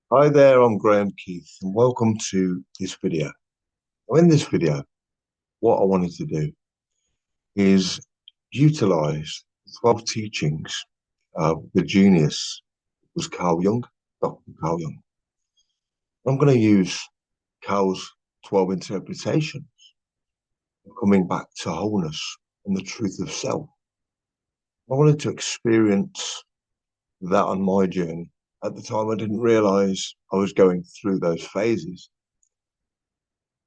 Hi there, I'm Graham Keith, and welcome to this video. Now, in this video, what I wanted to do is utilize 12 teachings of the genius was Carl Jung, Dr. Carl Jung. I'm going to use Carl's 12 interpretations of coming back to wholeness and the truth of self. I wanted to experience that on my journey. At the time, I didn't realize I was going through those phases,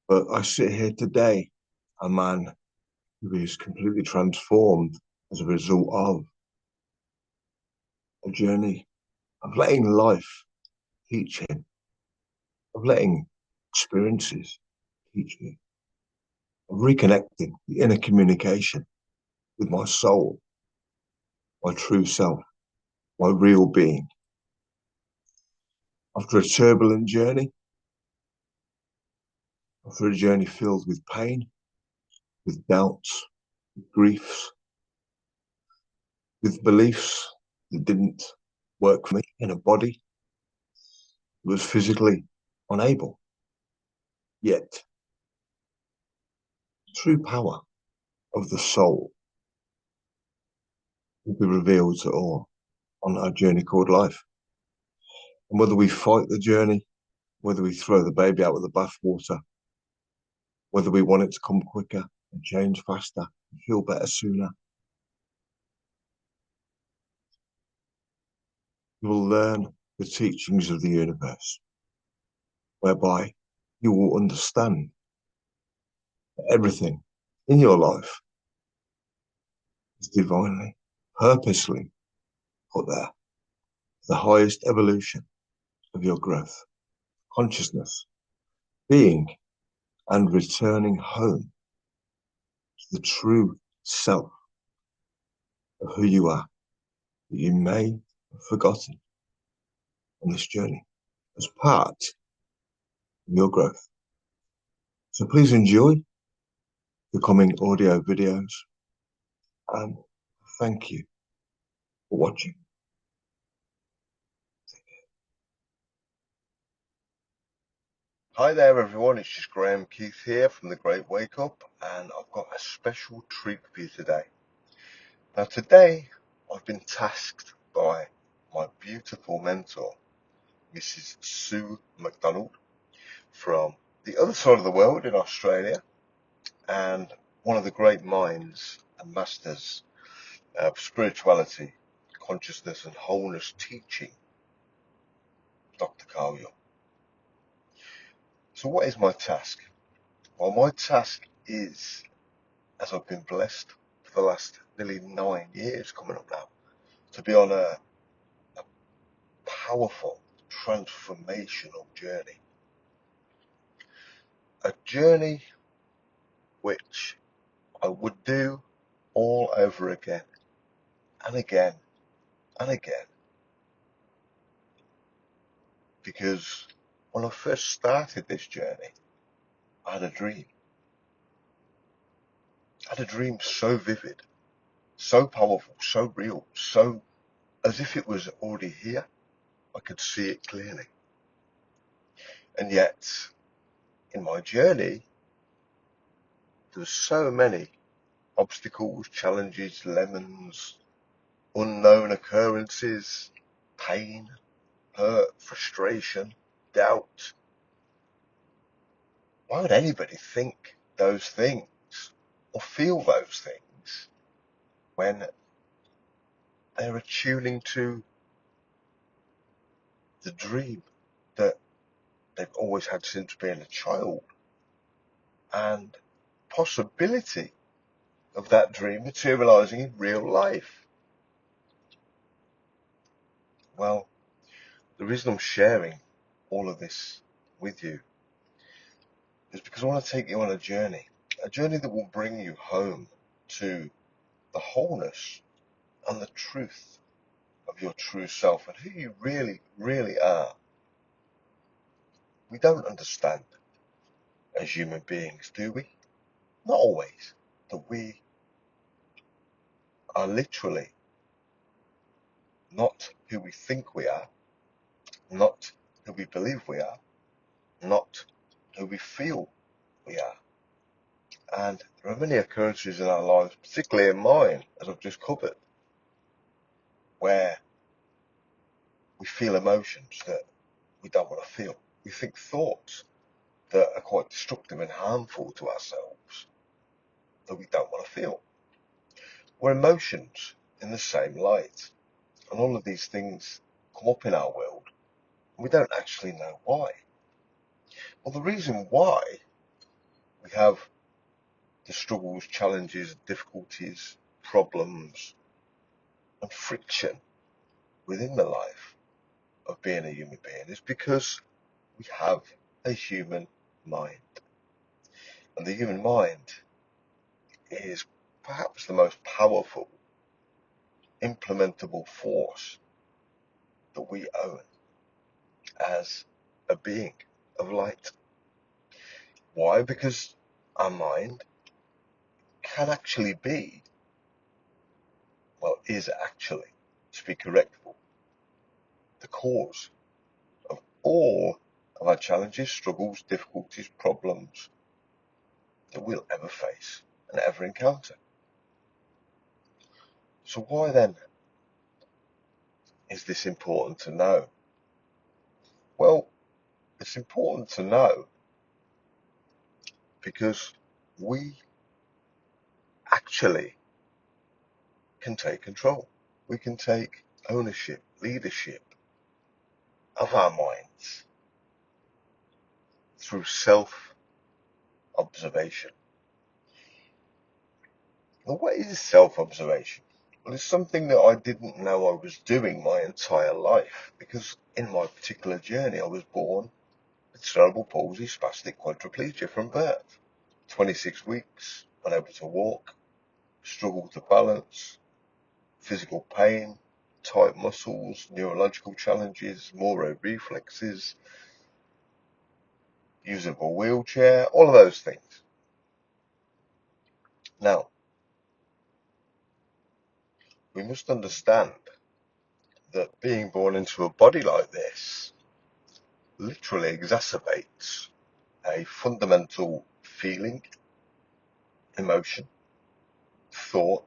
but I sit here today, a man who is completely transformed as a result of a journey of letting life teach him, of letting experiences teach me, of reconnecting the inner communication with my soul, my true self, my real being. After a turbulent journey, after a journey filled with pain, with doubts, with griefs, with beliefs that didn't work for me in a body that was physically unable, yet true power of the soul will be revealed to all on our journey called life. And whether we fight the journey, whether we throw the baby out with the bathwater, whether we want it to come quicker and change faster and feel better sooner, you will learn the teachings of the universe, whereby you will understand that everything in your life is divinely, purposely put there, the highest evolution of your growth, consciousness, being, and returning home to the true self of who you are that you may have forgotten on this journey as part of your growth. So please enjoy the coming audio videos and thank you for watching. Hi there everyone, it's just Graham Keith here from The Great Wake Up, and I've got a special treat for you today. Now today I've been tasked by my beautiful mentor, Mrs. Sue McDonald, from the other side of the world in Australia, and one of the great minds and masters of spirituality, consciousness and wholeness teaching, Dr. Carl Jung. So what is my task? Well, my task is, as I've been blessed for the last nearly 9 years coming up now, to be on a powerful transformational journey. A journey which I would do all over again and again and again. Because when I first started this journey, I had a dream. I had a dream so vivid, so powerful, so real, so as if it was already here. I could see it clearly. And yet, in my journey, there were so many obstacles, challenges, lemons, unknown occurrences, pain, hurt, frustration, doubt. Why would anybody think those things or feel those things when they're attuning to the dream that they've always had since being a child, and possibility of that dream materializing in real life? Well, the reason I'm sharing all of this with you is because I want to take you on a journey that will bring you home to the wholeness and the truth of your true self and who you really, really are. We don't understand as human beings, do we? Not always. That we are literally not who we think we are, not who we believe we are, not who we feel we are. And there are many occurrences in our lives, particularly in mine, as I've just covered, where we feel emotions that we don't want to feel. We think thoughts that are quite destructive and harmful to ourselves that we don't want to feel. We're emotions in the same light. And all of these things come up in our world, and we don't actually know why. Well, the reason why we have the struggles, challenges, difficulties, problems, and friction within the life of being a human being is because we have a human mind. And the human mind is perhaps the most powerful, implementable force that we own as a being of light. Why? Because our mind can actually be, well, is actually, to be correctable, the cause of all of our challenges, struggles, difficulties, problems that we'll ever face and ever encounter. So why then is this important to know? Well, it's important to know because we actually can take control. We can take ownership, leadership of our minds through self-observation. Now, what is self-observation? Well, it's something that I didn't know I was doing my entire life, because in my particular journey I was born with cerebral palsy, spastic quadriplegia from birth. 26 weeks, unable to walk, struggle to balance, physical pain, tight muscles, neurological challenges, Moro reflexes, usable wheelchair, all of those things. Now, we must understand that being born into a body like this literally exacerbates a fundamental feeling, emotion, thought,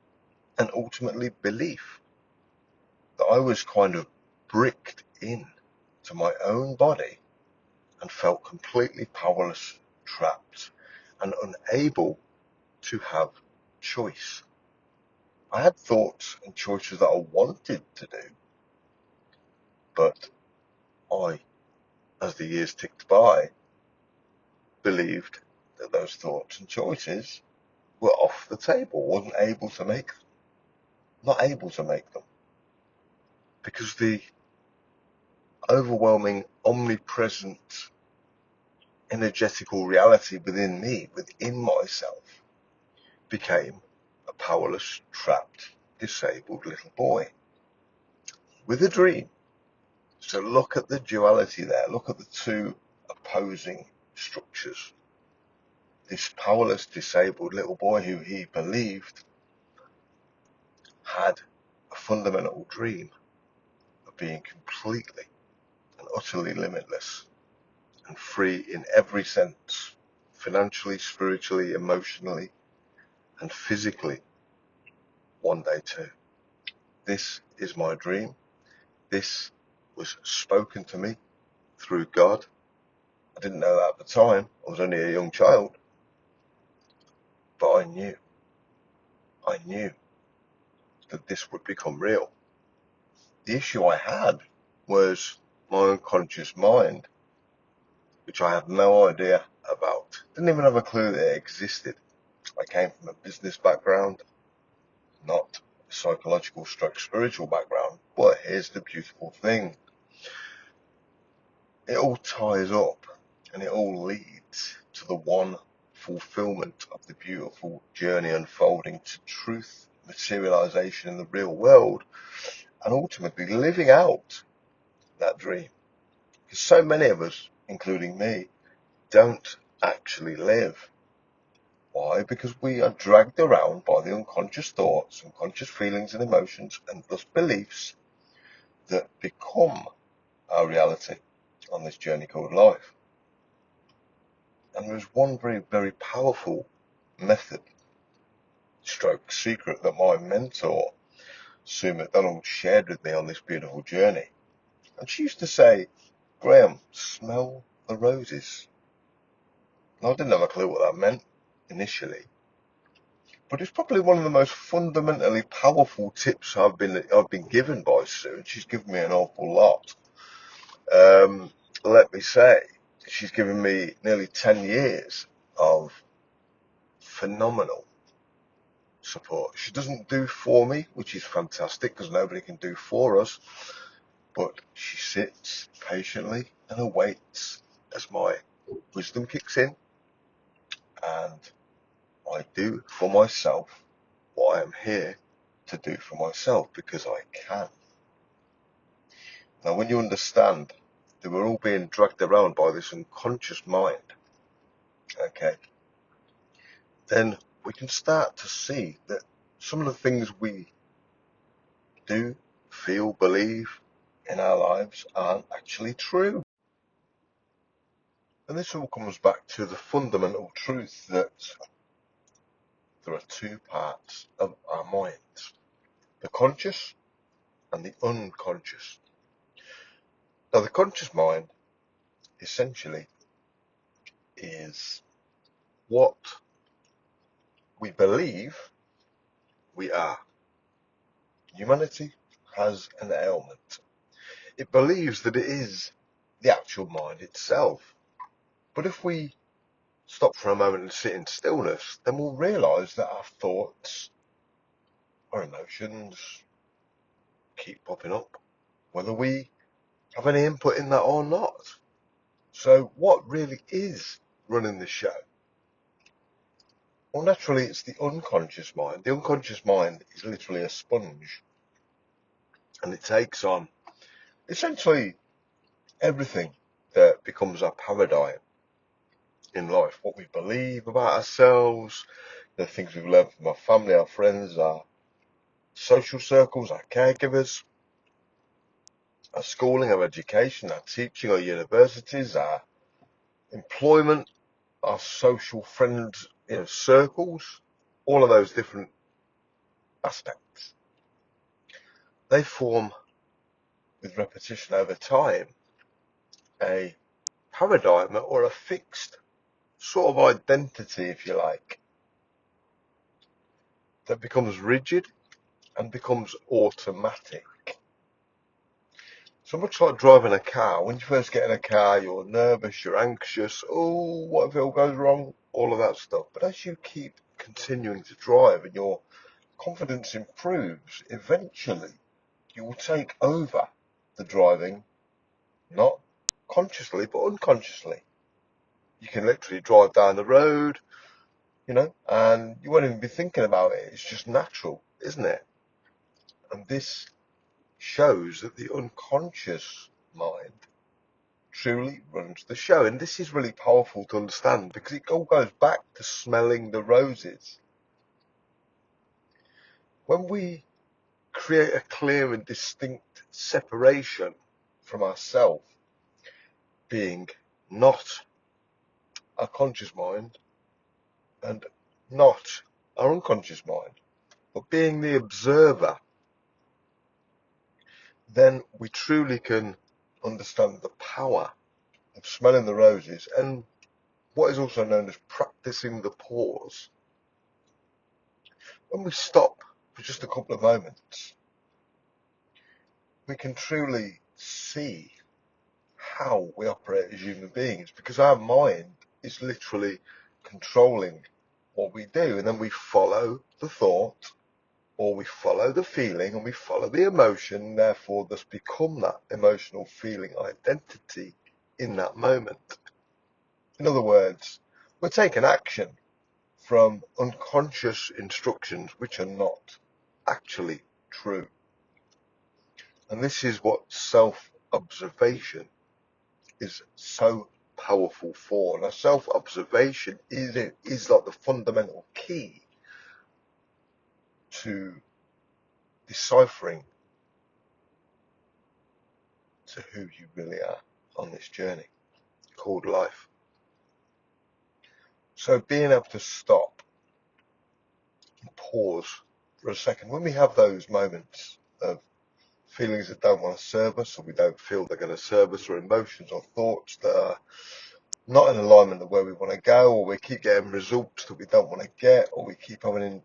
and ultimately belief that I was kind of bricked in to my own body and felt completely powerless, trapped, and unable to have choice. I had thoughts and choices that I wanted to do, but I, as the years ticked by, believed that those thoughts and choices were off the table, wasn't able to make them, not able to make them, because the overwhelming, omnipresent, energetical reality within me, within myself, became a powerless, trapped, disabled little boy with a dream. So look at the duality there, look at the two opposing structures. This powerless, disabled little boy who he believed had a fundamental dream of being completely and utterly limitless and free in every sense, financially, spiritually, emotionally, and physically, one day too. This is my dream. This was spoken to me through God. I didn't know that at the time. I was only a young child. But I knew that this would become real. The issue I had was my unconscious mind, which I had no idea about. Didn't even have a clue that it existed. I came from a business background, not a psychological stroke spiritual background. But here's the beautiful thing. It all ties up and it all leads to the one fulfillment of the beautiful journey unfolding to truth, materialization in the real world, and ultimately living out that dream. Because so many of us, including me, don't actually live. Why? Because we are dragged around by the unconscious thoughts, unconscious feelings and emotions, and thus beliefs that become our reality on this journey called life. And there's one very, very powerful method, stroke secret, that my mentor, Sue McDonald, shared with me on this beautiful journey. And she used to say, Graham, smell the roses. And I didn't have a clue what that meant initially. But it's probably one of the most fundamentally powerful tips I've been given by Sue, and she's given me an awful lot. Let me say, she's given me nearly 10 years of phenomenal support. She doesn't do for me, which is fantastic because nobody can do for us, but she sits patiently and awaits as my wisdom kicks in, and I do for myself what I am here to do for myself, because I can. Now, when you understand that we're all being dragged around by this unconscious mind, okay, then we can start to see that some of the things we do, feel, believe in our lives aren't actually true. And this all comes back to the fundamental truth that there are two parts of our minds, the conscious and the unconscious. Now, the conscious mind essentially is what we believe we are. Humanity has an ailment. It believes that it is the actual mind itself. But if we stop for a moment and sit in stillness, then we'll realise that our thoughts, our emotions keep popping up, whether we have any input in that or not. So what really is running the show? Well, naturally, it's the unconscious mind. The unconscious mind is literally a sponge, and it takes on essentially everything that becomes our paradigm in life, what we believe about ourselves, the things we've learned from our family, our friends, our social circles, our caregivers, our schooling, our education, our teaching, our universities, our employment, our social friends, circles, all of those different aspects. They form, with repetition over time, a paradigm or a fixed sort of identity, if you like, that becomes rigid and becomes automatic. So much like driving a car, when you first get in a car, you're nervous, you're anxious, oh, what if it all goes wrong, all of that stuff. But as you keep continuing to drive and your confidence improves, eventually you will take over the driving, not consciously, but unconsciously. You can literally drive down the road, and you won't even be thinking about it. It's just natural, isn't it? And this shows that the unconscious mind truly runs the show. And this is really powerful to understand, because it all goes back to smelling the roses. When we create a clear and distinct separation from ourselves, being not our conscious mind and not our unconscious mind, but being the observer, then we truly can understand the power of smelling the roses and what is also known as practicing the pause. When we stop for just a couple of moments, we can truly see how we operate as human beings, because our mind is literally controlling what we do, and then we follow the thought, or we follow the feeling, and we follow the emotion, and therefore thus become that emotional feeling identity in that moment. In other words, we're taking action from unconscious instructions which are not actually true. And this is what self-observation is so powerful for. Now, self-observation is like the fundamental key to deciphering to who you really are. on this journey called life. So being able to stop and pause for a second when we have those moments of feelings that don't want to serve us, or we don't feel they're going to serve us, or emotions or thoughts that are not in alignment with where we want to go, or we keep getting results that we don't want to get, or we keep having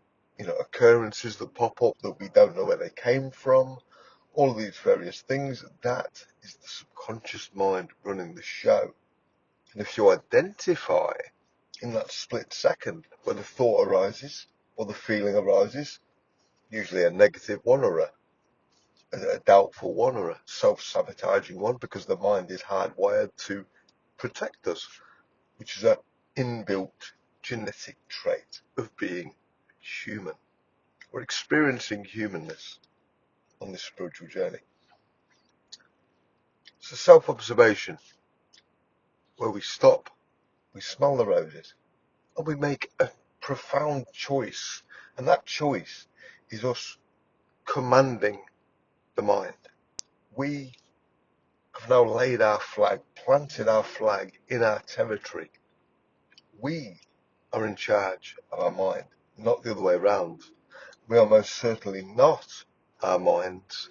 occurrences that pop up that we don't know where they came from, all of these various things. That is the subconscious mind running the show. And if you identify in that split second when the thought arises or the feeling arises, usually a negative one or a doubtful one or a self-sabotaging one, because the mind is hardwired to protect us, which is an inbuilt genetic trait of being human. We're experiencing humanness on this spiritual journey. It's a self-observation where we stop, we smell the roses, and we make a profound choice. And that choice is us commanding the mind. We have now laid our flag, planted our flag in our territory. We are in charge of our mind, not the other way around. We are most certainly not our minds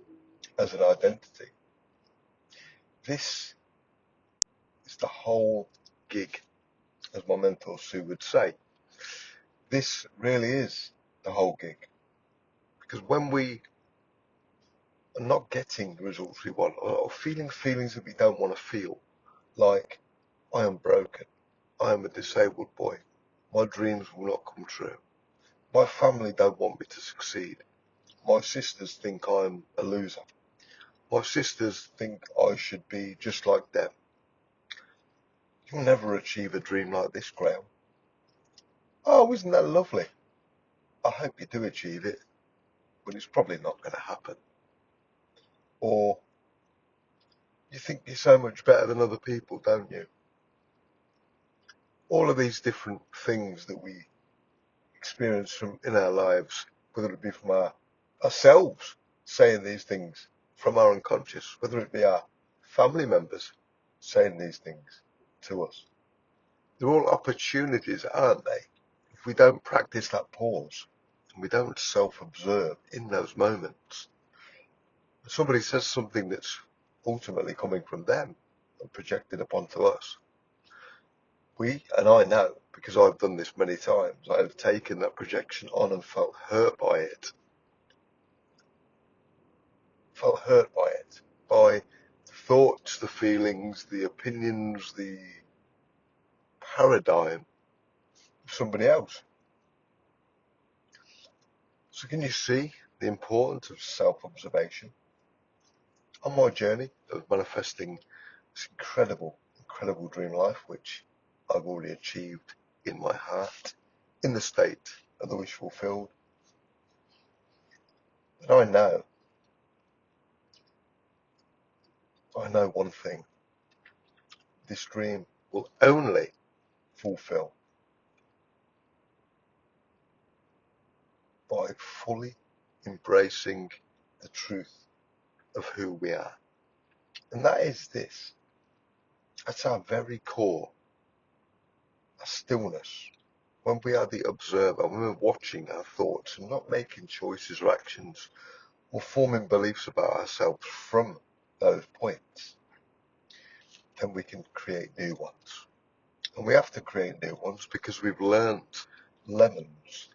as an identity. This is the whole gig, as my mentor Sue would say. This really is the whole gig. Because when we are not getting the results we want, or feeling feelings that we don't want to feel, like, I am broken, I am a disabled boy, my dreams will not come true, my family don't want me to succeed, my sisters think I'm a loser, my sisters think I should be just like them. You'll never achieve a dream like this, Graham. Oh, isn't that lovely? I hope you do achieve it, but it's probably not going to happen. Or, you think you're so much better than other people, don't you? All of these different things that we experience from in our lives, whether it be from ourselves saying these things from our unconscious, whether it be our family members saying these things to us. They're all opportunities, aren't they? If we don't practice that pause and we don't self-observe in those moments, somebody says something that's ultimately coming from them and projected upon us. And I know, because I've done this many times, I have taken that projection on and felt hurt by it. By the thoughts, the feelings, the opinions, the paradigm of somebody else. So can you see the importance of self-observation? On my journey of manifesting this incredible dream life, which I've already achieved in my heart, in the state of the wish fulfilled, and I know one thing: this dream will only fulfill by fully embracing the truth of who we are. And that is this: at our very core, a stillness. When we are the observer, when we're watching our thoughts and not making choices or actions or forming beliefs about ourselves from those points, then we can create new ones. And we have to create new ones because we've learnt lessons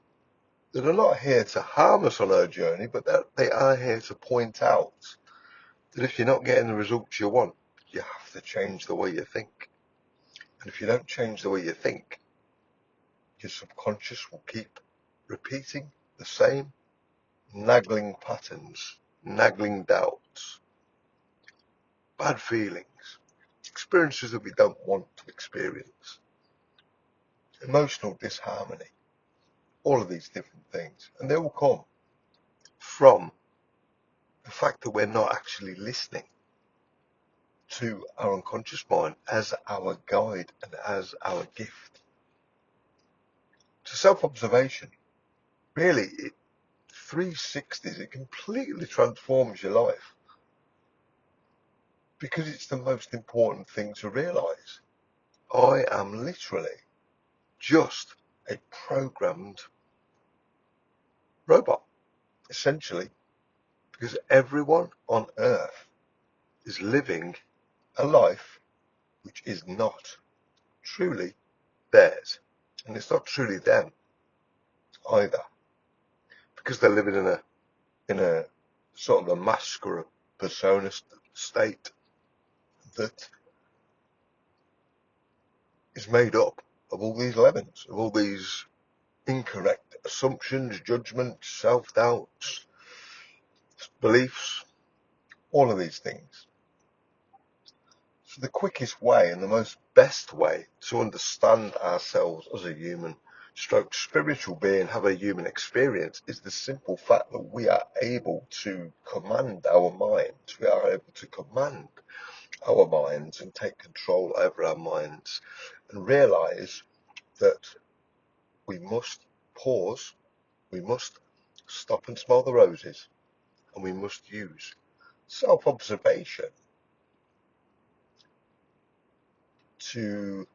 that are not here to harm us on our journey, but that they are here to point out that if you're not getting the results you want, you have to change the way you think. And if you don't change the way you think, your subconscious will keep repeating the same nagging patterns, nagging doubts, bad feelings, experiences that we don't want to experience, emotional disharmony, all of these different things. And they all come from the fact that we're not actually listening to our unconscious mind as our guide and as our gift. So self-observation, really, it 360s, it completely transforms your life. because it's the most important thing to realise. I am literally just a programmed robot, essentially, because everyone on Earth is living a life which is not truly theirs. And it's not truly them either, because they're living in a sort of a mask or a persona state that is made up of all these lemons, of all these incorrect assumptions, judgments, self-doubts, beliefs, all of these things. So the quickest way and the most best way to understand ourselves as a human stroke spiritual being, have a human experience, is the simple fact that we are able to command our minds. We are able to command our minds and take control over our minds and realize that we must pause, we must stop and smell the roses, and we must use self-observation to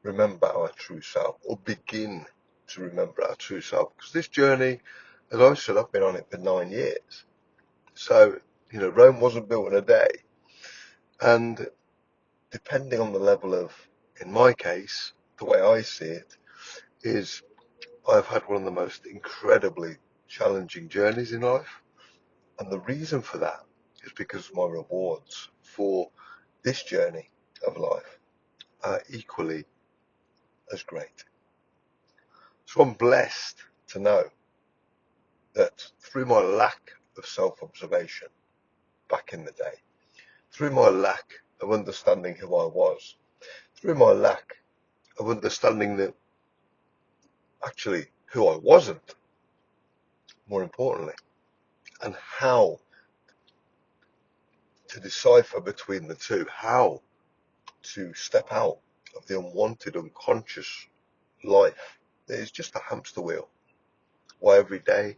remember our true self, or begin to remember our true self. Because this journey, as I said, I've been on it for 9 years. So, Rome wasn't built in a day. And depending on the level of, in my case, the way I see it, is I've had one of the most incredibly challenging journeys in life. And the reason for that is because my rewards for this journey of life are equally as great. So I'm blessed to know that through my lack of self-observation back in the day, through my lack of understanding who I was, through my lack of understanding that actually who I wasn't, more importantly, and how to decipher between the two, how to step out of the unwanted, unconscious life that is just a hamster wheel, why every day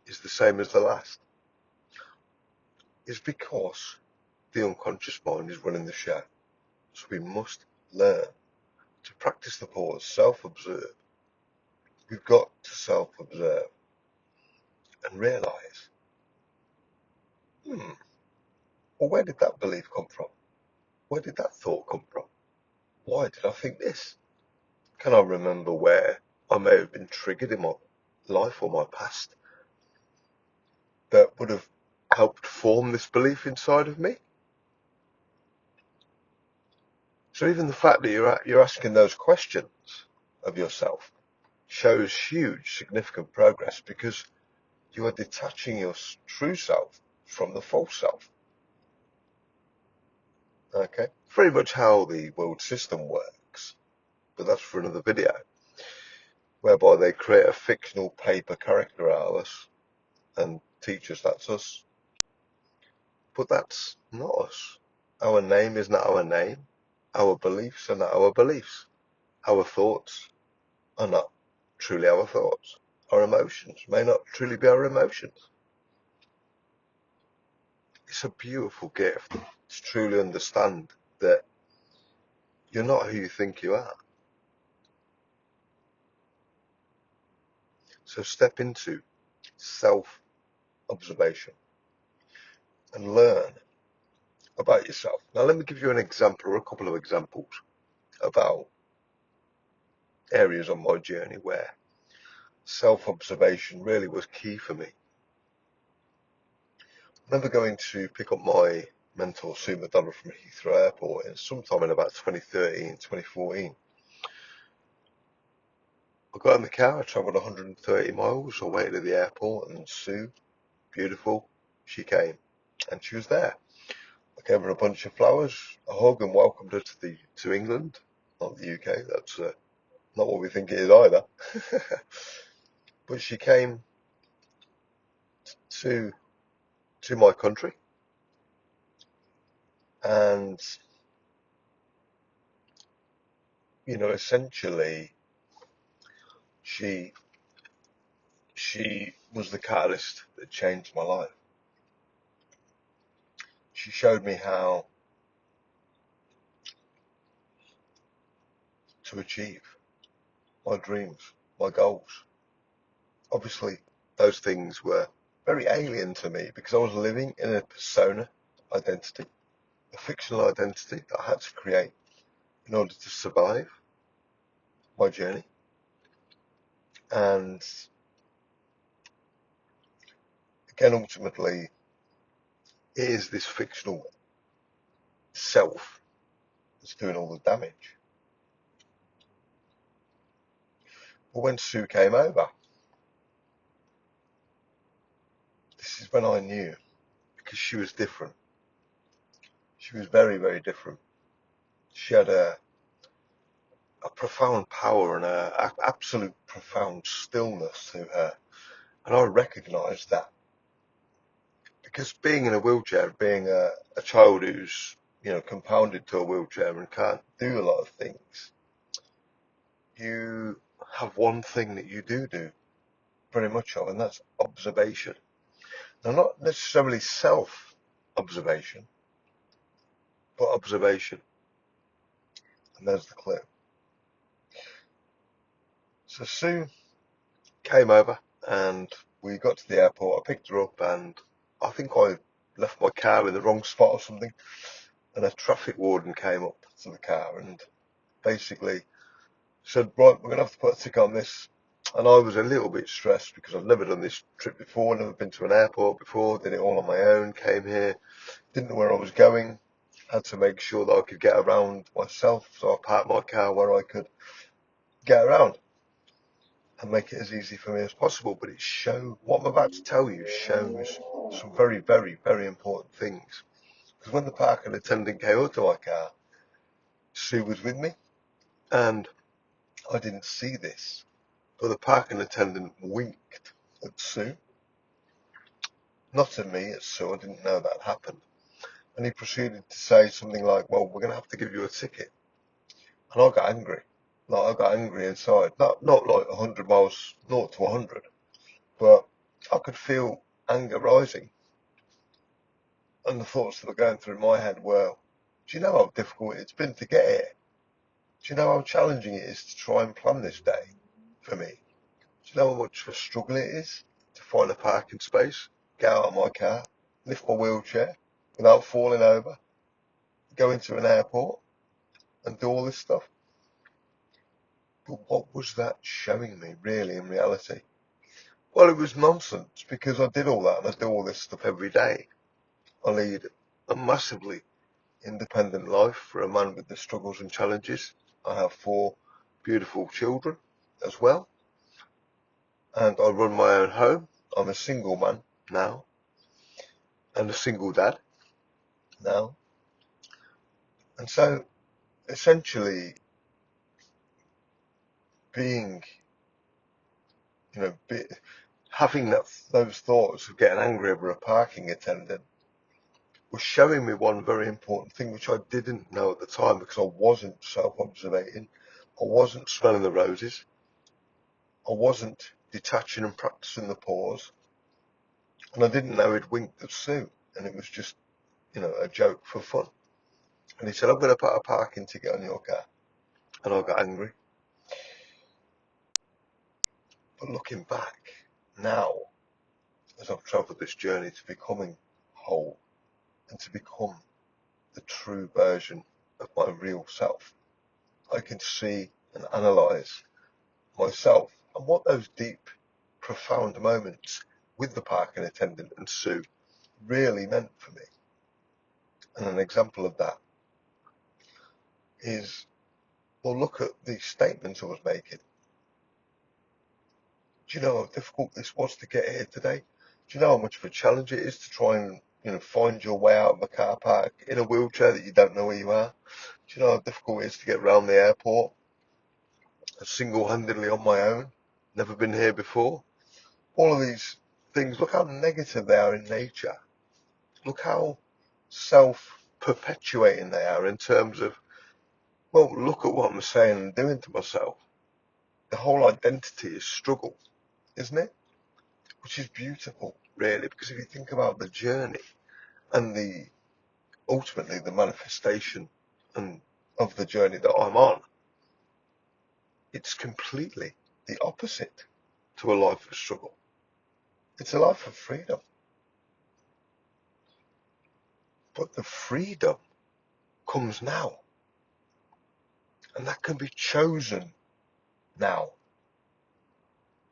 is the same as the last, is because the unconscious mind is running the show. So we must learn to practice the pause, self-observe. We've got to self-observe and realise, well, where did that belief come from? Where did that thought come from? Why did I think this? Can I remember where I may have been triggered in my life or my past that would have helped form this belief inside of me? So even the fact that you're asking those questions of yourself shows huge, significant progress, because you are detaching your true self from the false self. Okay, very much how the world system works, but that's for another video, whereby they create a fictional paper character out of us and teach us that's us. But that's not us. Our name is not our name. Our beliefs are not our beliefs. Our thoughts are not truly our thoughts. Our emotions may not truly be our emotions. It's a beautiful gift to truly understand that you're not who you think you are. So step into self-observation and learn about yourself. Now let me give you an example, or a couple of examples, about areas on my journey where self-observation really was key for me. I remember going to pick up my mentor, Sue McDonald, from Heathrow Airport sometime in about 2013, 2014. I got in the car, I travelled 130 miles, I waited at the airport, and Sue, beautiful, she came, and she was there. I gave her a bunch of flowers, a hug, and welcomed her to England, not the UK. That's not what we think it is either. But she came to my country, and essentially, she was the catalyst that changed my life. she showed me how to achieve my dreams, my goals. Obviously, those things were very alien to me because I was living in a persona identity, a fictional identity that I had to create in order to survive my journey. And again, ultimately, it is this fictional self that's doing all the damage. But when Sue came over, this is when I knew, because she was different. She was very, very different. She had a profound power and a absolute profound stillness to her. And I recognised that because being in a wheelchair, being a child who's, compounded to a wheelchair and can't do a lot of things, you have one thing that you do very much of, and that's observation. Now, not necessarily self-observation, but observation. And there's the clue. So Sue came over and we got to the airport. I picked her up and I think I left my car in the wrong spot or something. And a traffic warden came up to the car and basically said, right, we're going to have to put a ticket on this. And I was a little bit stressed because I've never done this trip before, never been to an airport before, did it all on my own, came here, didn't know where I was going, had to make sure that I could get around myself. So I parked my car where I could get around and make it as easy for me as possible. But what I'm about to tell you shows some very, very, very important things. Because when the parking attendant came up to my car, Sue was with me, and I didn't see this, but the parking attendant winked at Sue, not at me, at Sue. I didn't know that happened. And he proceeded to say something like, well, we're going to have to give you a ticket. And I got angry. I got angry inside. Not like 100 miles, 0 to 100. But I could feel anger rising. And the thoughts that were going through my head were, do you know how difficult it's been to get here? Do you know how challenging it is to try and plan this day for me? Do you know how much of a struggle it is to find a parking space, get out of my car, lift my wheelchair without falling over, go into an airport and do all this stuff? But what was that showing me, really, in reality? Well, it was nonsense, because I did all that and I do all this stuff every day. I lead a massively independent life for a man with the struggles and challenges. I have 4 beautiful children as well. And I run my own home. I'm a single man now. And a single dad now. And so, essentially, being, having those thoughts of getting angry over a parking attendant was showing me one very important thing, which I didn't know at the time because I wasn't self-observating. I wasn't smelling the roses. I wasn't detaching and practicing the pause. And I didn't know he'd winked at Sue. And it was just, a joke for fun. And he said, I'm going to put a parking ticket on your car. And I got angry. But looking back now, as I've travelled this journey to becoming whole and to become the true version of my real self, I can see and analyse myself and what those deep, profound moments with the parking attendant and Sue really meant for me. And an example of that is, well, look at the statements I was making. Do you know how difficult this was to get here today? Do you know how much of a challenge it is to try and, find your way out of a car park in a wheelchair that you don't know where you are? Do you know how difficult it is to get around the airport single-handedly on my own? Never been here before. All of these things, look how negative they are in nature. Look how self-perpetuating they are in terms of, well, look at what I'm saying and doing to myself. The whole identity is struggle, isn't it? Which is beautiful, really, because if you think about the journey and the ultimately the manifestation and of the journey that I'm on, it's completely the opposite to a life of struggle. It's a life of freedom. But the freedom comes now. And that can be chosen now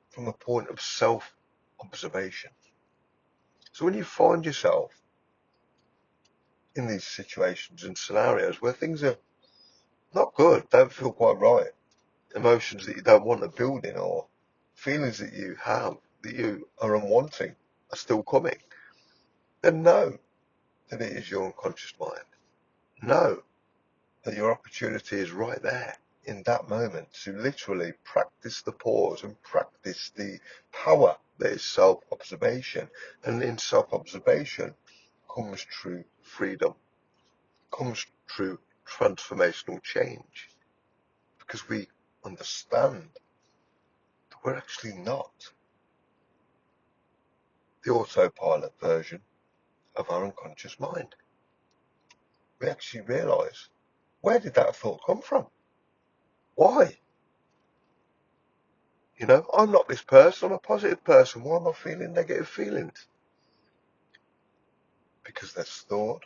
from a point of self-observation. So when you find yourself in these situations and scenarios where things are not good, don't feel quite right, emotions that you don't want to build in, or feelings that you have that you are unwanting are still coming, then know that it is your unconscious mind. Know that your opportunity is right there in that moment to literally practice the pause and practice the power that is self-observation. And in self-observation comes true freedom, comes true transformational change, because we understand that we're actually not the autopilot version of our unconscious mind. We actually realize, where did that thought come from? Why? I'm not this person, I'm a positive person. Why am I feeling negative feelings? Because they're stored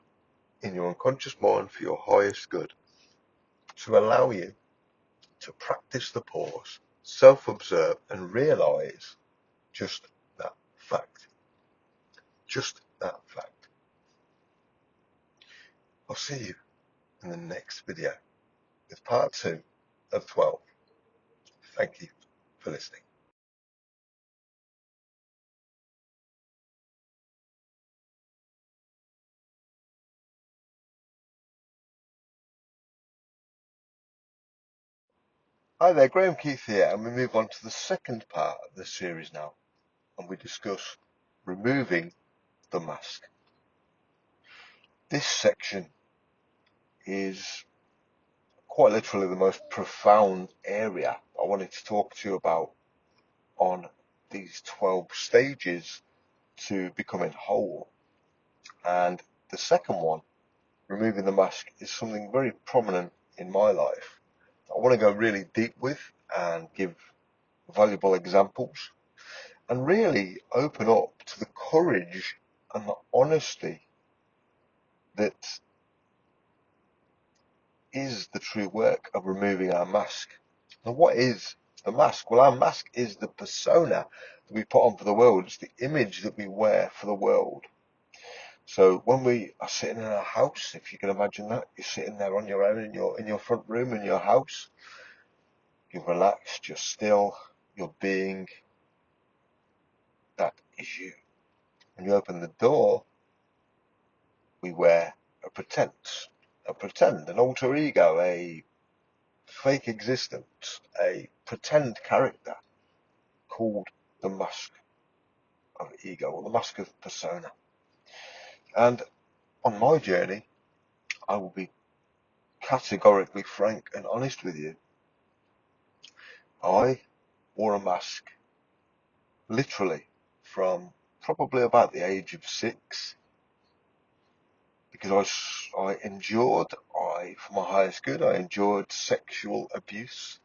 in your unconscious mind for your highest good, to allow you to practice the pause, self-observe, and realize just that fact. Just that fact. I'll see you in the next video with part 2 of 12. Thank you for listening. Hi there, Graham Keith here, and we move on to the second part of the series now, and we discuss removing the mask. This section is quite literally the most profound area I wanted to talk to you about on these 12 stages to becoming whole. And the second one, removing the mask, is something very prominent in my life. I want to go really deep with and give valuable examples and really open up to the courage and the honesty that is the true work of removing our mask. Now, what is the mask? Well, our mask is the persona that we put on for the world. It's the image that we wear for the world. So when we are sitting in our house, if you can imagine that, you're sitting there on your own in your front room in your house, you're relaxed, you're still, you're being, that is you. When you open the door, we wear a pretense, an alter ego, a fake existence, a pretend character called the mask of ego, or the mask of persona. And on my journey, I will be categorically frank and honest with you. I wore a mask literally from probably about the age of 6, because I endured, for my highest good, I endured sexual abuse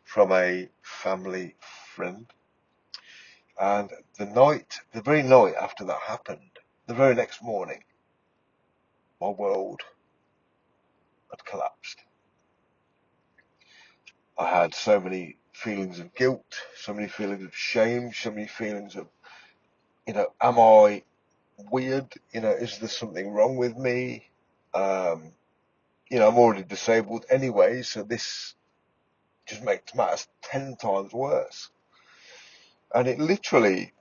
from a family friend. And the very night after that happened, the very next morning, my world had collapsed. I had so many feelings of guilt, so many feelings of shame, so many feelings of, am I weird? Is there something wrong with me? I'm already disabled anyway, so this just makes matters 10 times worse. And it literally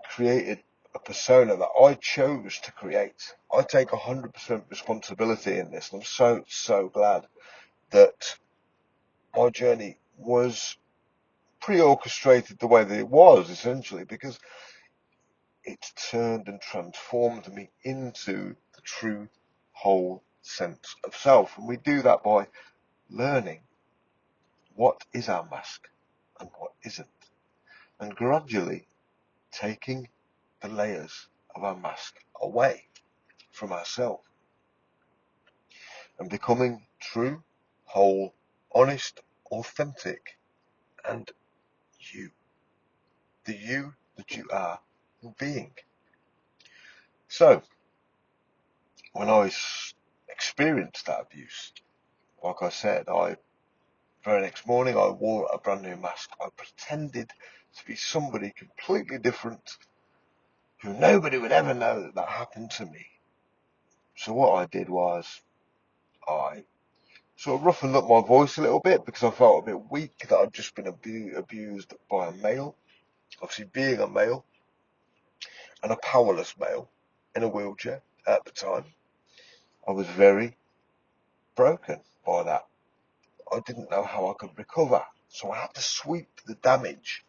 created a persona that I chose to create. I take 100% responsibility in this, and I'm so glad that my journey was pre-orchestrated the way that it was, essentially, because it turned and transformed me into the true whole sense of self. And we do that by learning what is our mask and what isn't, and gradually taking the layers of our mask away from ourselves. and becoming true, whole, honest, authentic, and you. The you that you are being. So, when I experienced that abuse, like I said, the very next morning I wore a brand new mask. I pretended to be somebody completely different who nobody would ever know that happened to me. So what I did was I sort of roughened up my voice a little bit because I felt a bit weak that I'd just been abused by a male. Obviously, being a male and a powerless male in a wheelchair at the time, I was very broken by that. I didn't know how I could recover, so I had to sweep the damage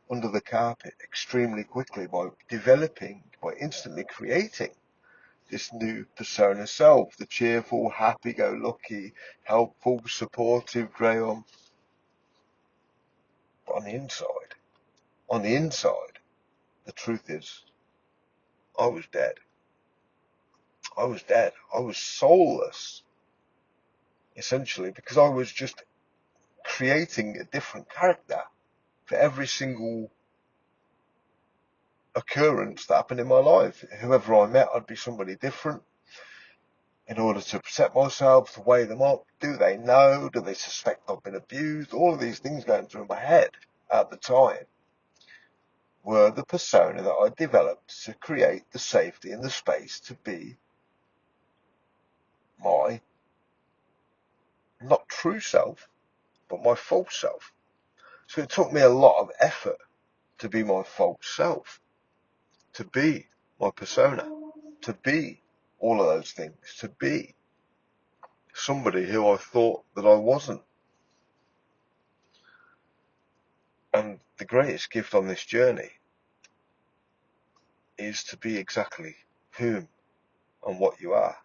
under the carpet extremely quickly by instantly creating this new persona self, the cheerful, happy-go-lucky, helpful, supportive Graham. But on the inside, the truth is, I was dead. I was dead. I was soulless, essentially, because I was just creating a different character for every single occurrence that happened in my life. Whoever I met, I'd be somebody different in order to protect myself, to weigh them up. Do they know? Do they suspect I've been abused? All of these things going through my head at the time were the persona that I developed to create the safety and the space to be my not true self, but my false self. So it took me a lot of effort to be my false self, to be my persona, to be all of those things, to be somebody who I thought that I wasn't. And the greatest gift on this journey is to be exactly whom and what you are,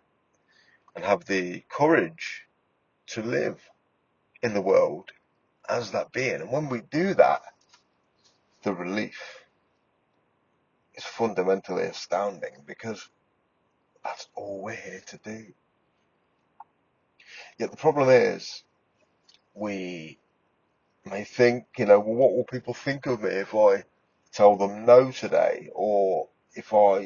and have the courage to live in the world as that being. And when we do that, the relief is fundamentally astounding, because that's all we're here to do. Yet the problem is, we may think, well, what will people think of me if I tell them no today? Or if I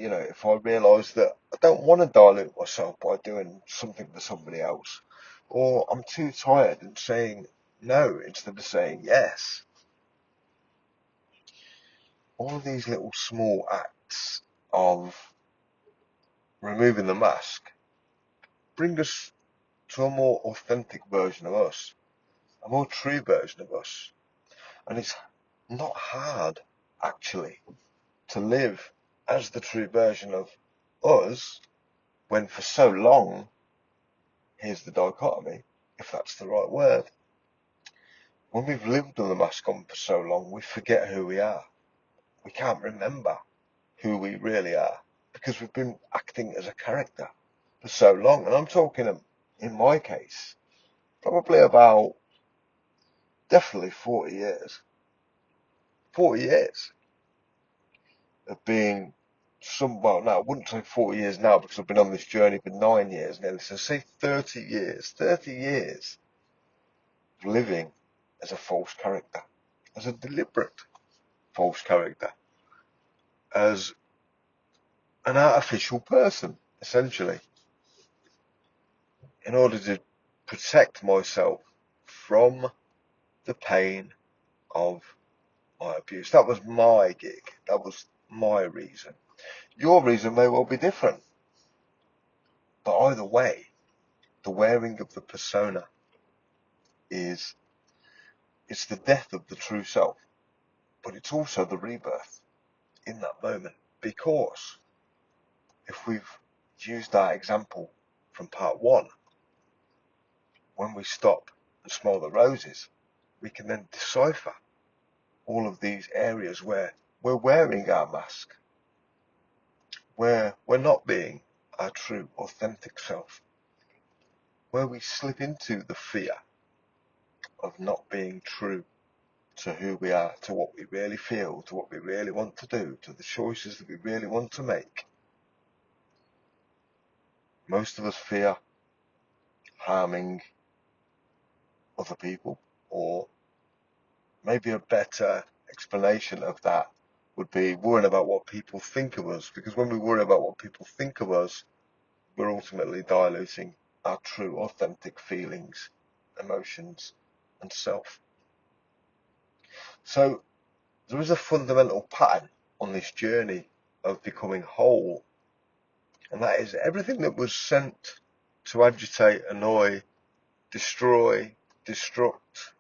realise that I don't want to dilute myself by doing something for somebody else, or I'm too tired and saying no instead of saying yes. All of these little small acts of removing the mask bring us to a more authentic version of us, a more true version of us. And it's not hard, actually, to live as the true version of us when for so long, here's the dichotomy, if that's the right word, when we've lived with the mask on for so long, we forget who we are. We can't remember who we really are because we've been acting as a character for so long. And I'm talking, in my case, probably about definitely 40 years. 40 years of being well, no, I wouldn't say 40 years now because I've been on this journey for 9 years nearly. So say 30 years of living as a false character, as a deliberate false character, as an artificial person, essentially, in order to protect myself from the pain of my abuse. That was my gig. That was my reason. Your reason may well be different. But either way, the wearing of the persona it's the death of the true self, but it's also the rebirth in that moment. Because if we've used our example from part one, when we stop and smell the roses, we can then decipher all of these areas where we're wearing our mask, where we're not being our true, authentic self, where we slip into the fear of not being true to who we are, to what we really feel, to what we really want to do, to the choices that we really want to make. Most of us fear harming other people. Or maybe a better explanation of that would be worrying about what people think of us, because when we worry about what people think of us, we're ultimately diluting our true, authentic feelings, emotions, and self. So there is a fundamental pattern on this journey of becoming whole, and that is everything that was sent to agitate, annoy, destroy, destruct,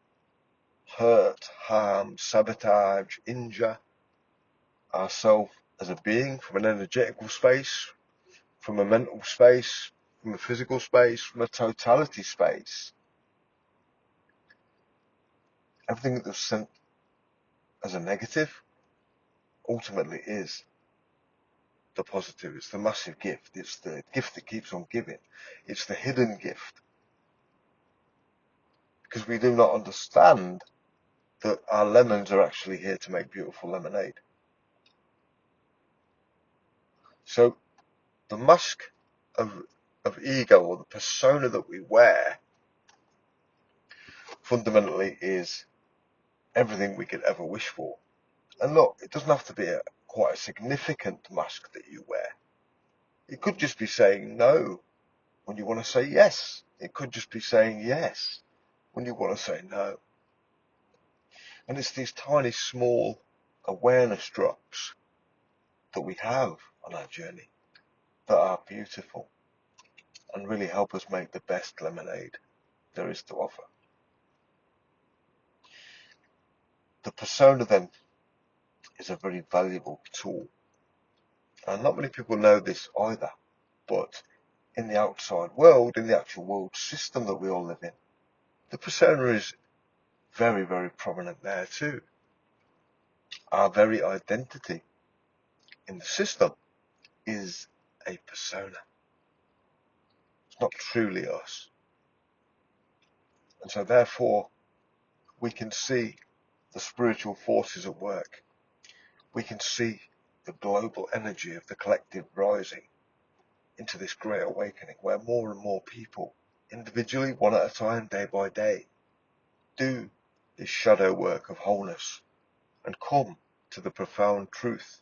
hurt, harm, sabotage, injure ourselves as a being, from an energetical space, from a mental space, from a physical space, from a totality space. Everything that was sent as a negative ultimately is the positive. It's the massive gift. It's the gift that keeps on giving. It's the hidden gift. Because we do not understand that our lemons are actually here to make beautiful lemonade. So the mask of ego, or the persona that we wear, fundamentally is everything we could ever wish for. And look, it doesn't have to be quite a significant mask that you wear. It could just be saying no when you want to say yes. It could just be saying yes when you want to say no. And it's these tiny, small awareness drops that we have on our journey that are beautiful and really help us make the best lemonade there is to offer. The persona then is a very valuable tool. And not many people know this either, but in the outside world, in the actual world system that we all live in, the persona is very, very prominent there too. Our very identity in the system is a persona. It's not truly us. And so therefore, we can see the spiritual forces at work. We can see the global energy of the collective rising into this great awakening, where more and more people, individually, one at a time, day by day, do this shadow work of wholeness and come to the profound truth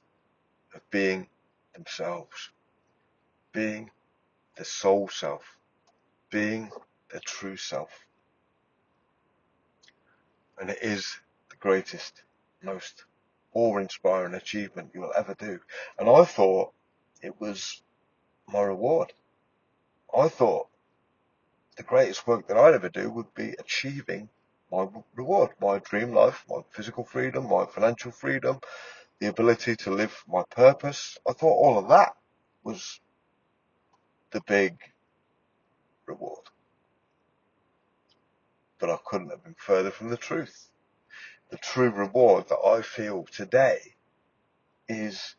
of being themselves, being the soul self, being the true self. And it is the greatest, most awe-inspiring achievement you will ever do. And I thought it was my reward. I thought the greatest work that I'd ever do would be achieving my reward, my dream life, my physical freedom, my financial freedom, the ability to live my purpose. I thought all of that was the big reward. But I couldn't have been further from the truth. The true reward that I feel today is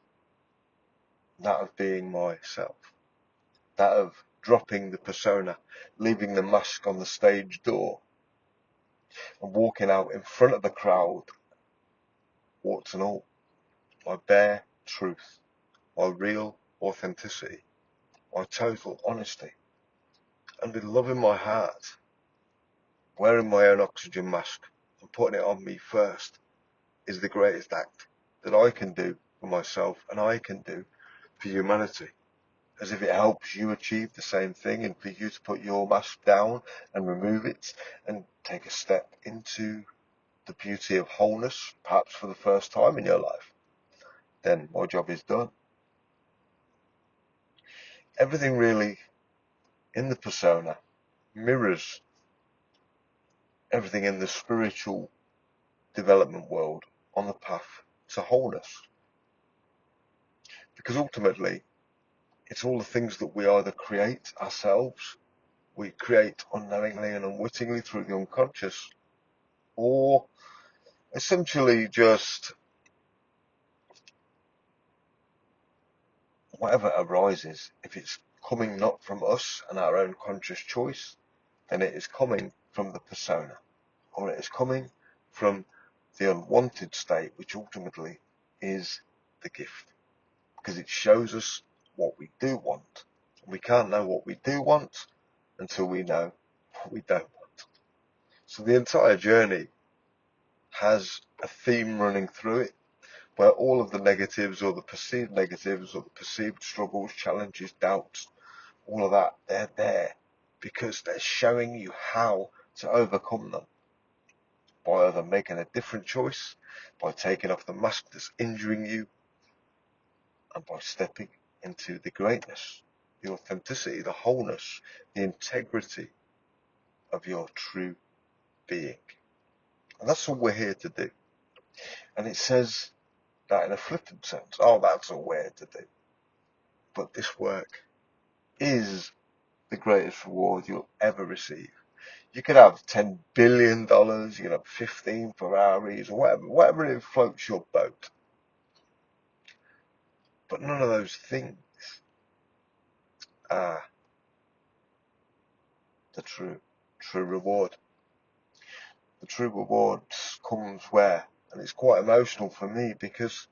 that of being myself, that of dropping the persona, leaving the mask on the stage door, and walking out in front of the crowd, warts and all, my bare truth, my real authenticity, my total honesty, and with love in my heart, wearing my own oxygen mask and putting it on me first is the greatest act that I can do for myself and I can do for humanity. As if it helps you achieve the same thing, and for you to put your mask down and remove it and take a step into the beauty of wholeness, perhaps for the first time in your life, then my job is done. Everything really in the persona mirrors everything in the spiritual development world on the path to wholeness. Because ultimately, it's all the things that we either create ourselves, we create unknowingly and unwittingly through the unconscious, or essentially just whatever arises. If it's coming not from us and our own conscious choice, then it is coming from the persona, or it is coming from the unwanted state, which ultimately is the gift, because it shows us what we do want. We can't know what we do want until we know we don't want. So the entire journey has a theme running through it, where all of the negatives or the perceived negatives or the perceived struggles, challenges, doubts, all of that, they're there because they're showing you how to overcome them by either making a different choice, by taking off the mask that's injuring you, and by stepping into the greatness, the authenticity, the wholeness, the integrity of your true being. And that's all we're here to do. And it says that in a flippant sense, oh, that's all we're here to do. But this work is the greatest reward you'll ever receive. You could have $10 billion, you could have 15 Ferraris, or whatever it floats your boat. But none of those things are the true reward. The true reward comes where, and it's quite emotional for me, because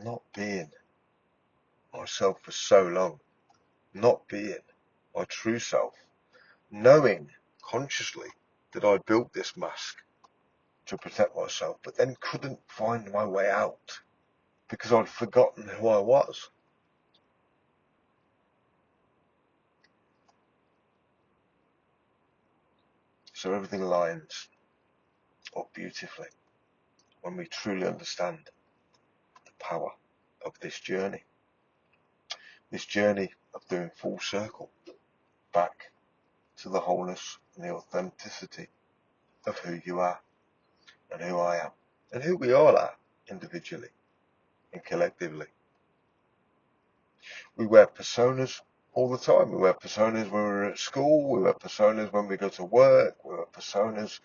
not being myself for so long, not being my true self, knowing consciously that I built this mask to protect myself, but then couldn't find my way out because I'd forgotten who I was. So everything lines up beautifully when we truly understand the power of this journey of doing full circle back to the wholeness and the authenticity of who you are and who I am and who we all are individually and collectively. We wear personas all the time. We wear personas when we're at school, we wear personas when we go to work, we wear personas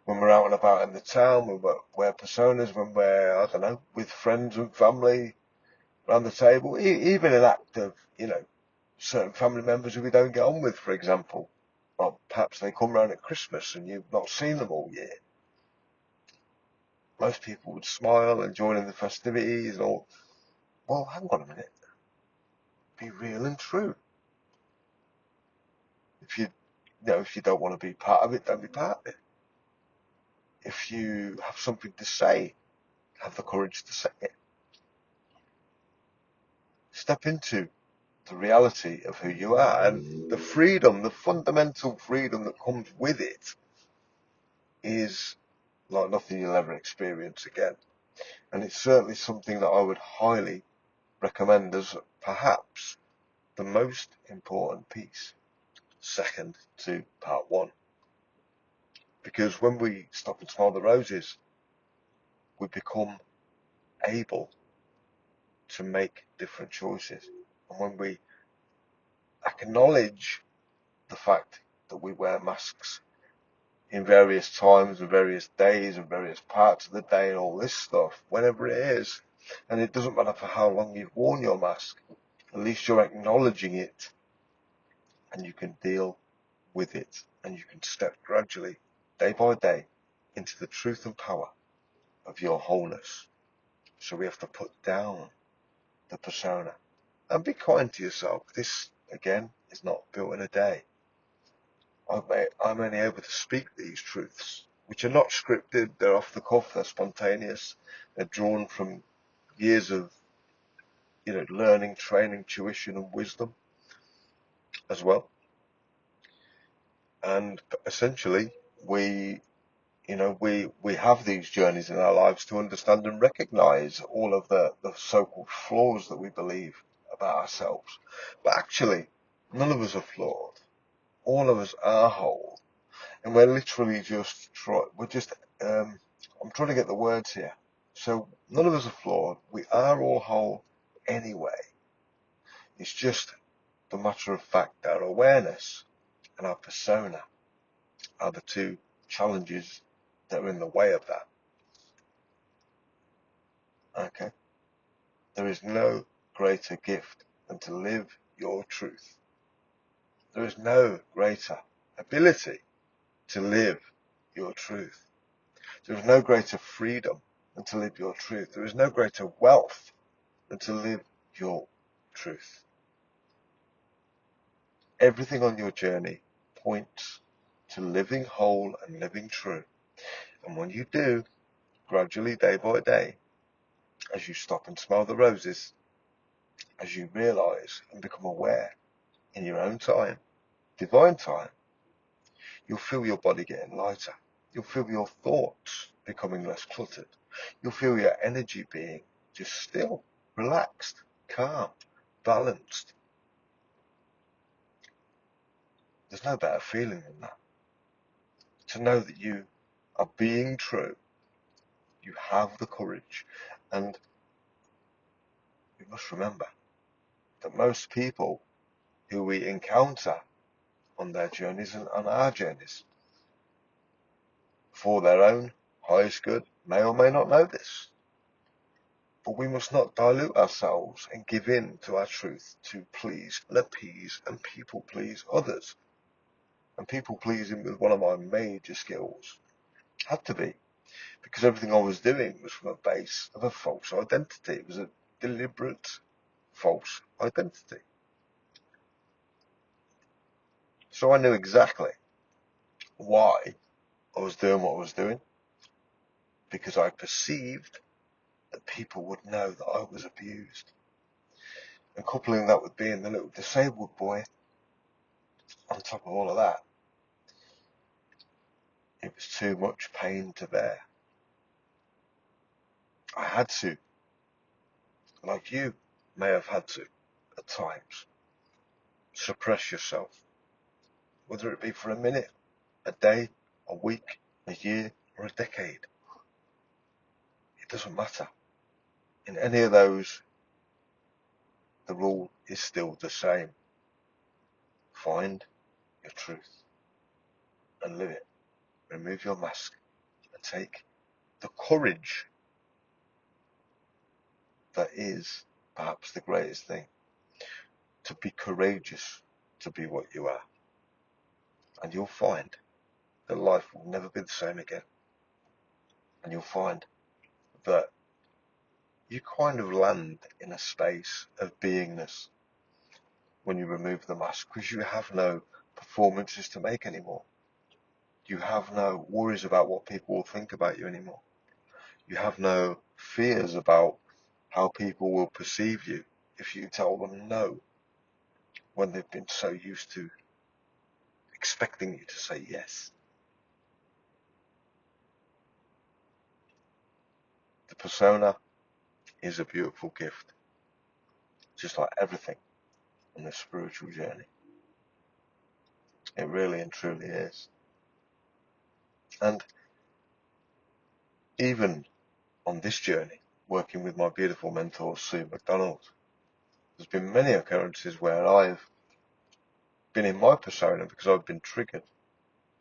when we're out and about in the town, we wear personas when we're, I don't know, with friends and family around the table, even an act of, certain family members who we don't get on with, for example. Or perhaps they come round at Christmas and you've not seen them all year. Most people would smile and join in the festivities and all. Well, hang on a minute. Be real and true. If if you don't want to be part of it, don't be part of it. If you have something to say, have the courage to say it. Step into the reality of who you are, and the freedom, the fundamental freedom that comes with it is like nothing you'll ever experience again. And it's certainly something that I would highly recommend as perhaps the most important piece, second to part one. Because when we stop and smell the roses, we become able to make different choices. And when we acknowledge the fact that we wear masks in various times and various days and various parts of the day and all this stuff, whenever it is, and it doesn't matter for how long you've worn your mask, at least you're acknowledging it and you can deal with it and you can step gradually, day by day, into the truth and power of your wholeness. So we have to put down the persona and be kind to yourself. This, again, is not built in a day. I'm only able to speak these truths, which are not scripted, they're off the cuff, they're spontaneous, they're drawn from years of learning, training, tuition and wisdom as well. And essentially we have these journeys in our lives to understand and recognize all of the so-called flaws that we believe about ourselves. But actually, none of us are flawed. All of us are whole. And we're literally I'm trying to get the words here. So none of us are flawed. We are all whole anyway. It's just the matter of fact that our awareness and our persona are the two challenges that are in the way of that. Okay? There is no greater gift than to live your truth. There is no greater ability to live your truth. There is no greater freedom than to live your truth. There is no greater wealth than to live your truth. Everything on your journey points to living whole and living true. And when you do, gradually, day by day, as you stop and smell the roses, as you realize and become aware in your own time, divine time, you'll feel your body getting lighter. You'll feel your thoughts becoming less cluttered. You'll feel your energy being just still, relaxed, calm, balanced. There's no better feeling than that. To know that you are being true, you have the courage. And we must remember that most people who we encounter on their journeys and on our journeys, for their own highest good, may or may not know this. But we must not dilute ourselves and give in to our truth to please and appease and people please others. And people pleasing was one of my major skills. Had to be. Because everything I was doing was from a base of a false identity. It was a deliberate false identity. So I knew exactly why I was doing what I was doing. Because I perceived that people would know that I was abused. And coupling that with being the little disabled boy, on top of all of that, it was too much pain to bear. I had to, like you may have had to, at times, suppress yourself. Whether it be for a minute, a day, a week, a year, or a decade. It doesn't matter. In any of those, the rule is still the same. Find your truth and live it. Remove your mask and take the courage that is perhaps the greatest thing. To be courageous, to be what you are. And you'll find that life will never be the same again. And you'll find that you kind of land in a space of beingness when you remove the mask, because you have no performances to make anymore. You have no worries about what people will think about you anymore. You have no fears about how people will perceive you if you tell them no, when they've been so used to expecting you to say yes. The persona is a beautiful gift, just like everything on this spiritual journey. It really and truly is. And even on this journey, working with my beautiful mentor, Sue McDonald, there's been many occurrences where I've been in my persona because I've been triggered.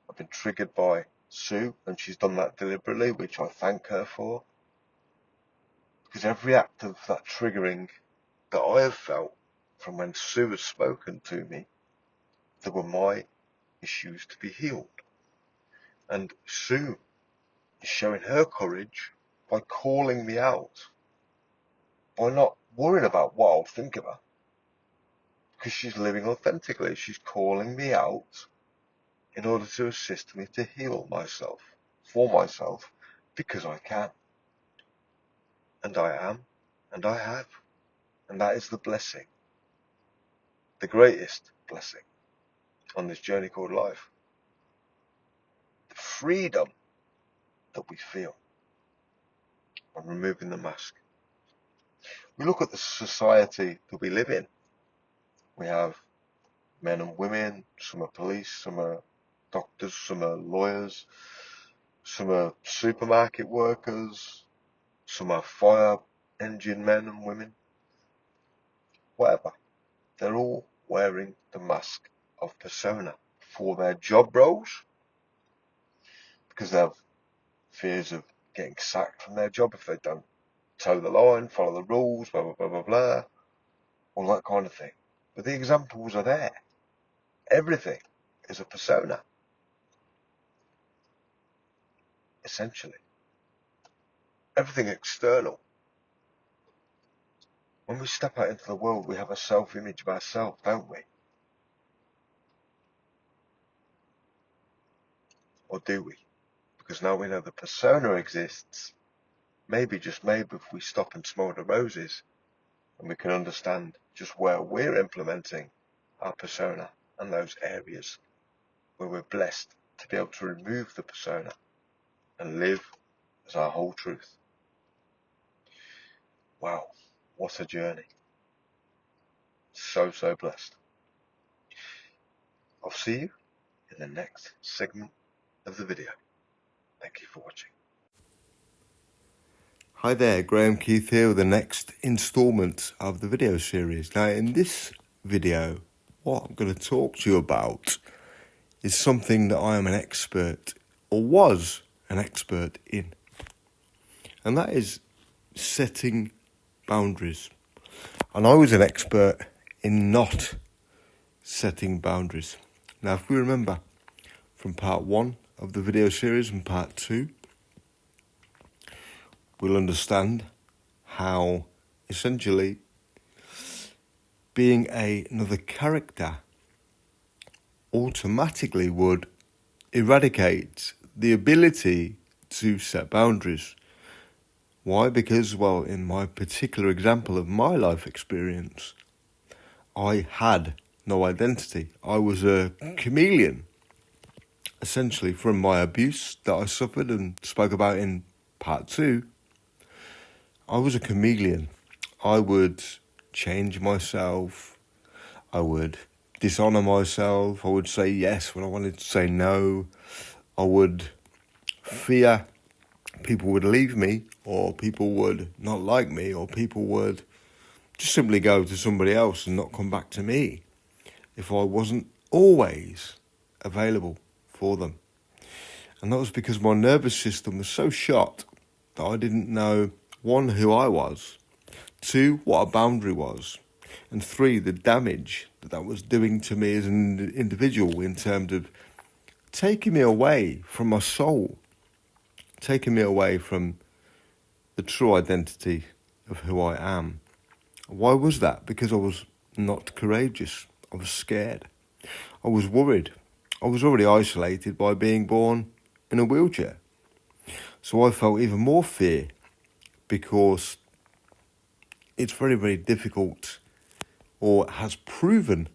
I've been triggered by Sue, and she's done that deliberately, which I thank her for. Because every act of that triggering that I have felt from when Sue has spoken to me, there were my issues to be healed. And Sue is showing her courage by calling me out, by not worrying about what I'll think of her, because she's living authentically. She's calling me out in order to assist me to heal myself, for myself, because I can. And I am, and I have. And that is the blessing, the greatest blessing on this journey called life. The freedom that we feel on removing the mask. We look at the society that we live in. We have men and women, some are police, some are doctors, some are lawyers, some are supermarket workers, some are fire engine men and women, whatever. They're all wearing the mask of persona for their job roles, because they have fears of getting sacked from their job if they don't toe the line, follow the rules, blah, blah, blah, blah, blah, all that kind of thing. But the examples are there. Everything is a persona, essentially. Everything external. When we step out into the world, we have a self-image of ourselves, don't we? Or do we? Because now we know the persona exists. Maybe, just maybe, if we stop and smell the roses, and we can understand just where we're implementing our persona and those areas where we're blessed to be able to remove the persona and live as our whole truth. Wow, what a journey. So blessed. I'll see you in the next segment of the video. Thank you for watching. Hi there, Graham Keith here with the next instalment of the video series. Now, in this video, what I'm going to talk to you about is something that I am an expert, or was an expert in. And that is setting boundaries. And I was an expert in not setting boundaries. Now, if we remember from part 1 of the video series and part 2, we'll understand how essentially being another character automatically would eradicate the ability to set boundaries. Why? Because, well, in my particular example of my life experience, I had no identity. I was a chameleon, essentially, from my abuse that I suffered and spoke about in part 2. I was a chameleon. I would change myself. I would dishonour myself. I would say yes when I wanted to say no. I would fear people would leave me, or people would not like me, or people would just simply go to somebody else and not come back to me if I wasn't always available for them. And that was because my nervous system was so shot that I didn't know, 1, who I was, 2, what a boundary was, and 3, the damage that was doing to me as an individual in terms of taking me away from my soul, taking me away from the true identity of who I am. Why was that? Because I was not courageous. I was scared. I was worried. I was already isolated by being born in a wheelchair. So I felt even more fear, because it's very difficult, or has proven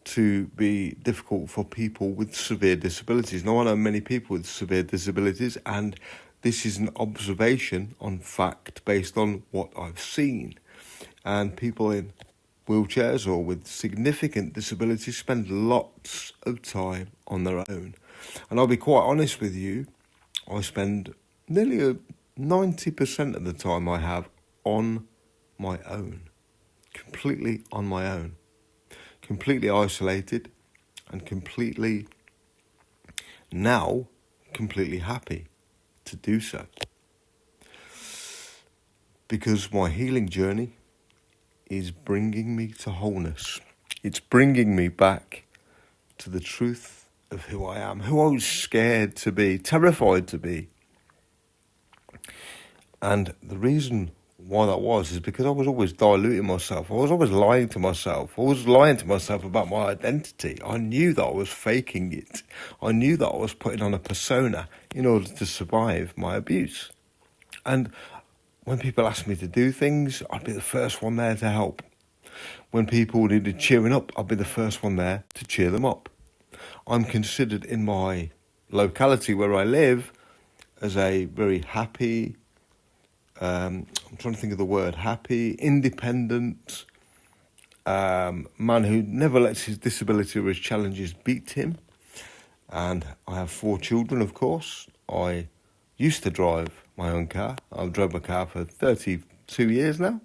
to be difficult for people with severe disabilities. Now, I know many people with severe disabilities, and this is an observation on fact based on what I've seen. And people in wheelchairs or with significant disabilities spend lots of time on their own. And I'll be quite honest with you, I spend nearly 90% of the time I have on my own, completely on my own, completely isolated, and completely happy to do so. Because my healing journey is bringing me to wholeness. It's bringing me back to the truth of who I am, who I was scared to be, terrified to be. And the reason why that was is because I was always diluting myself. I was always lying to myself. I was lying to myself about my identity. I knew that I was faking it. I knew that I was putting on a persona in order to survive my abuse. And when people asked me to do things, I'd be the first one there to help. When people needed cheering up, I'd be the first one there to cheer them up. I'm considered in my locality where I live as a very happy, I'm trying to think of the word, happy, independent man who never lets his disability or his challenges beat him. And I have 4 children, of course. I used to drive my own car. I've drove my car for 32 years now,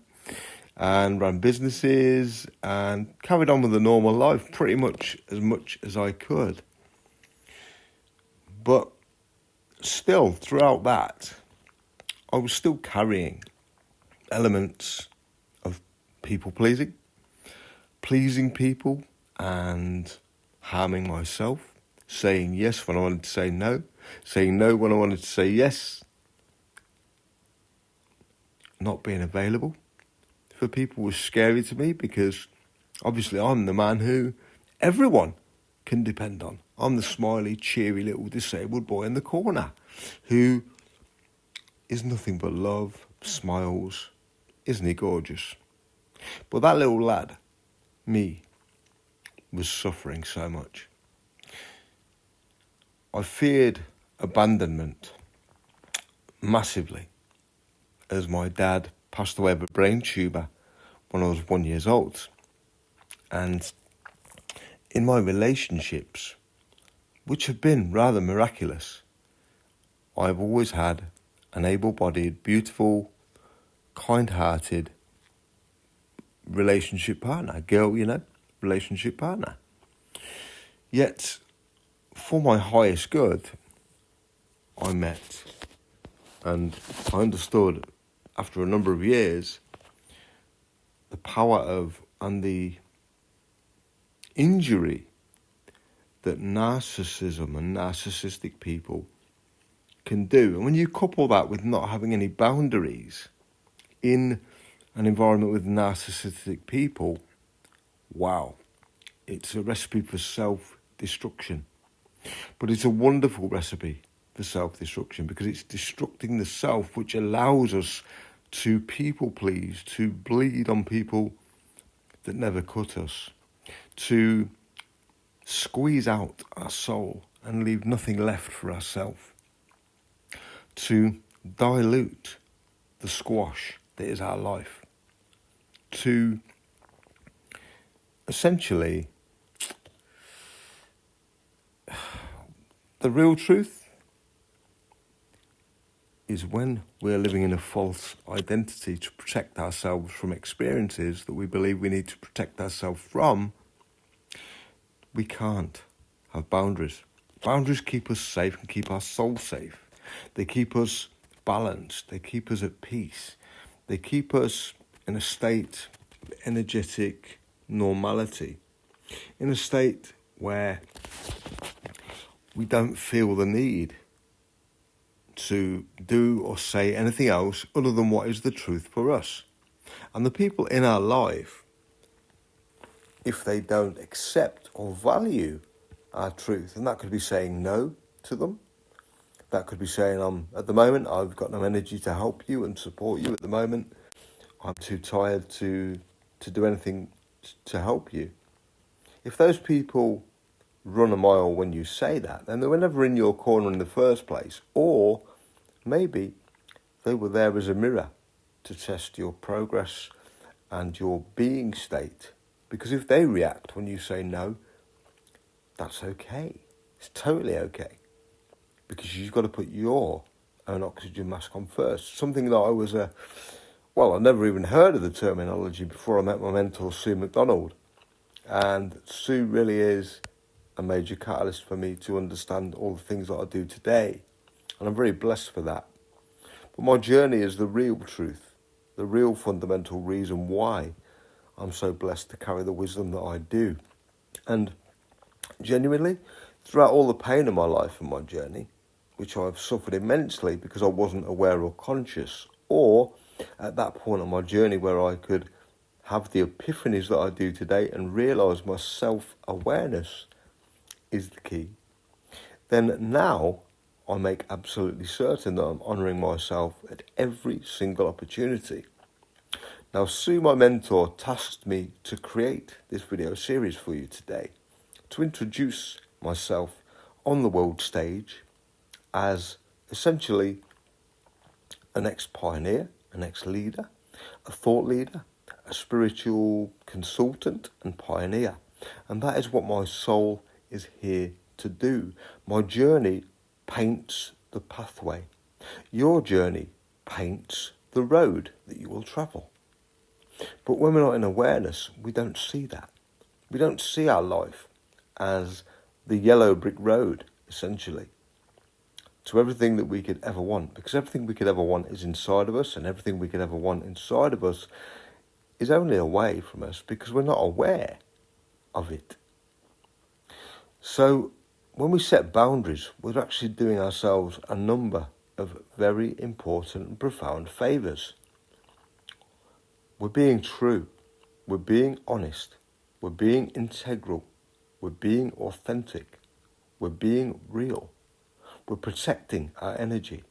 and ran businesses and carried on with a normal life pretty much as I could. But still, throughout that, I was still carrying elements of people-pleasing, pleasing people and harming myself, saying yes when I wanted to say no, saying no when I wanted to say yes, not being available for people was scary to me, because obviously I'm the man who everyone can depend on. I'm the smiley, cheery little disabled boy in the corner who is nothing but love, smiles. Isn't he gorgeous? But that little lad, me, was suffering so much. I feared abandonment massively as my dad passed away of a brain tumour when I was 1 year old. And in my relationships, which have been rather miraculous, I've always had an able-bodied, beautiful, kind-hearted relationship partner, relationship partner. Yet, for my highest good, I met and I understood after a number of years the power of and the injury that narcissism and narcissistic people can do. And when you couple that with not having any boundaries in an environment with narcissistic people, wow, it's a recipe for self-destruction. But it's a wonderful recipe for self-destruction because it's destructing the self, which allows us to people please, to bleed on people that never cut us, to squeeze out our soul and leave nothing left for ourselves, to dilute the squash that is our life, to essentially, the real truth is when we're living in a false identity to protect ourselves from experiences that we believe we need to protect ourselves from, we can't have boundaries. Boundaries keep us safe and keep our soul safe. They keep us balanced. They keep us at peace. They keep us in a state of energetic normality, in a state where we don't feel the need to do or say anything else other than what is the truth for us. And the people in our life, if they don't accept or value our truth, and that could be saying no to them, that could be saying, at the moment, I've got no energy to help you and support you at the moment. I'm too tired to do anything to help you. If those people run a mile when you say that, then they were never in your corner in the first place. Or maybe they were there as a mirror to test your progress and your being state. Because if they react when you say no, that's okay. It's totally okay. Because you've got to put your own oxygen mask on first. Something that I never even heard of the terminology before I met my mentor, Sue McDonald. And Sue really is a major catalyst for me to understand all the things that I do today. And I'm very blessed for that. But my journey is the real truth, the real fundamental reason why I'm so blessed to carry the wisdom that I do. And genuinely, throughout all the pain of my life and my journey, which I've suffered immensely because I wasn't aware or conscious, or at that point on my journey where I could have the epiphanies that I do today and realise my self-awareness is the key, then now I make absolutely certain that I'm honouring myself at every single opportunity. Now, Sue, my mentor, tasked me to create this video series for you today, to introduce myself on the world stage as essentially an ex-pioneer, an ex-leader, a thought leader, a spiritual consultant and pioneer. And that is what my soul is here to do. My journey paints the pathway. Your journey paints the road that you will travel. But when we're not in awareness, we don't see that. We don't see our life as the yellow brick road, essentially, to everything that we could ever want. Because everything we could ever want is inside of us, and everything we could ever want inside of us is only away from us because we're not aware of it. So when we set boundaries, we're actually doing ourselves a number of very important and profound favours. We're being true, we're being honest, we're being integral, We're being authentic. We're being real. We're protecting our energy.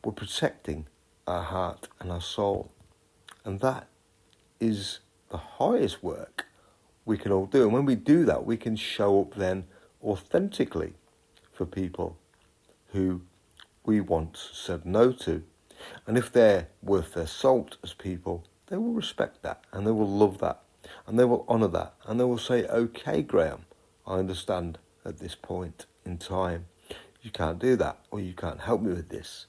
We're protecting our heart and our soul. And that is the highest work we can all do. And when we do that, we can show up then authentically for people who we once said no to. And if they're worth their salt as people, they will respect that and they will love that and they will honour that and they will say, okay, Graham, I understand at this point in time you can't do that or you can't help me with this,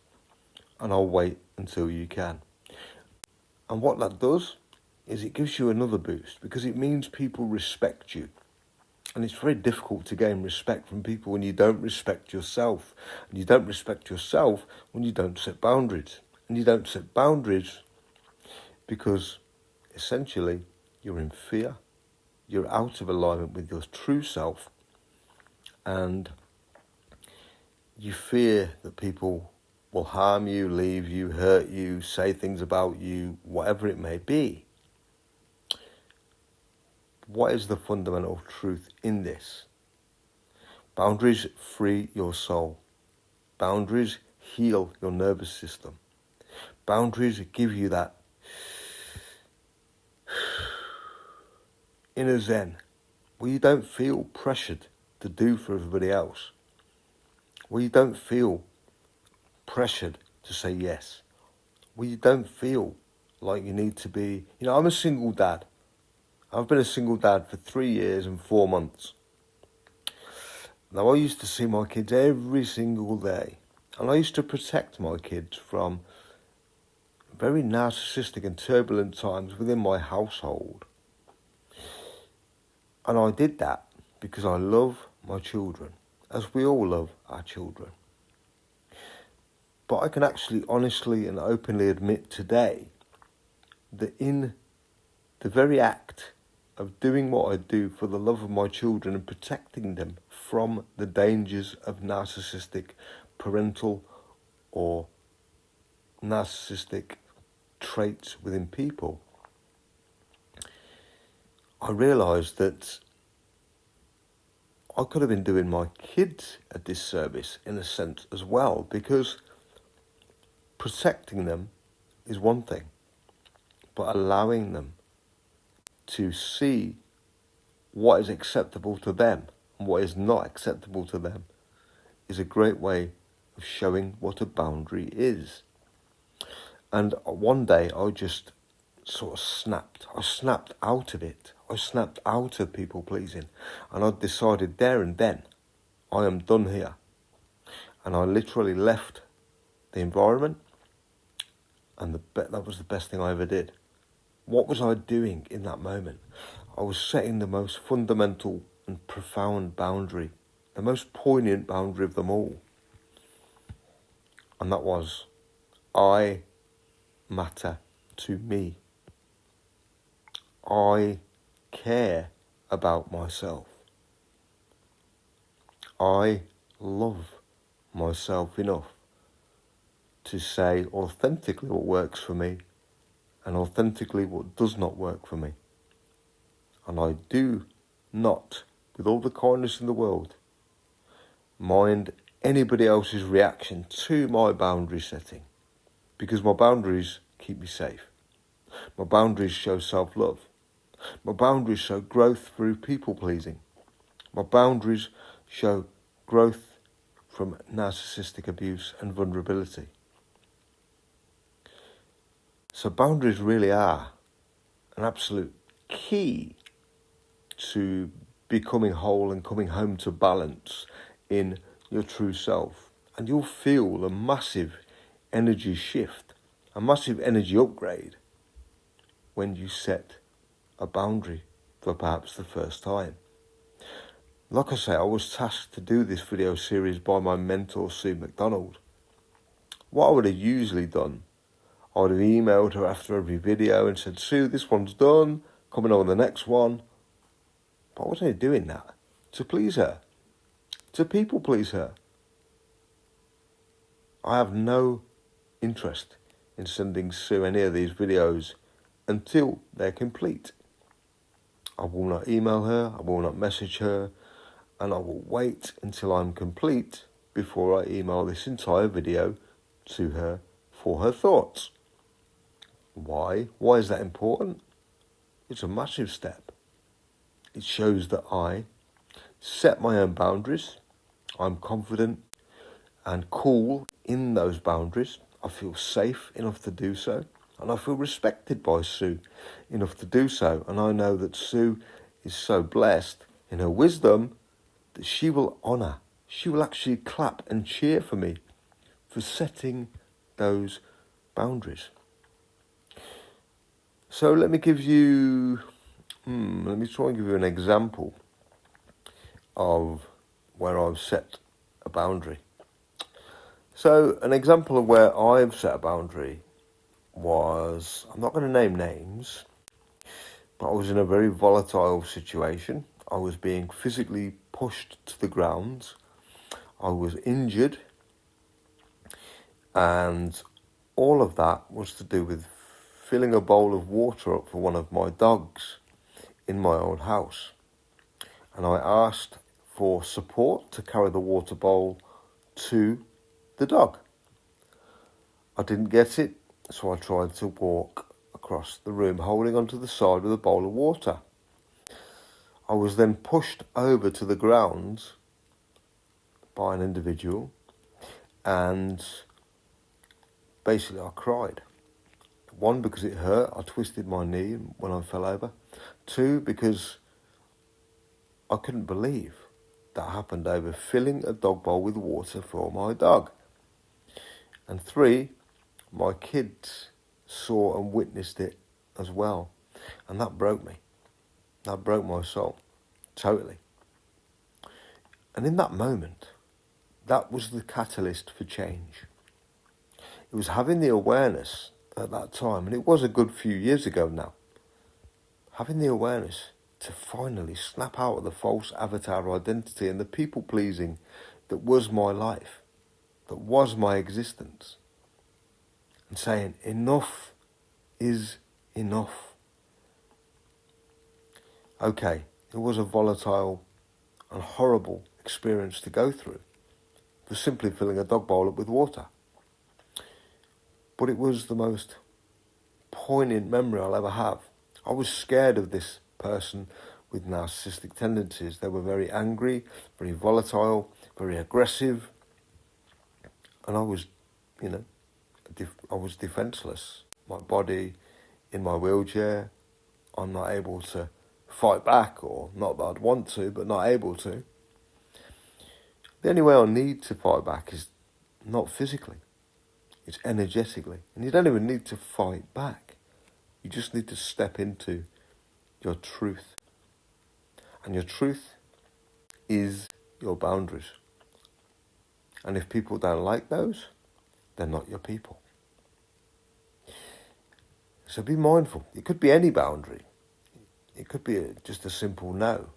and I'll wait until you can. And what that does is it gives you another boost, because it means people respect you. And it's very difficult to gain respect from people when you don't respect yourself. And you don't respect yourself when you don't set boundaries. And you don't set boundaries because essentially you're in fear. You're out of alignment with your true self. And you fear that people will harm you, leave you, hurt you, say things about you, whatever it may be. What is the fundamental truth in this? Boundaries free your soul. Boundaries heal your nervous system. Boundaries give you that inner zen where you don't feel pressured to do for everybody else. Where you don't feel pressured to say yes. Where you don't feel like you need to be... I'm a single dad. I've been a single dad for 3 years and 4 months. Now, I used to see my kids every single day. And I used to protect my kids from very narcissistic and turbulent times within my household. And I did that because I love my children, as we all love our children. But I can actually honestly and openly admit today that in the very act of doing what I do for the love of my children and protecting them from the dangers of narcissistic parental or narcissistic traits within people, I realised that I could have been doing my kids a disservice in a sense as well, because protecting them is one thing, but allowing them to see what is acceptable to them and what is not acceptable to them is a great way of showing what a boundary is. And one day I just sort of snapped. I snapped out of it. I snapped out of people pleasing. And I decided there and then, I am done here. And I literally left the environment, and that was the best thing I ever did. What was I doing in that moment? I was setting the most fundamental and profound boundary, the most poignant boundary of them all. And that was, I matter to me. I care about myself. I love myself enough to say authentically what works for me and authentically what does not work for me. And I do not, with all the kindness in the world, mind anybody else's reaction to my boundary setting, because my boundaries keep me safe. My boundaries show self-love. My boundaries show growth through people-pleasing. My boundaries show growth from narcissistic abuse and vulnerability. So boundaries really are an absolute key to becoming whole and coming home to balance in your true self. And you'll feel a massive energy shift, a massive energy upgrade when you set a boundary for perhaps the first time. Like I say, I was tasked to do this video series by my mentor, Sue McDonald. What I would have usually done, I would have emailed her after every video and said, Sue, this one's done, coming on the next one. But I wasn't doing that to please her, to people please her. I have no interest in sending Sue any of these videos until they're complete. I will not email her, I will not message her, and I will wait until I'm complete before I email this entire video to her for her thoughts. Why? Why is that important? It's a massive step. It shows that I set my own boundaries. I'm confident and cool in those boundaries. I feel safe enough to do so. And I feel respected by Sue enough to do so. And I know that Sue is so blessed in her wisdom that she will honour, she will actually clap and cheer for me for setting those boundaries. So let me try and give you an example of where I've set a boundary. So an example of where I've set a boundary was, I'm not going to name names, but I was in a very volatile situation. I was being physically pushed to the ground. I was injured, and all of that was to do with filling a bowl of water up for one of my dogs in my old house. And I asked for support to carry the water bowl to the dog. I didn't get it, so I tried to walk across the room holding onto the side with a bowl of water. I was then pushed over to the ground by an individual, and basically I cried. One, because it hurt. I twisted my knee when I fell over. Two, because I couldn't believe that happened over filling a dog bowl with water for my dog. And three, my kids saw and witnessed it as well. And that broke me. That broke my soul. Totally. And in that moment, that was the catalyst for change. It was having the awareness at that time, and it was a good few years ago now, having the awareness to finally snap out of the false avatar identity and the people-pleasing that was my life, that was my existence, and saying, enough is enough. Okay, it was a volatile and horrible experience to go through, for simply filling a dog bowl up with water. But it was the most poignant memory I'll ever have. I was scared of this person with narcissistic tendencies. They were very angry, very volatile, very aggressive. And I was, I was defenseless. My body in my wheelchair, I'm not able to fight back, or not that I'd want to, but not able to. The only way I need to fight back is not physically. It's energetically. And you don't even need to fight back. You just need to step into your truth. And your truth is your boundaries. And if people don't like those, they're not your people. So be mindful. It could be any boundary. It could be just a simple no.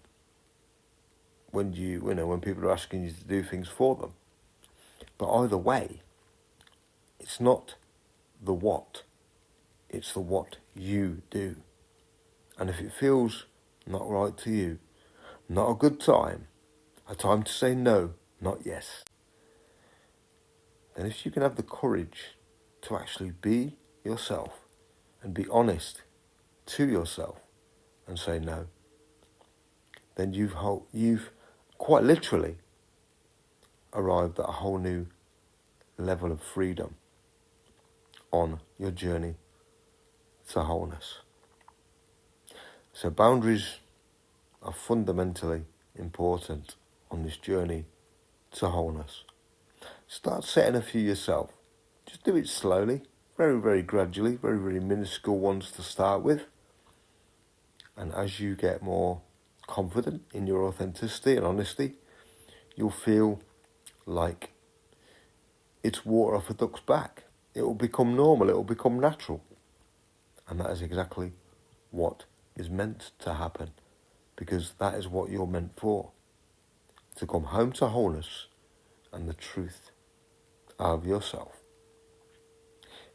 When when people are asking you to do things for them. But either way, it's not the what. It's the what you do. And if it feels not right to you, not a good time, a time to say no, not yes, then if you can have the courage to actually be yourself and be honest to yourself and say no, then you've quite literally arrived at a whole new level of freedom on your journey to wholeness. So boundaries are fundamentally important on this journey to wholeness. Start setting a few yourself. Just do it slowly, very, very gradually, very, very minuscule ones to start with. And as you get more confident in your authenticity and honesty, you'll feel like it's water off a duck's back. It will become normal, it will become natural. And that is exactly what is meant to happen, because that is what you're meant for. To come home to wholeness and the truth of yourself.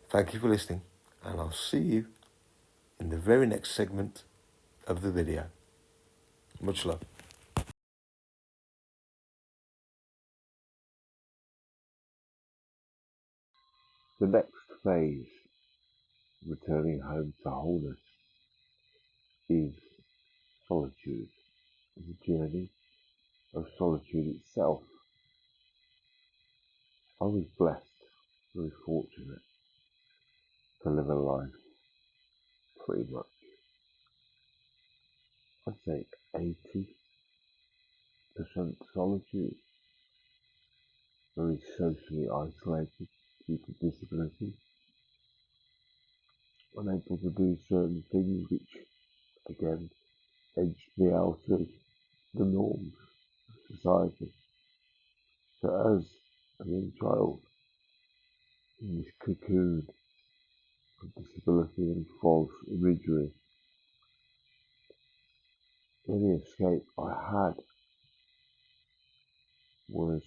Thank you for listening, and I'll see you in the very next segment of the video. Much love. The next phase, returning home to wholeness, is solitude. The journey of solitude itself. I was blessed, very fortunate, to live a life pretty much, I'd say 80% solitude, very socially isolated due to disability, unable to do certain things which, again, edged me out of the norms of society. So as a young child, in this cocoon of disability and false imagery, the only escape I had was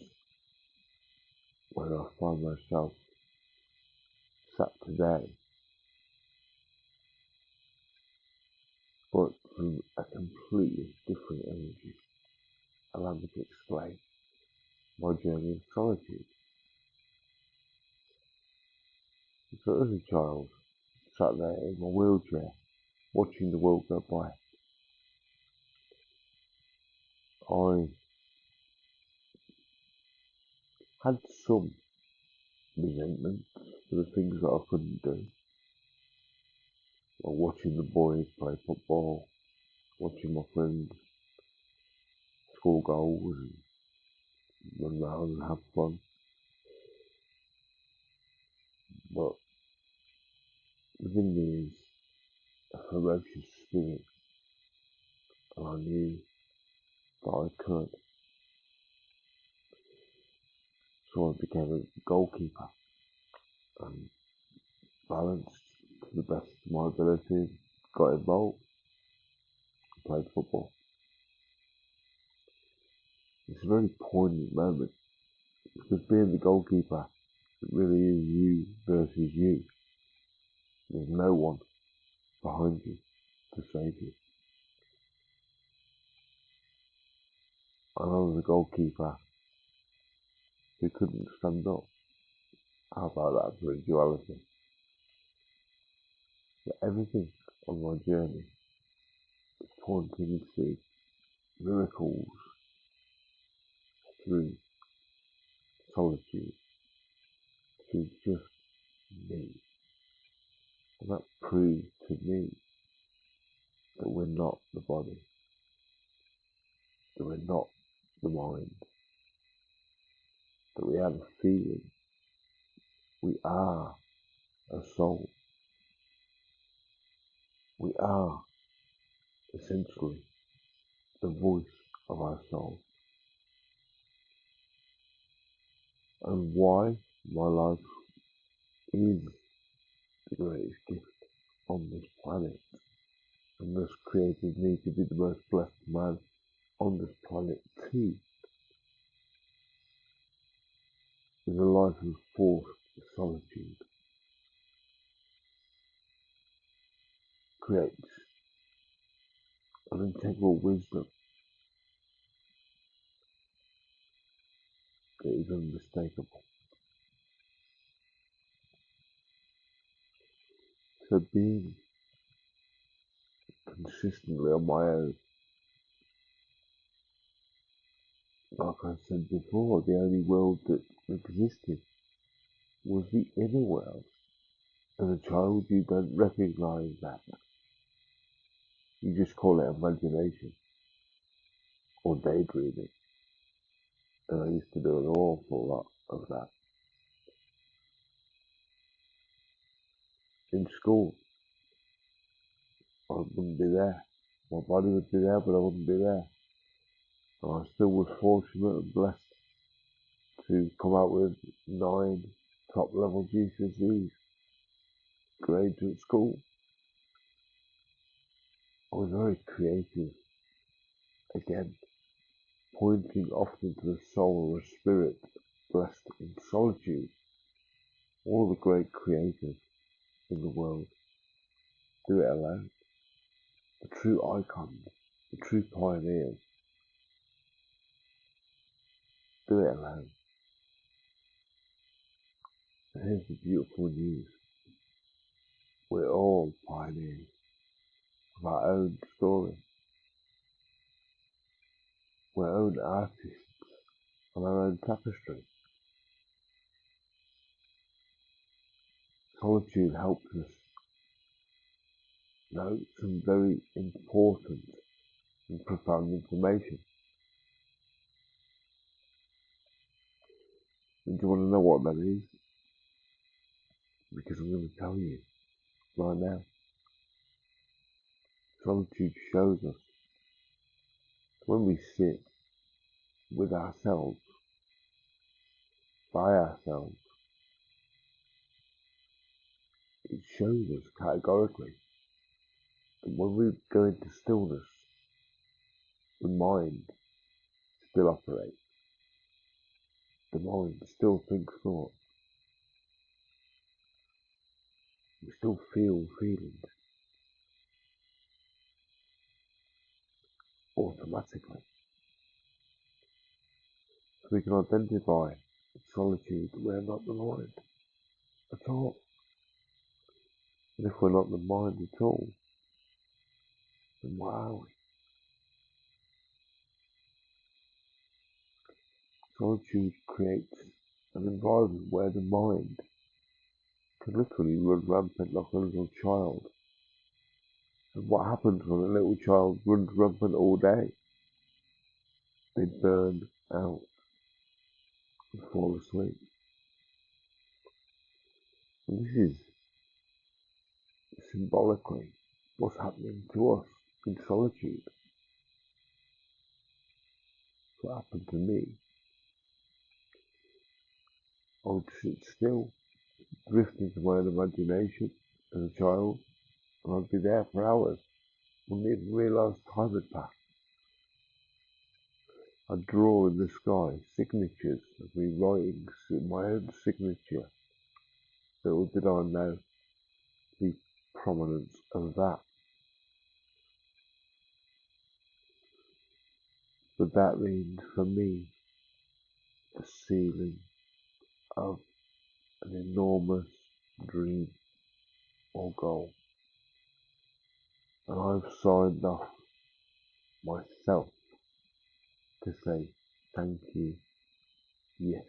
when I find myself sat today, but from a completely different energy. Allow me to explain my journey of solitude. So as a child, sat there in my wheelchair, watching the world go by, I had some resentment for the things that I couldn't do. Like watching the boys play football, watching my friends score goals and run around and have fun. But within me is a ferocious spirit, and I knew that I could. So I became a goalkeeper and balanced to the best of my ability, got involved, played football. It's a very poignant moment because being the goalkeeper, it really is you versus you. There's no one behind you to save you. And I was a goalkeeper who couldn't stand up. How about that for a duality? But everything on my journey is pointing to miracles through solitude, through just me. And that proved to me that we're not the body, that we're not the mind, that we have a feeling. We are a soul. We are essentially the voice of our soul. And why my life is the greatest gift on this planet, and thus created me to be the most blessed man on this planet too, is a life of forced solitude. Creates an integral wisdom that is unmistakable. So being consistently on my own, like I said before, the only world that existed was the inner world. As a child, you don't recognise that. You just call it imagination or daydreaming. And I used to do an awful lot of that. In school, I wouldn't be there. My body would be there, but I wouldn't be there. And I still was fortunate and blessed to come out with 9 top-level GCSEs grades at school. I was very creative. Again, pointing often to the soul or spirit blessed in solitude. All the great creators in the world do it alone. The true icons, the true pioneers, do it alone. Here's the beautiful news. We're all pioneers of our own story. We're our own artists on our own tapestry. Solitude helps us know some very important and profound information. And do you want to know what that is? Because I'm going to tell you right now. Solitude shows us when we sit with ourselves, by ourselves, it shows us categorically that when we go into stillness, the mind still operates. The mind still thinks thoughts. We still feel feelings automatically. So we can identify in solitude that we're not the mind at all. And if we're not the mind at all, then what are we? Solitude creates an environment where the mind can literally run rampant like a little child. And what happens when a little child runs rampant all day? They burn out and fall asleep. And this is symbolically what's happening to us in solitude. What happened to me? I would sit still, drift into my own imagination as a child, and I'd be there for hours. Wouldn't even realise time had passed. I'd draw in the sky signatures of me writing my own signature. Little did I know the prominence of that. But that means for me the ceiling of an enormous dream or goal. And I've signed off myself to say thank you, yes,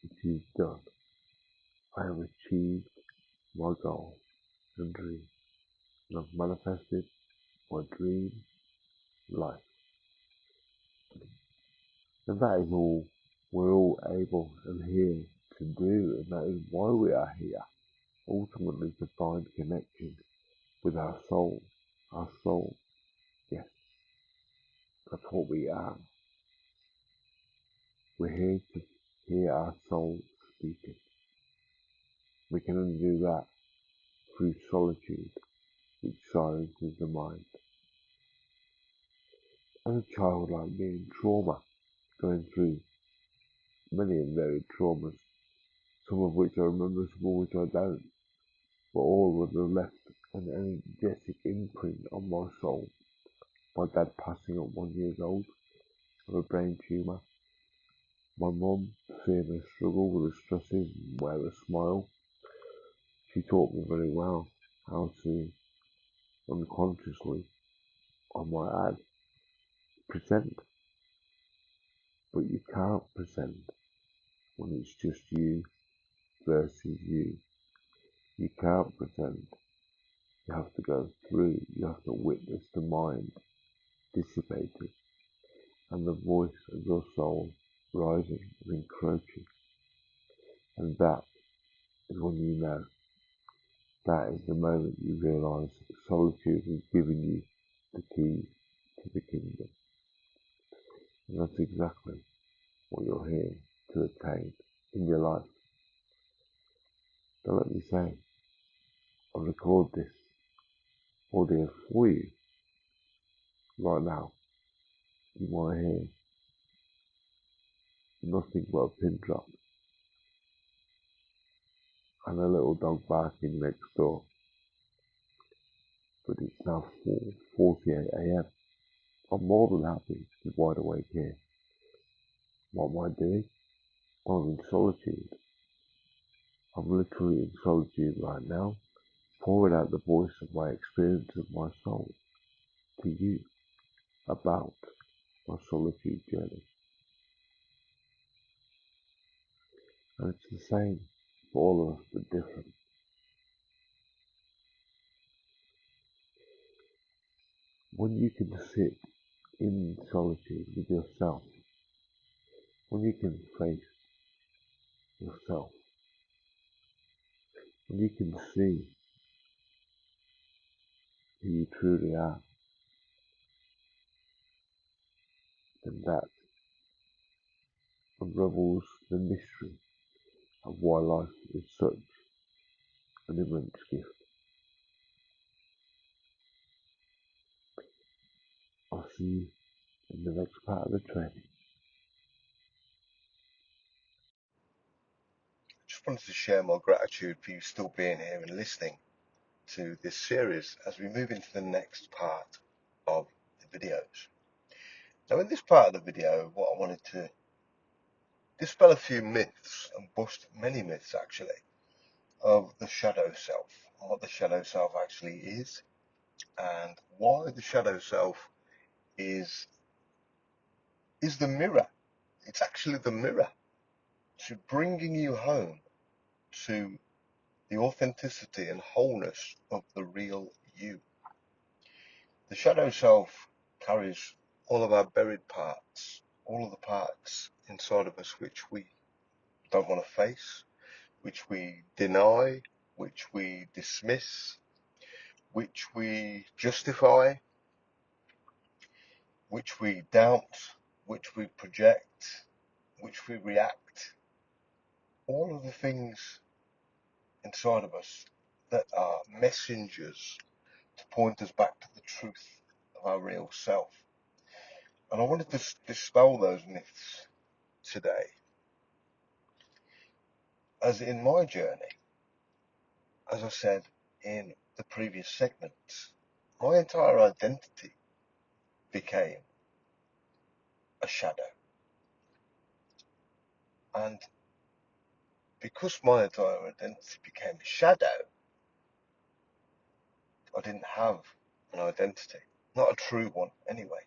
it is done. I have achieved my goal and dream, and I've manifested my dream life. And that is all we're all able and here to do, and that is why we are here, ultimately to find connection with our soul. Our soul, yes, that's what we are. We're here to hear our soul speaking. We can only do that through solitude, which silences the mind. As a child like me in trauma, going through many and varied traumas, some of which I remember, some of which I don't, but all would have left an energetic imprint on my soul. My dad passing at 1 year old of a brain tumour. My mum seeing me struggle with the stresses and wear a smile. She taught me very well how to unconsciously, I might add, present. But you can't present when it's just you versus you. You can't pretend. You have to go through, you have to witness the mind dissipated and the voice of your soul rising and encroaching. And that is when you know. That is the moment you realise solitude has given you the keys to the kingdom. And that's exactly what you're here to attain in your life. So let me say, I record this audio for you right now. You might hear nothing but a pin drop and a little dog barking next door. But it's now 4:48 AM. I'm more than happy to be wide awake here. What am I doing? I'm in solitude. I'm literally in solitude right now, pouring out the voice of my experience of my soul to you about my solitude journey. And it's the same for all of us, but different. When you can sit in solitude with yourself, when you can face yourself, when you can see who you truly are, then that unravels the mystery of why life is such an immense gift. I'll see you in the next part of the training. Just wanted to share my gratitude for you still being here and listening to this series as we move into the next part of the videos. Now, in this part of the video, what I wanted to dispel a few myths and bust many myths actually of the shadow self and what the shadow self actually is and why the shadow self is the mirror. It's actually the mirror to bringing you home to the authenticity and wholeness of the real you. The shadow self carries all of our buried parts, all of the parts inside of us which we don't want to face, which we deny, which we dismiss, which we justify, which we doubt, which we project, which we react. All of the things inside of us that are messengers to point us back to the truth of our real self. And I wanted to dispel those myths today. As in my journey, as I said in the previous segments, my entire identity became a shadow. And because my entire identity became a shadow, I didn't have an identity. Not a true one, anyway.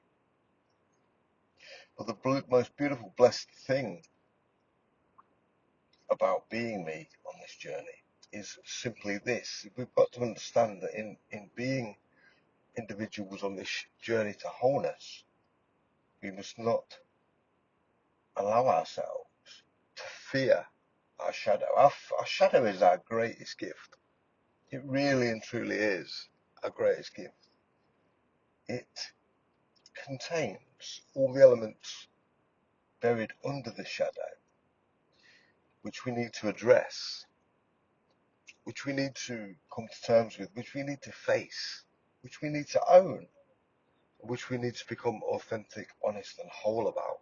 But the most beautiful, blessed thing about being me on this journey is simply this. We've got to understand that in being individuals on this journey to wholeness, we must not allow ourselves to fear our shadow. Our shadow is our greatest gift. It really and truly is our greatest gift. It contains all the elements buried under the shadow, which we need to address, which we need to come to terms with, which we need to face, which we need to own, which we need to become authentic, honest, and whole about.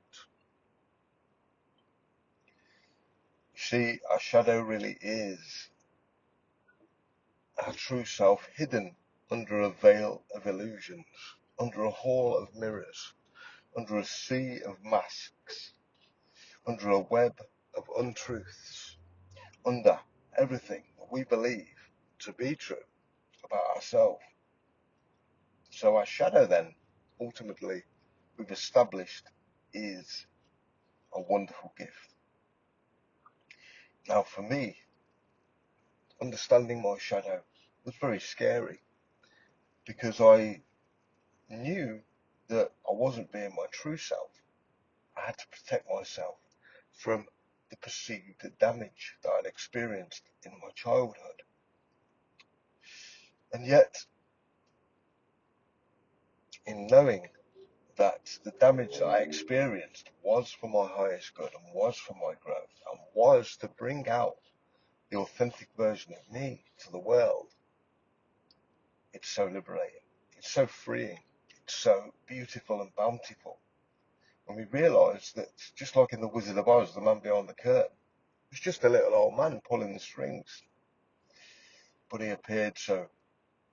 You see, our shadow really is our true self hidden under a veil of illusions, under a hall of mirrors, under a sea of masks, under a web of untruths, under everything that we believe to be true about ourselves. So our shadow then, ultimately, we've established is a wonderful gift. Now for me, understanding my shadow was very scary because I knew that I wasn't being my true self. I had to protect myself from the perceived damage that I'd experienced in my childhood. And yet, in knowing that the damage that I experienced was for my highest good and was for my growth and was to bring out the authentic version of me to the world, it's so liberating, it's so freeing, it's so beautiful and bountiful. And we realise that, just like in The Wizard of Oz, the man behind the curtain was just a little old man pulling the strings, but he appeared so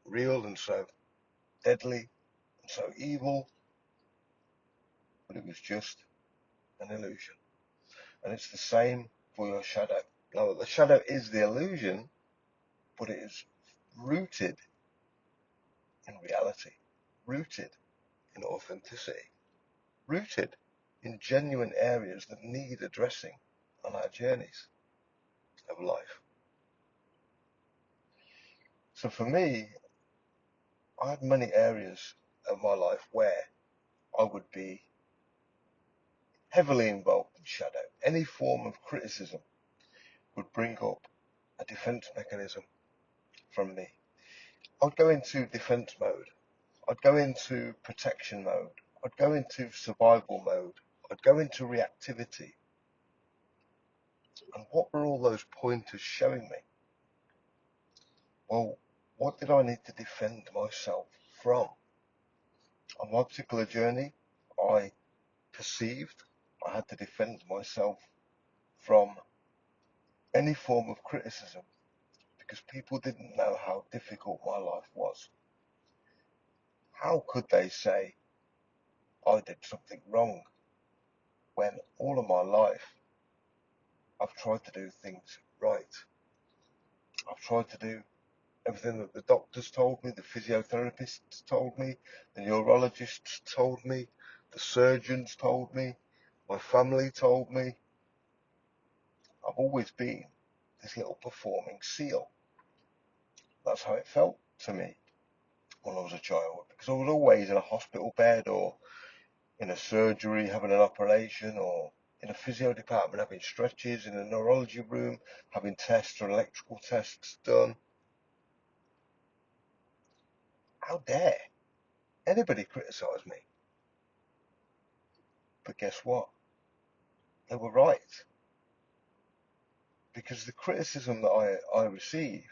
real and so deadly and so evil, but it was just an illusion. And it's the same for your shadow. Now, the shadow is the illusion, but it is rooted in reality, rooted in authenticity, rooted in genuine areas that need addressing on our journeys of life. So for me, I had many areas of my life where I would be heavily involved in shadow. Any form of criticism would bring up a defense mechanism from me. I'd go into defense mode. I'd go into protection mode. I'd go into survival mode. I'd go into reactivity. And what were all those pointers showing me? Well, what did I need to defend myself from? On my particular journey, I perceived I had to defend myself from any form of criticism because people didn't know how difficult my life was. How could they say I did something wrong when all of my life I've tried to do things right? I've tried to do everything that the doctors told me, the physiotherapists told me, the neurologists told me, the surgeons told me, my family told me. I've always been this little performing seal. That's how it felt to me when I was a child, because I was always in a hospital bed or in a surgery having an operation or in a physio department having stretches, in a neurology room having tests or electrical tests done. How dare anybody criticise me? But guess what? They were right. Because the criticism that I receive,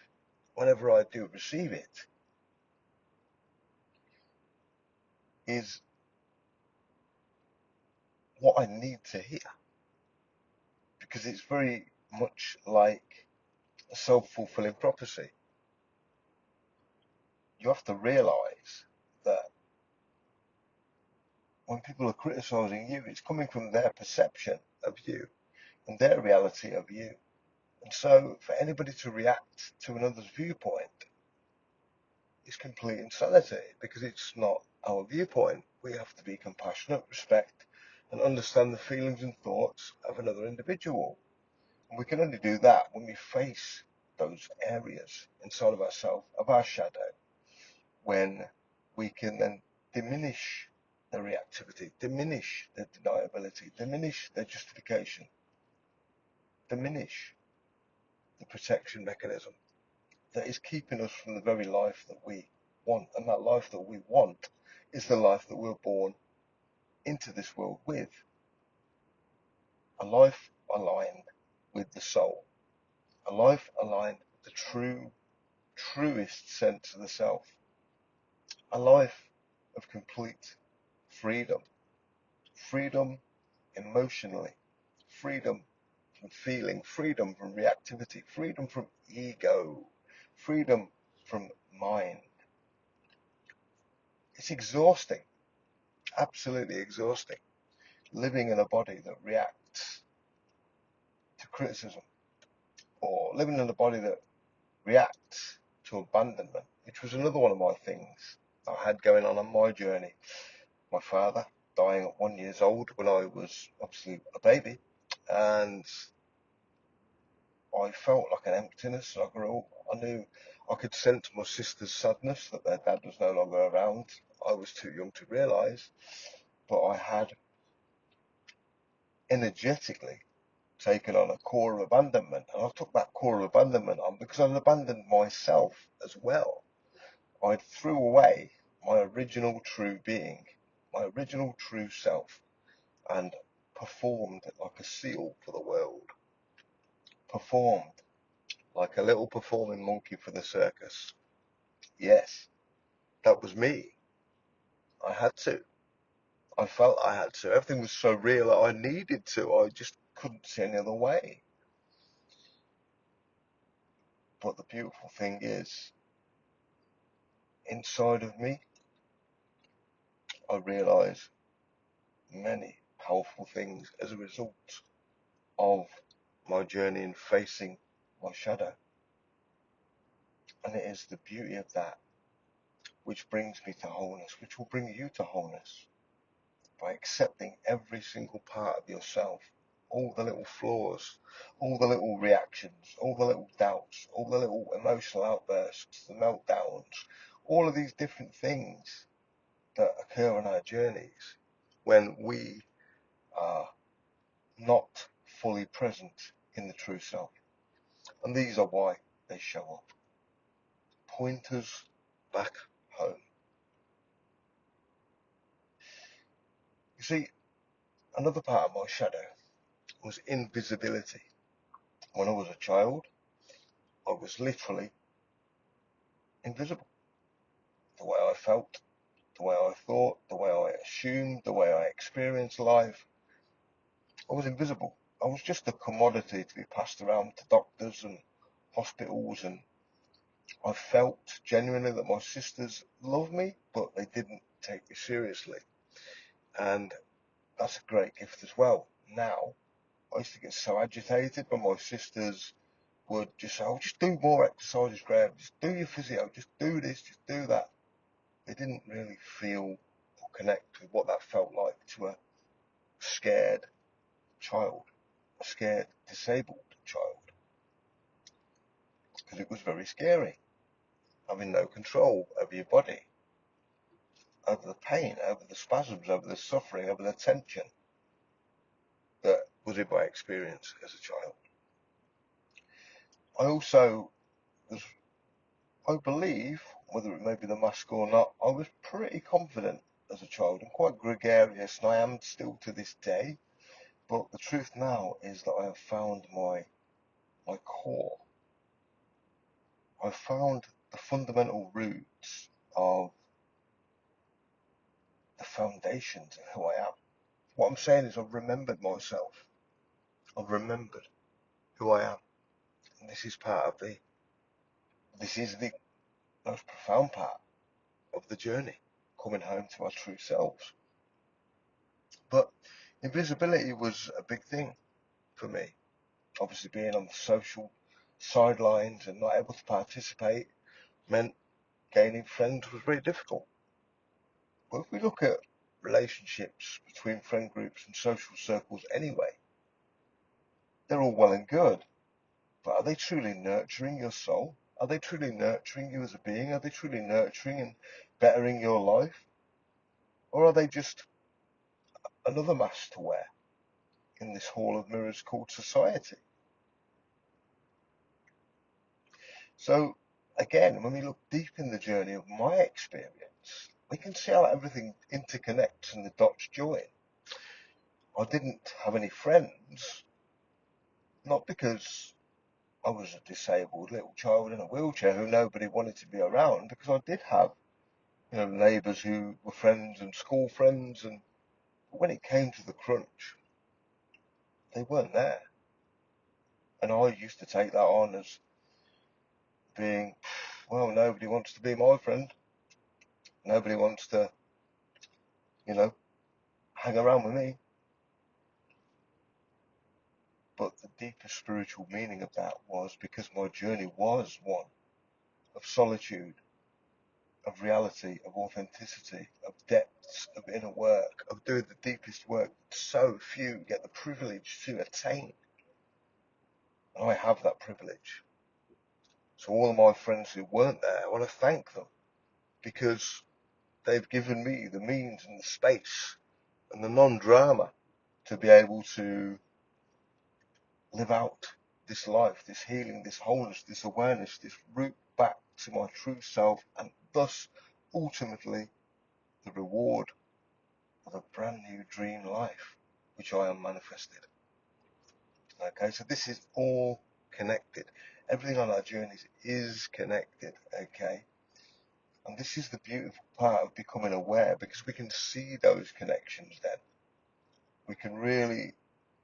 whenever I do receive it, is what I need to hear. Because it's very much like a self-fulfilling prophecy. You have to realise that when people are criticising you, it's coming from their perception of you and their reality of you. And so for anybody to react to another's viewpoint is complete insanity because it's not our viewpoint. We have to be compassionate, respect, and understand the feelings and thoughts of another individual. And we can only do that when we face those areas inside of ourselves, of our shadow, when we can then diminish the reactivity, diminish the deniability, diminish the justification, diminish the protection mechanism that is keeping us from the very life that we want. And that life that we want is the life that we're born into this world with. A life aligned with the soul. A life aligned with the truest sense of the self. A life of complete freedom. Freedom emotionally. Freedom from feeling. Freedom from reactivity. Freedom from ego. Freedom from mind. It's exhausting. Absolutely exhausting. Living in a body that reacts to criticism, or living in a body that reacts to abandonment, which was another one of my things I had going on my journey. My father dying at 1 year old when I was obviously a baby, and I felt like an emptiness. I grew up. I knew I could sense my sister's sadness that their dad was no longer around. I was too young to realise, but I had energetically taken on a core of abandonment. And I took that core of abandonment on because I'd abandoned myself as well. I threw away my original true being, my original true self, and performed like a seal for the world. Performed like a little performing monkey for the circus. Yes, that was me. I had to. I felt I had to. Everything was so real that I needed to. I just couldn't see any other way. But the beautiful thing is, inside of me, I realise many powerful things as a result of my journey in facing my shadow. And it is the beauty of that which brings me to wholeness, which will bring you to wholeness, by accepting every single part of yourself, all the little flaws, all the little reactions, all the little doubts, all the little emotional outbursts, the meltdowns, all of these different things that occur on our journeys when we are not fully present in the true self. And these are why they show up. Pointers back home. You see, another part of my shadow was invisibility. When I was a child, I was literally invisible. The way I felt, the way I thought, the way I assumed, the way I experienced life, I was invisible. I was just a commodity to be passed around to doctors and hospitals, and I felt genuinely that my sisters loved me, but they didn't take me seriously. And that's a great gift as well. Now, I used to get so agitated when my sisters would just say, oh, just do more exercises, Graham, just do your physio, just do this, just do that. They didn't really feel or connect with what that felt like to a scared child, a scared, disabled child. Because it was very scary, having no control over your body, over the pain, over the spasms, over the suffering, over the tension that was in my experience as a child. I also was, I believe, whether it may be the mask or not, I was pretty confident as a child and quite gregarious, and I am still to this day. But the truth now is that I have found my core. I've found the fundamental roots of the foundations of who I am. What I'm saying is I've remembered myself. I've remembered who I am. And this is the most profound part of the journey, coming home to our true selves. But invisibility was a big thing for me. Obviously being on the social sidelines and not able to participate meant gaining friends was very difficult. But if we look at relationships between friend groups and social circles anyway, they're all well and good. But are they truly nurturing your soul? Are they truly nurturing you as a being? Are they truly nurturing and bettering your life? Or are they just another mask to wear in this hall of mirrors called society? So, again, when we look deep in the journey of my experience, we can see how everything interconnects and the dots join. I didn't have any friends, not because I was a disabled little child in a wheelchair who nobody wanted to be around, because I did have, neighbours who were friends and school friends, and when it came to the crunch, they weren't there. And I used to take that on as being, well, nobody wants to be my friend. Nobody wants to, hang around with me. But the deepest spiritual meaning of that was because my journey was one of solitude, of reality, of authenticity, of depths of inner work, of doing the deepest work that so few get the privilege to attain. And I have that privilege. So all of my friends who weren't there, I want to thank them, because they've given me the means and the space and the non-drama to be able to live out this life, this healing, this wholeness, this awareness, this route back to my true self, and thus ultimately the reward of a brand new dream life, which I am manifested. Okay, so this is all connected. Everything on our journeys is connected, okay? And this is the beautiful part of becoming aware, because we can see those connections then. We can really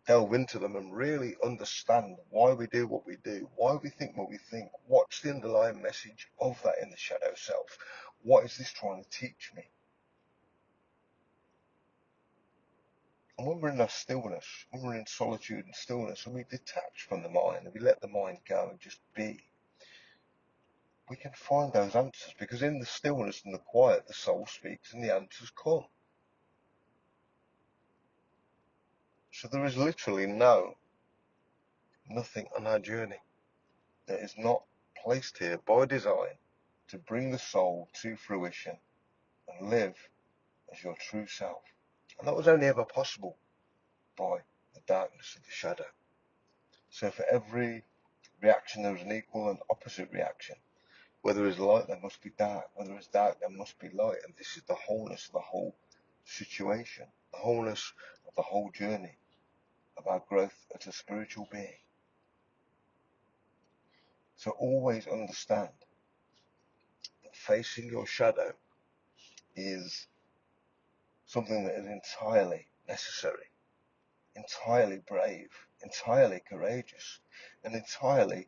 delve into them and really understand why we do what we do, why we think what we think, what's the underlying message of that in the shadow self. What is this trying to teach me? And when we're in that stillness, when we're in solitude and stillness, and we detach from the mind, and we let the mind go and just be, we can find those answers, because in the stillness and the quiet, the soul speaks and the answers come. So there is literally nothing on our journey that is not placed here by design to bring the soul to fruition and live as your true self. And that was only ever possible by the darkness of the shadow. So for every reaction, there is an equal and opposite reaction. Where there is light, there must be dark. Where there is dark, there must be light. And this is the wholeness of the whole situation, the wholeness of the whole journey of our growth as a spiritual being. So always understand that facing your shadow is something that is entirely necessary, entirely brave, entirely courageous, and entirely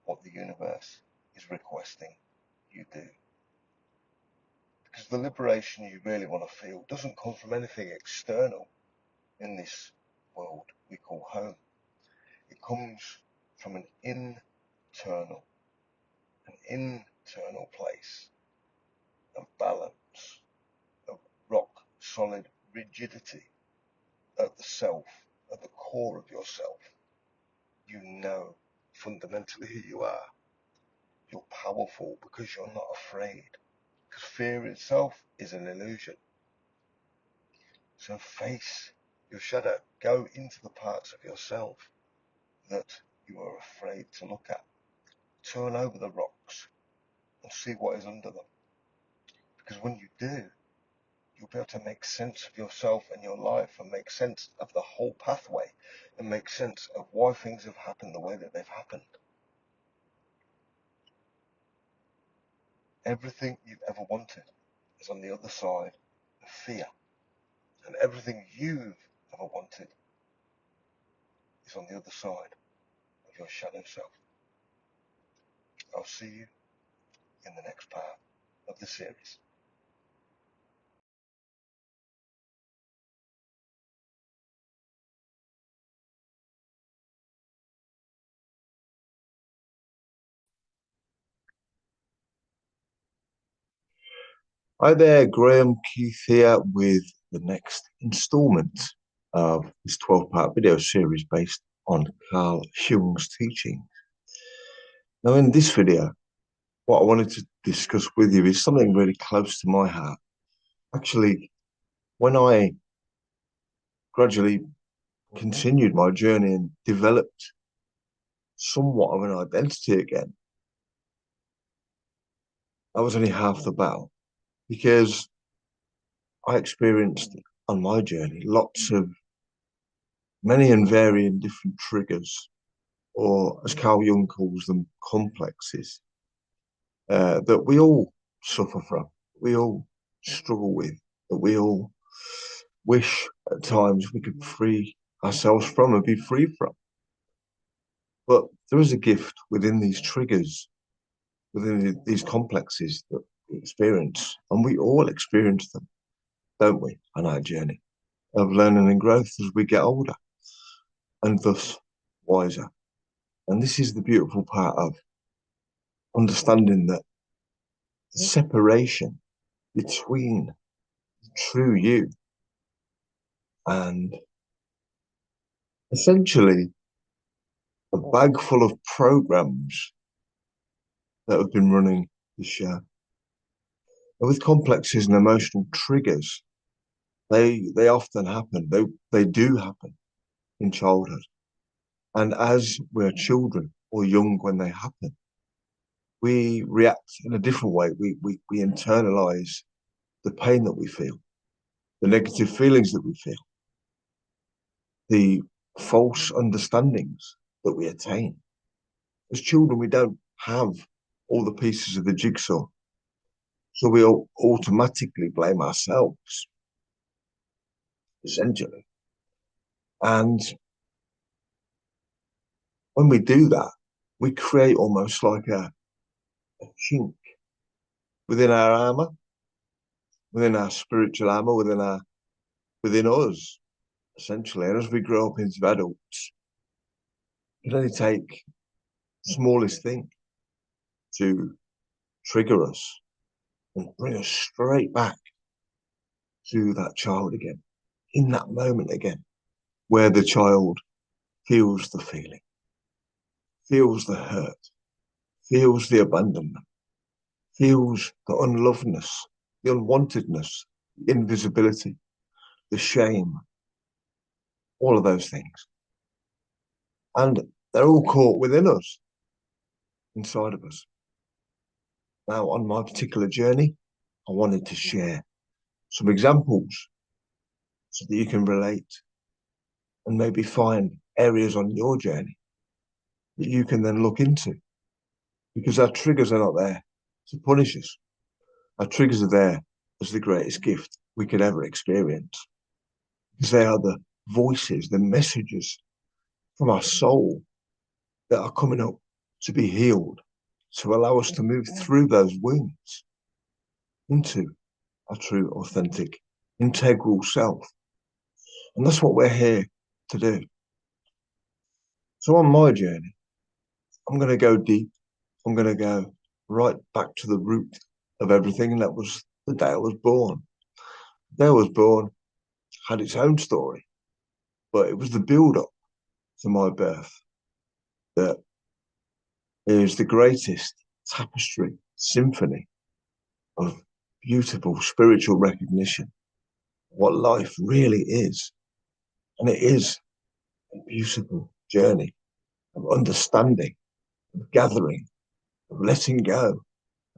what the universe is requesting you do. Because the liberation you really want to feel doesn't come from anything external in this world we call home. It comes from an internal place of balance, of rock solid rigidity at the self, at the core of yourself. You know fundamentally who you are. You're powerful because you're not afraid. Because fear itself is an illusion. So face your shadow. Go into the parts of yourself that you are afraid to look at. Turn over the rocks and see what is under them. Because when you do, you'll be able to make sense of yourself and your life, and make sense of the whole pathway, and make sense of why things have happened the way that they've happened. Everything you've ever wanted is on the other side of fear. And everything you've ever wanted is on the other side of your shadow self. I'll see you in the next part of the series. Hi there, Graham Keith here with the next installment of this 12-part video series based on Carl Jung's teaching. Now, in this video, what I wanted to discuss with you is something really close to my heart. Actually, when I gradually continued my journey and developed somewhat of an identity again, that was only half the battle, because I experienced on my journey lots of many and varying different triggers, or as Carl Jung calls them, complexes, that we all suffer from, we all struggle with, that we all wish at times we could free ourselves from and be free from. But there is a gift within these triggers, within these complexes that we experience, and we all experience them, don't we, on our journey of learning and growth as we get older, and thus wiser. And this is the beautiful part of understanding that the separation between the true you and essentially a bag full of programs that have been running the show. And with complexes and emotional triggers, they often happen. They do happen in childhood. And as we're children or young when they happen, we react in a different way. We internalize the pain that we feel, the negative feelings that we feel, the false understandings that we attain. As children, we don't have all the pieces of the jigsaw, so we automatically blame ourselves, essentially. And when we do that, we create almost like a chink within our armor, within our spiritual armor, within us, essentially. And as we grow up into adults, it can only take the smallest thing to trigger us and bring us straight back to that child again, in that moment again, where the child feels the feeling, feels the hurt, feels the abandonment, feels the unlovedness, the unwantedness, the invisibility, the shame, all of those things. And they're all caught within us, inside of us. Now, on my particular journey, I wanted to share some examples so that you can relate and maybe find areas on your journey that you can then look into. Because our triggers are not there to punish us. Our triggers are there as the greatest gift we could ever experience. Because they are the voices, the messages from our soul that are coming up to be healed, to allow us to move through those wounds into a true, authentic, integral self. And that's what we're here to do. So on my journey, I'm going to go deep. I'm going to go right back to the root of everything. And that was the day I was born. The day I was born had its own story, but it was the build up to my birth that is the greatest tapestry, symphony of beautiful spiritual recognition of what life really is. And it is a beautiful journey of understanding, of gathering, of letting go,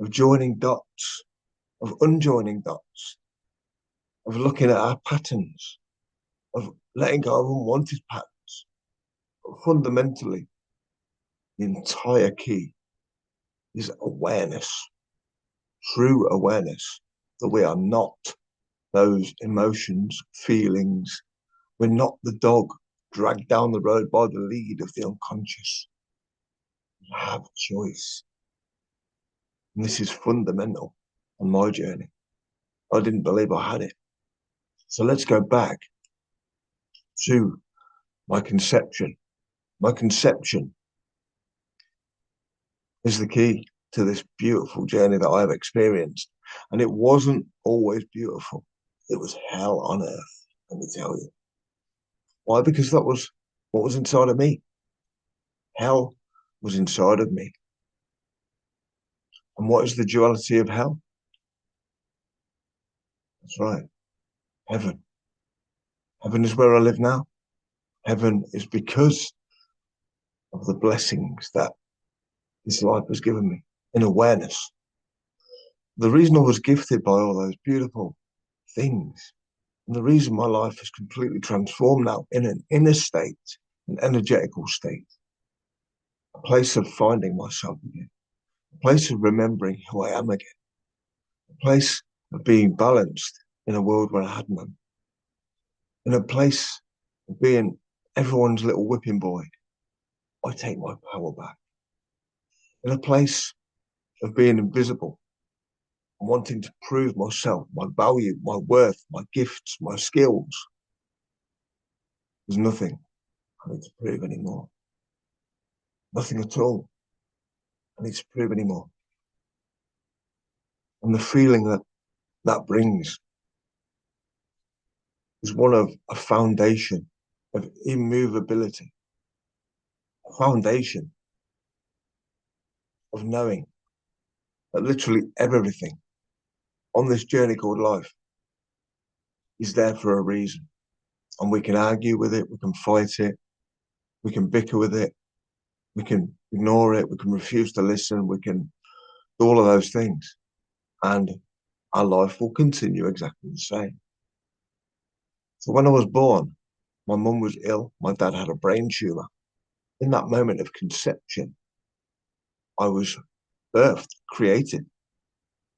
of joining dots, of unjoining dots, of looking at our patterns, of letting go of unwanted patterns. But fundamentally, the entire key is awareness, true awareness that we are not those emotions, feelings. We're not the dog dragged down the road by the lead of the unconscious. We have choice. And this is fundamental on my journey. I didn't believe I had it. So let's go back to my conception. My conception is the key to this beautiful journey that I've experienced. And it wasn't always beautiful. It was hell on earth, let me tell you. Why? Because that was what was inside of me. Hell was inside of me. And what is the duality of hell? That's right. Heaven. Heaven is where I live now. Heaven is because of the blessings that this life has given me in awareness. The reason I was gifted by all those beautiful things, and the reason my life is completely transformed now in an inner state, an energetical state, a place of finding myself again, a place of remembering who I am again, a place of being balanced in a world where I had none, in a place of being everyone's little whipping boy. I take my power back. In a place of being invisible, wanting to prove myself, my value, my worth, my gifts, my skills. There's nothing I need to prove anymore. Nothing at all I need to prove anymore. And the feeling that that brings is one of a foundation of immovability, a foundation of knowing that literally everything on this journey called life is there for a reason. And we can argue with it, we can fight it, we can bicker with it, we can ignore it, we can refuse to listen, we can do all of those things. And our life will continue exactly the same. So when I was born, my mum was ill, my dad had a brain tumor. In that moment of conception, I was birthed, created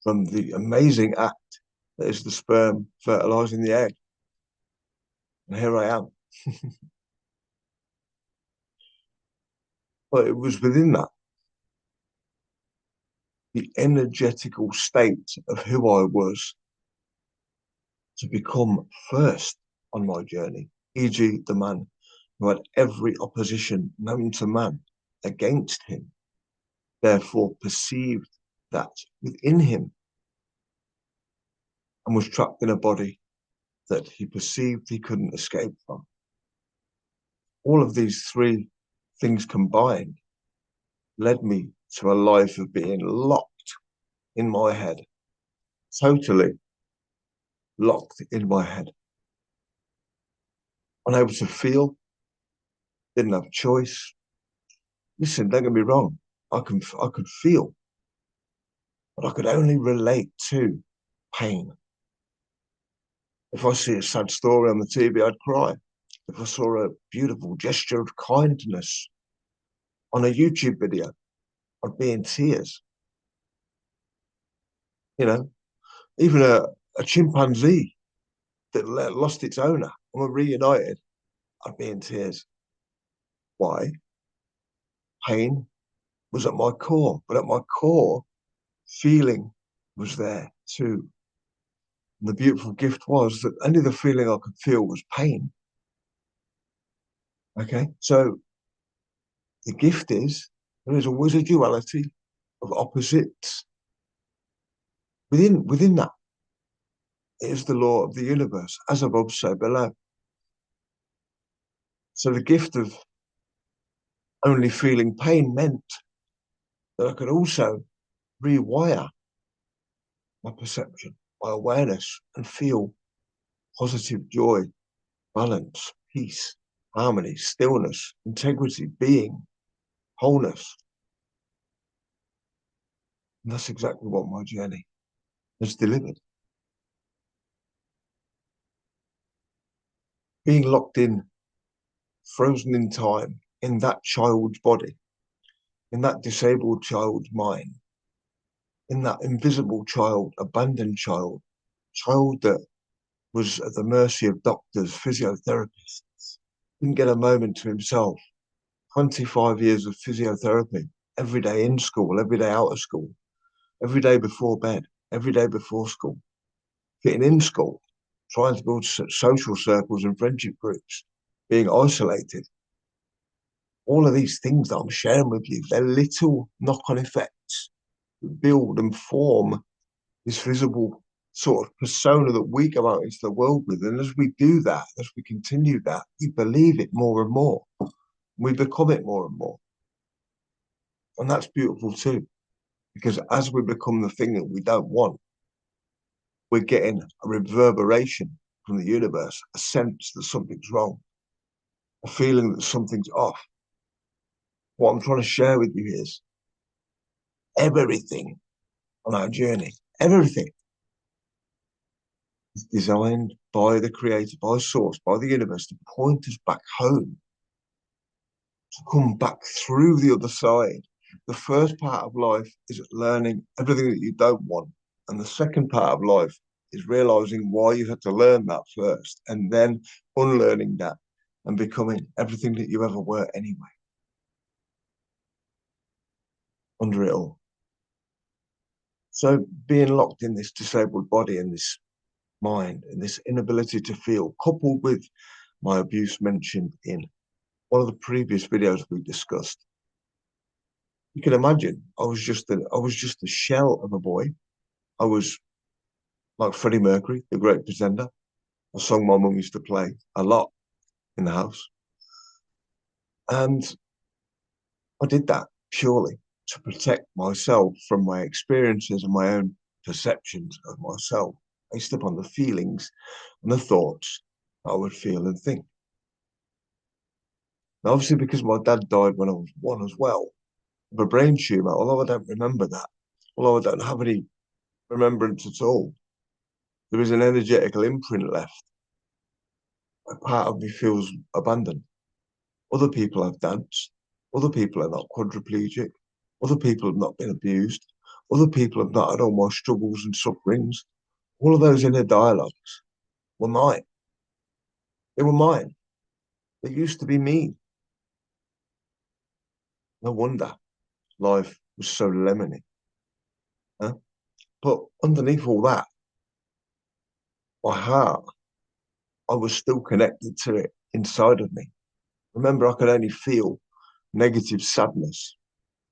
from the amazing act that is the sperm fertilizing the egg. And here I am. But it was within that, the energetical state of who I was to become first on my journey e.g., the man who had every opposition known to man against him, therefore perceived that within him and was trapped in a body that he perceived he couldn't escape from. All of these three things combined led me to a life of being locked in my head, totally locked in my head, unable to feel, didn't have choice. Listen, don't get me wrong, I could feel, but I could only relate to pain. If I see a sad story on the TV, I'd cry. If I saw a beautiful gesture of kindness on a YouTube video, I'd be in tears. You know, even a chimpanzee that lost its owner and were reunited, I'd be in tears. Why? Pain was at my core, but at my core, feeling was there too. And the beautiful gift was that only the feeling I could feel was pain. Okay, so the gift is there is always a duality of opposites. Within that is the law of the universe, as above, so below. So the gift of only feeling pain meant that I could also rewire my perception, my awareness, and feel positive joy, balance, peace, harmony, stillness, integrity, being, wholeness. And that's exactly what my journey has delivered. Being locked in, frozen in time, in that child's body, in that disabled child's mind, in that invisible child, abandoned child, child that was at the mercy of doctors, physiotherapists, didn't get a moment to himself. 25 years of physiotherapy, every day in school, every day out of school, every day before bed, every day before school, fitting in school, trying to build social circles and friendship groups, being isolated. All of these things that I'm sharing with you, they're little knock-on effects that build and form this visible sort of persona that we go out into the world with. And as we do that, as we continue that, we believe it more and more. We become it more and more. And that's beautiful too, because as we become the thing that we don't want, we're getting a reverberation from the universe, a sense that something's wrong, a feeling that something's off. What I'm trying to share with you is everything on our journey, everything is designed by the creator, by source, by the universe to point us back home, to come back through the other side. The first part of life is learning everything that you don't want. And the second part of life is realizing why you had to learn that first and then unlearning that and becoming everything that you ever were anyway. Under it all. So being locked in this disabled body and this mind and this inability to feel, coupled with my abuse mentioned in one of the previous videos we discussed, you can imagine I was just a shell of a boy. I was like Freddie Mercury, the great pretender. A song my mum used to play a lot in the house. And I did that purely to protect myself from my experiences and my own perceptions of myself based upon the feelings and the thoughts I would feel and think. Now, obviously, because my dad died when I was one as well, of a brain tumor, although I don't remember that, although I don't have any remembrance at all, there is an energetical imprint left. A part of me feels abandoned. Other people have danced. Other people are not quadriplegic. Other people have not been abused. Other people have not had all my struggles and sufferings. All of those inner dialogues were mine. They were mine. They used to be me. No wonder life was so lemony. Huh? But underneath all that, my heart, I was still connected to it inside of me. Remember, I could only feel negative sadness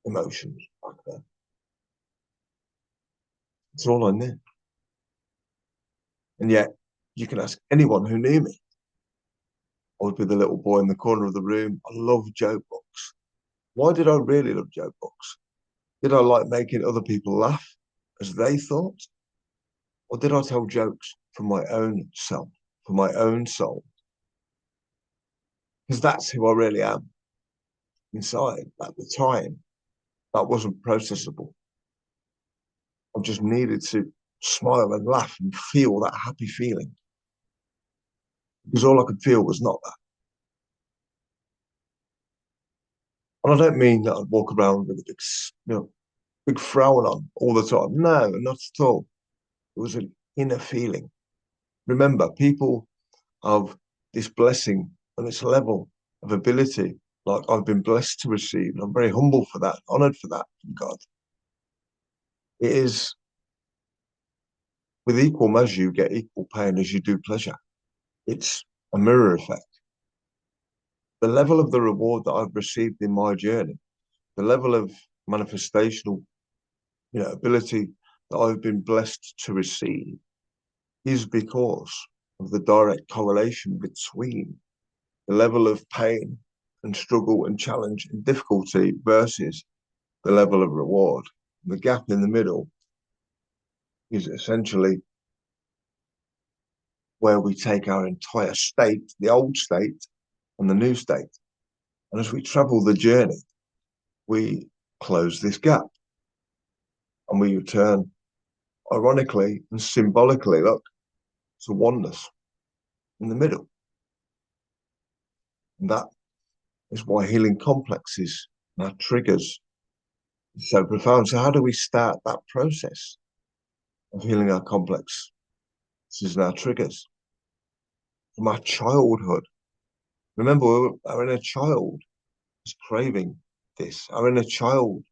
emotions back then. It's all I knew. And yet, you can ask anyone who knew me. I would be the little boy in the corner of the room. I loved joke books. Why did I really love joke books? Did I like making other people laugh as they thought? Or did I tell jokes for my own self, for my own soul? Because that's who I really am inside. At the time, that wasn't processable. I just needed to smile and laugh and feel that happy feeling. Because all I could feel was not that. And I don't mean that I'd walk around with a big, big frown on all the time. No, not at all. It was an inner feeling. Remember, people have this blessing and this level of ability, like I've been blessed to receive. And I'm very humble for that, honored for that from God. It is with equal measure, you get equal pain as you do pleasure. It's a mirror effect. The level of the reward that I've received in my journey, the level of manifestational, ability that I've been blessed to receive is because of the direct correlation between the level of pain and struggle and challenge and difficulty versus the level of reward. The gap in the middle is essentially where we take our entire state, the old state and the new state. And as we travel the journey, we close this gap and we return, ironically and symbolically, look, to oneness in the middle. And that is why healing complexes and our triggers is so profound. So how do we start that process of healing our complexes and our triggers? From our childhood. Remember, our inner child is craving this. Our inner child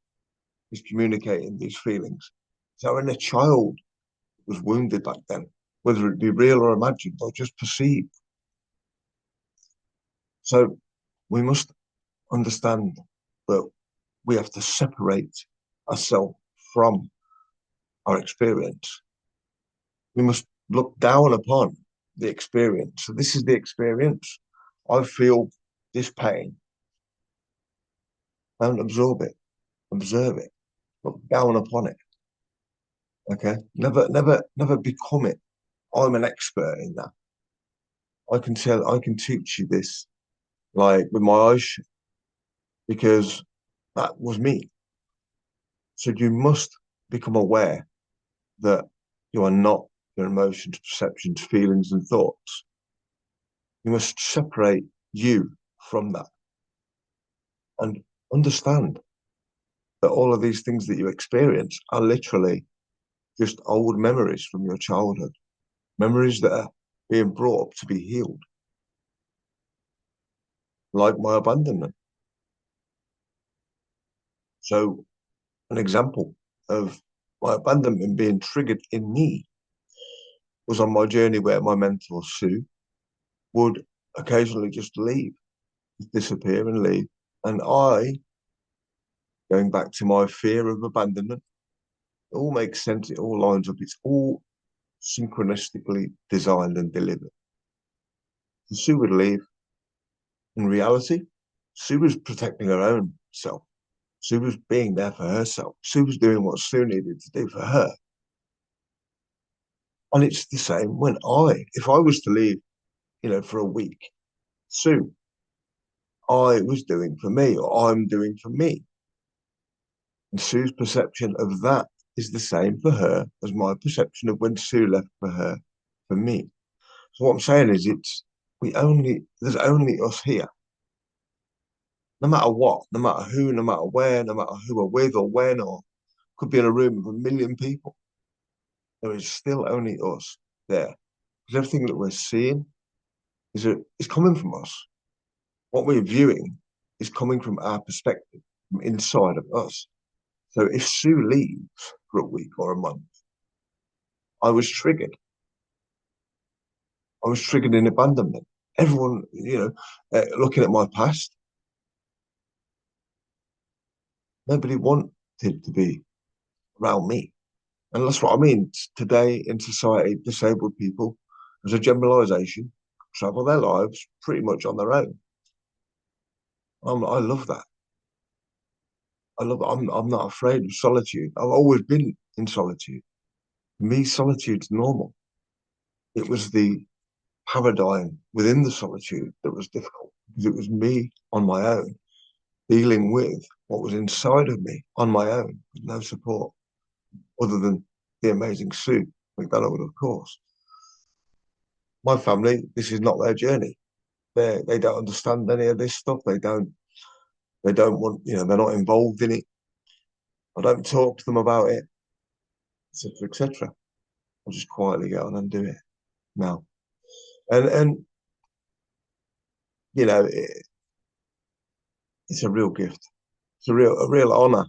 is communicating these feelings. So our inner child was wounded back then, whether it be real or imagined or just perceived. So we must understand that we have to separate ourselves from our experience. We must look down upon the experience. So this is the experience. I feel this pain. Don't absorb it. Observe it. Look down upon it. Okay. Never become it. I'm an expert in that. I can teach you this like with my eyes shut because that was me. So you must become aware that you are not your emotions, perceptions, feelings, and thoughts. You must separate you from that and understand that all of these things that you experience are literally just old memories from your childhood, memories that are being brought up to be healed, like my abandonment. So, an example of my abandonment being triggered in me was on my journey where my mentor, Sue, would occasionally just leave, disappear and leave. And I, going back to my fear of abandonment, it all makes sense, it all lines up, it's all synchronistically designed and delivered. So Sue would leave. In reality, Sue was protecting her own self. Sue was being there for herself. Sue was doing what Sue needed to do for her. And it's the same when if I was to leave, for a week, Sue, I was doing for me or I'm doing for me. And Sue's perception of that is the same for her as my perception of when Sue left for her, for me. So what I'm saying is there's only us here. No matter what, no matter who, no matter where, no matter who we're with or when, or could be in a room with 1 million people, there is still only us there. Because everything that we're seeing is coming from us. What we're viewing is coming from our perspective, from inside of us. So if Sue leaves for a week or a month, I was triggered. I was triggered in abandonment. Everyone, looking at my past, nobody wanted to be around me. And that's what I mean. Today in society, disabled people, as a generalization, travel their lives pretty much on their own. I love that. I'm not afraid of solitude. I've always been in solitude. For me, solitude's normal. It was the paradigm within the solitude that was difficult because it was me on my own dealing with what was inside of me on my own with no support other than the amazing Sue McDonald, of course. My family, this is not their journey. They don't understand any of this stuff. They don't want, they're not involved in it. I don't talk to them about it, etc., etc. I'll just quietly get on and do it now. And it's a real gift. It's a real honor.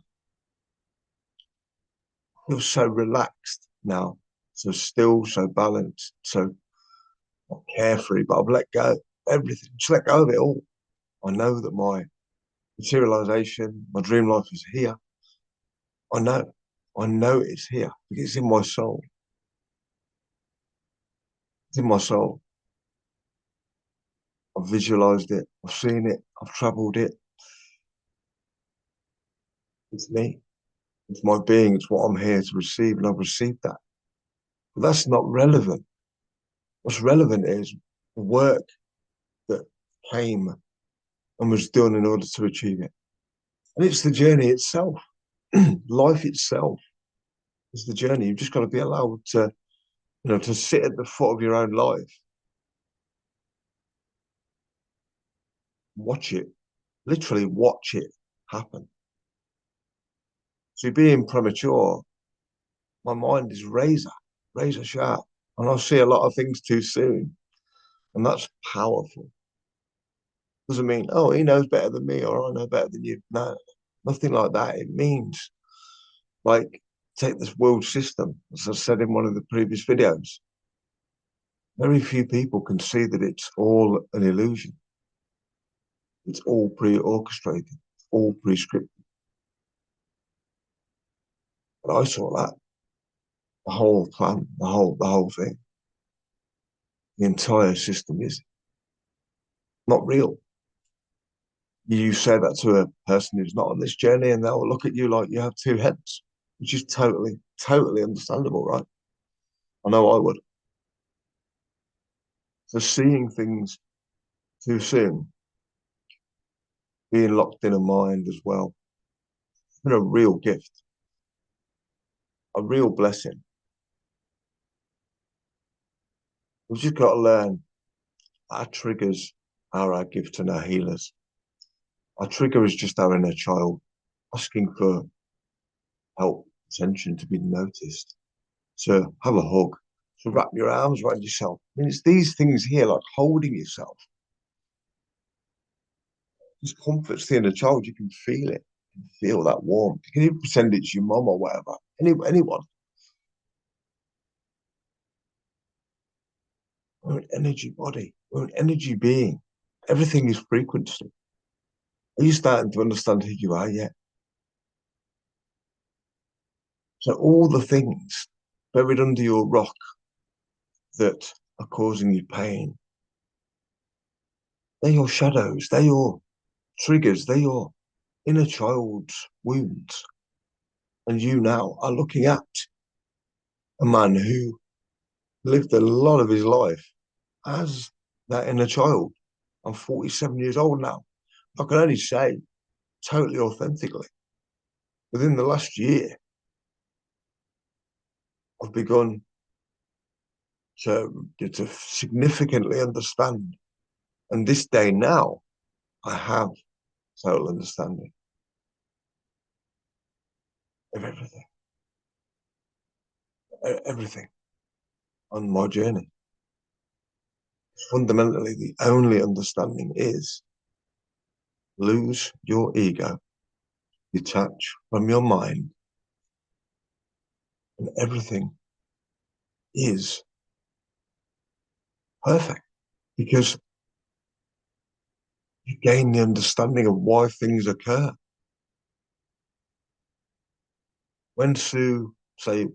I feel so relaxed now, so still, so balanced, so not carefree. But I've let go everything. Just let go of it all. I know that my materialization, my dream life is here. I know. I know it's here because it's in my soul. It's in my soul. I've visualized it. I've seen it. I've traveled it. It's me. It's my being. It's what I'm here to receive, and I've received that. But that's not relevant. What's relevant is the work that came and was done in order to achieve it. And it's the journey itself. Life itself is the journey. You've just got to be allowed to sit at the foot of your own life, watch it, literally watch it happen. So being premature, my mind is razor sharp, and I see a lot of things too soon, and that's powerful. Doesn't mean, oh, he knows better than me or I know better than you. No, nothing like that. It means, like, take this world system, as I said in one of the previous videos. Very few people can see that it's all an illusion. It's all pre-orchestrated, it's all pre-scripted. But I saw that, the whole plan, the whole thing, the entire system is not real. You say that to a person who's not on this journey, and they'll look at you like you have two heads, which is totally understandable, right? I know I would. So seeing things too soon, being locked in a mind as well, it's been a real gift, a real blessing. We've just got to learn our triggers are our gift and our healers. Our trigger is just our inner child asking for help, attention, to be noticed, to have a hug, to wrap your arms around yourself. I mean, it's these things here, like holding yourself. Just comforts the inner child. You can feel it. You can feel that warmth. You can even pretend it's your mum or whatever. Anyone. We're an energy body. We're an energy being. Everything is frequency. Are you starting to understand who you are yet? So all the things buried under your rock that are causing you pain, they're your shadows. They're your triggers. They're your inner child's wounds. And you now are looking at a man who lived a lot of his life as that inner child. I'm 47 years old now. I can only say, totally authentically, within the last year, I've begun to significantly understand. And this day now, I have total understanding of everything, everything on my journey. Fundamentally, the only understanding is lose your ego, detach from your mind, and everything is perfect. Because You gain the understanding of why things occur. When Sue, say,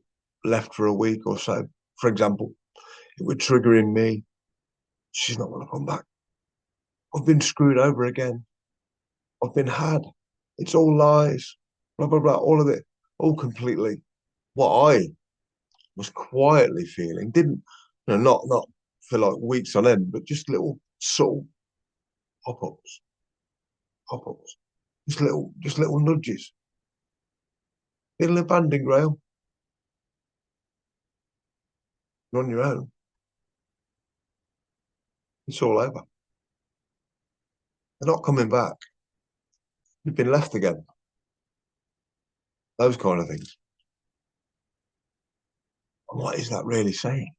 left for a week or so, for example, it would trigger in me, she's not going to come back. I've been screwed over again. I've been had. It's all lies. Blah, blah, blah. All of it. All completely what I was quietly feeling. Didn't, not for like weeks on end, but just little subtle pop-ups, pop-ups. Just little nudges. Feeling abandoned, Grail. You're on your own. It's all over. They're not coming back. You've been left again. Those kind of things. And what is that really saying?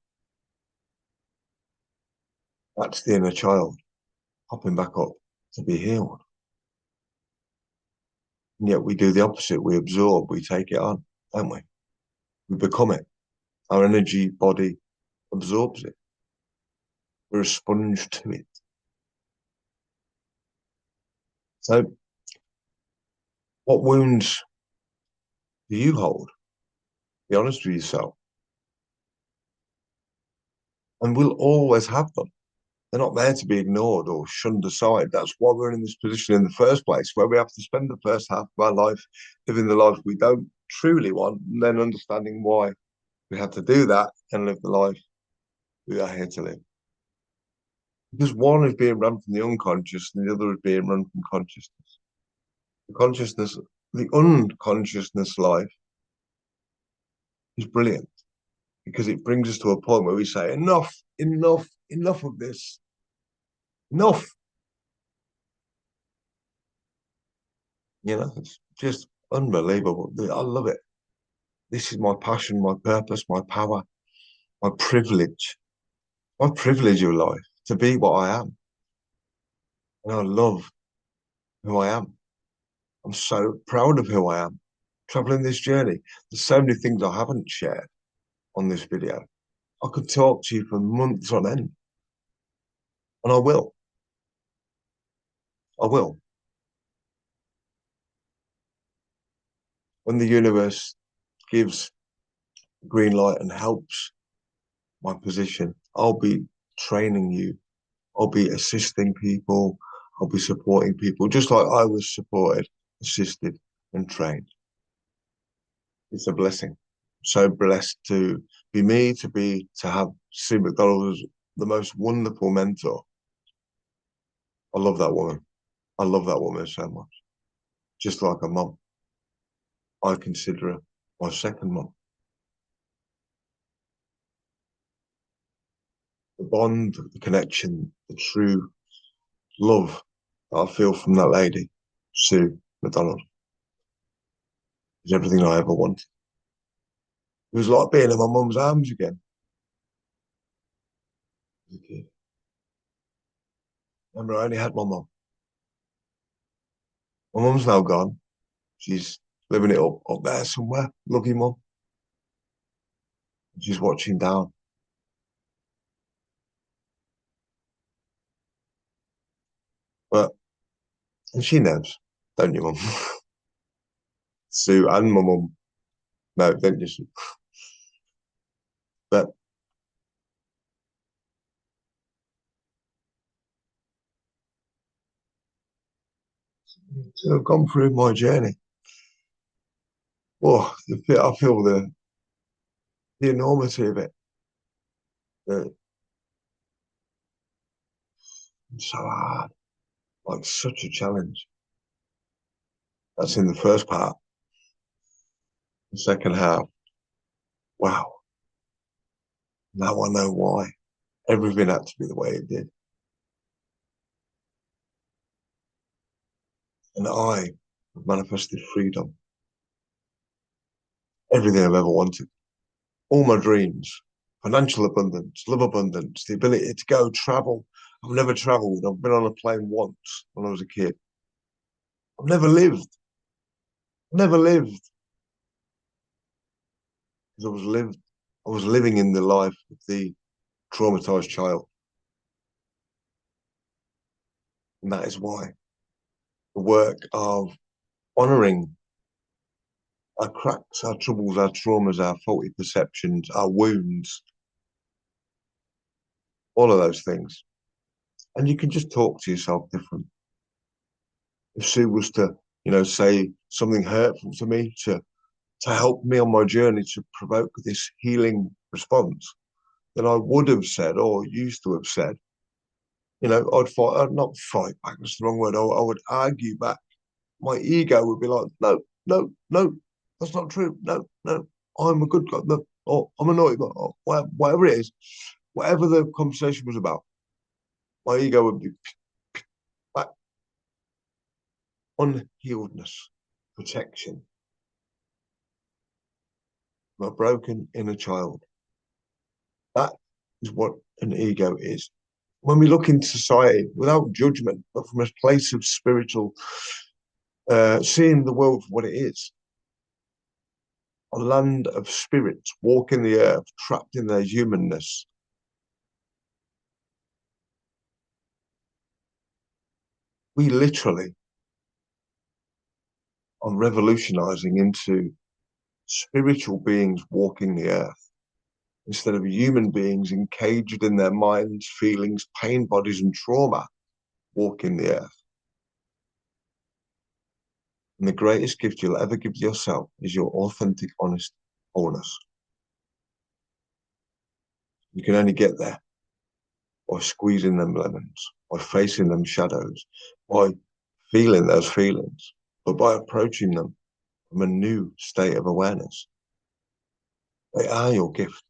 That's the inner child popping back up to be healed. And yet we do the opposite. We absorb, we take it on, don't we? We become it. Our energy body absorbs it. We're a sponge to it. So what wounds do you hold? Be honest with yourself. And we'll always have them. They're not there to be ignored or shunned aside. That's why we're in this position in the first place, where we have to spend the first half of our life living the life we don't truly want, and then understanding why we have to do that and live the life we are here to live. Because one is being run from the unconscious and the other is being run from consciousness. The unconsciousness life is brilliant because it brings us to a point where we say, enough, enough, enough of this. Enough. It's just unbelievable. I love it. This is my passion, my purpose, my power, my privilege of life to be what I am. And I love who I am. I'm so proud of who I am. Traveling this journey. There's so many things I haven't shared on this video. I could talk to you for months on end. And I will. I will. When the universe gives green light and helps my position, I'll be training you. I'll be assisting people. I'll be supporting people, just like I was supported, assisted, and trained. It's a blessing. So blessed to be me, to have Sue McDonald as the most wonderful mentor. I love that woman. I love that woman so much. Just like a mum. I consider her my second mum. The bond, the connection, the true love that I feel from that lady, Sue McDonald, is everything I ever wanted. It was like being in my mum's arms again as a kid. Remember, I only had my mum. My mum's now gone. She's living it up there somewhere. Love you, mum. She's watching down. But, and she knows, don't you, mum? Sue and my mum know, don't you? But to have gone through my journey, oh, I feel the enormity of it. It's so hard, like such a challenge. That's in the first part. The second half, wow. Now I know why. Everything had to be the way it did. And I manifested freedom. Everything I've ever wanted. All my dreams. Financial abundance, love abundance, the ability to go travel. I've never traveled. I've been on a plane once when I was a kid. I've never lived. Never lived. Because I was living in the life of the traumatized child. And that is why the work of honoring our cracks, our troubles, our traumas, our faulty perceptions, our wounds, all of those things. And you can just talk to yourself different. If Sue was to, say something hurtful to me to help me on my journey to provoke this healing response, then I would have said, or used to have said, I'd not fight back, that's the wrong word. I would argue back. My ego would be like, no, no, no, that's not true. No, no, I'm a good guy. No, or I'm a naughty guy, or whatever it is, whatever the conversation was about, my ego would be back. Unhealedness, protection, my broken inner child. That is what an ego is. When we look into society without judgment, but from a place of spiritual, seeing the world for what it is, a land of spirits walking the earth, trapped in their humanness. We literally are revolutionizing into spiritual beings walking the earth instead of human beings encaged in their minds, feelings, pain, bodies, and trauma walking the earth. And the greatest gift you'll ever give yourself is your authentic, honest wholeness. You can only get there by squeezing them lemons, by facing them shadows, by feeling those feelings, but by approaching them from a new state of awareness. They are your gift.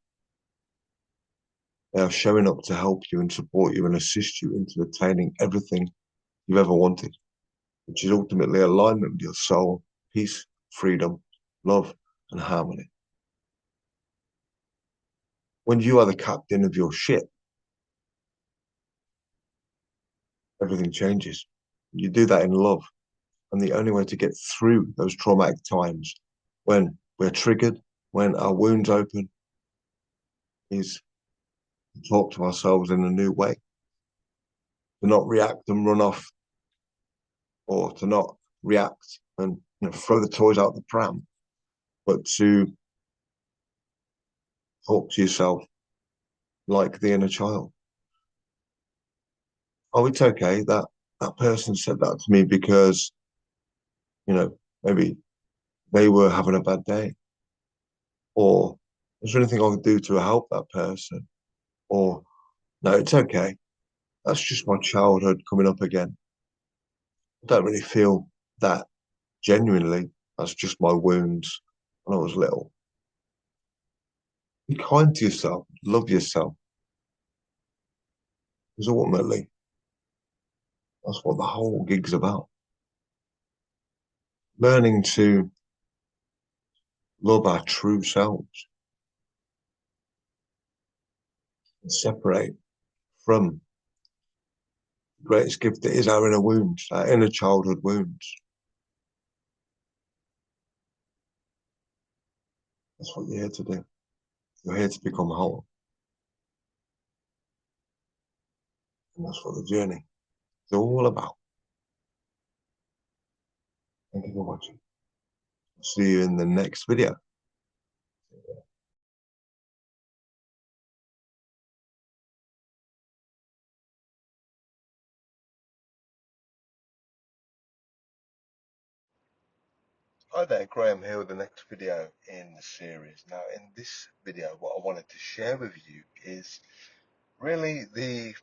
They are showing up to help you and support you and assist you into attaining everything you've ever wanted, which is ultimately alignment with your soul, peace, freedom, love, and harmony. When you are the captain of your ship, everything changes. You do that in love. And the only way to get through those traumatic times when we're triggered, when our wounds open, is to talk to ourselves in a new way, to not react and run off, or to not react and throw the toys out the pram, but to talk to yourself like the inner child. Oh, it's okay that that person said that to me because, maybe they were having a bad day. Or is there anything I could do to help that person? Or no, it's okay. That's just my childhood coming up again. I don't really feel that genuinely. That's just my wounds when I was little. Be kind to yourself, love yourself, because ultimately that's what the whole gig's about. Learning to love our true selves and separate from the greatest gift that is our inner wounds, our inner childhood wounds. That's what you're here to do. You're here to become whole. And that's what the journey is all about. Thank you for watching. See you in the next video. Hi there, Graham here with the next video in the series. Now, in this video, what I wanted to share with you is really the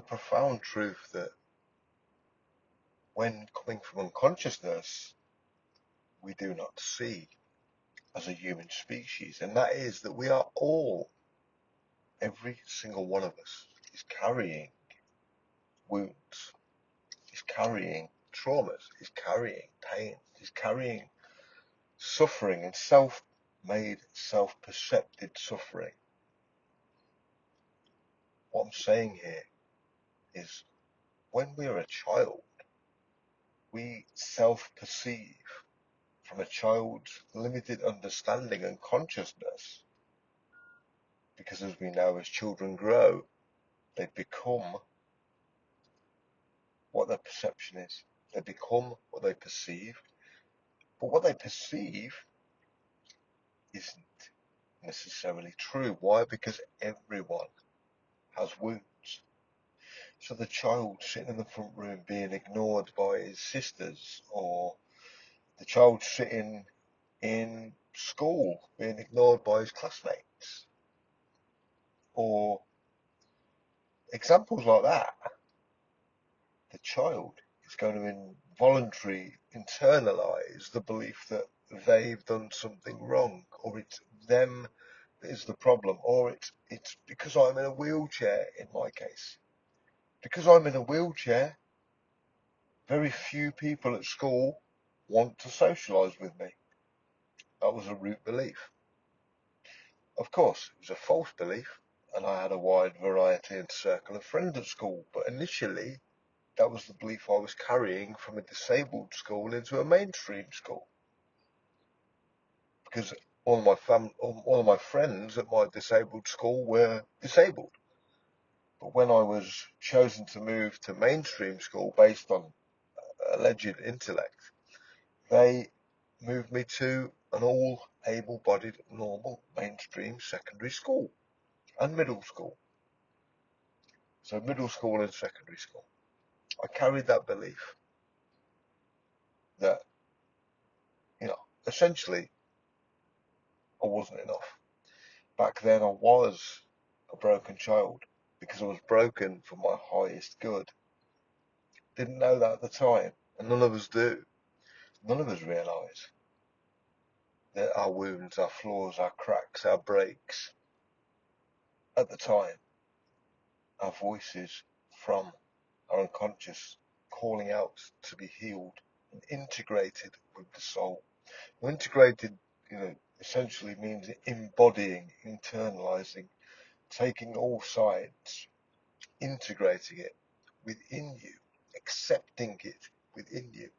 profound truth that when coming from unconsciousness, we do not see as a human species, and that is that we are all, every single one of us, is carrying wounds, is carrying traumas, is carrying pain, is carrying suffering and self-made, self-percepted suffering. What I'm saying here is when we are a child, we self-perceive from a child's limited understanding and consciousness, because as we know, as children grow, they become what their perception is. They become what they perceive. But what they perceive isn't necessarily true. Why? Because everyone has wounds. So the child sitting in the front room being ignored by his sisters, or the child sitting in school being ignored by his classmates, or examples like that, the child is going to involuntarily internalize the belief that they've done something wrong, or it's them that is the problem, or it's because I'm in a wheelchair. In my case, because I'm in a wheelchair, very few people at school want to socialise with me. That was a root belief. Of course, it was a false belief, and I had a wide variety and circle of friends at school, but initially that was the belief I was carrying from a disabled school into a mainstream school. Because all of my friends at my disabled school were disabled. But when I was chosen to move to mainstream school based on alleged intellect, they moved me to an all able-bodied, normal, mainstream secondary school and middle school. So middle school and secondary school. I carried that belief that, essentially I wasn't enough. Back then I was a broken child because I was broken for my highest good. Didn't know that at the time, and none of us do. None of us realise that our wounds, our flaws, our cracks, our breaks, at the time, our voices from our unconscious calling out to be healed and integrated with the soul. Well, integrated, essentially means embodying, internalizing, taking all sides, integrating it within you, accepting it within you.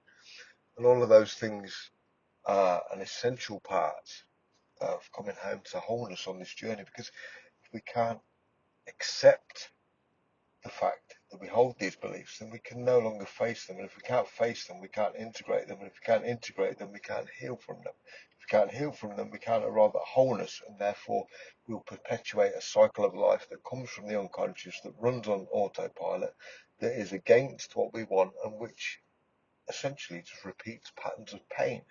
And all of those things are an essential part of coming home to wholeness on this journey, because if we can't accept the fact that we hold these beliefs, then we can no longer face them. And if we can't face them, we can't integrate them. And if we can't integrate them, we can't heal from them. If we can't heal from them, we can't arrive at wholeness. And therefore, we'll perpetuate a cycle of life that comes from the unconscious, that runs on autopilot, that is against what we want, and which essentially just repeats patterns of pain,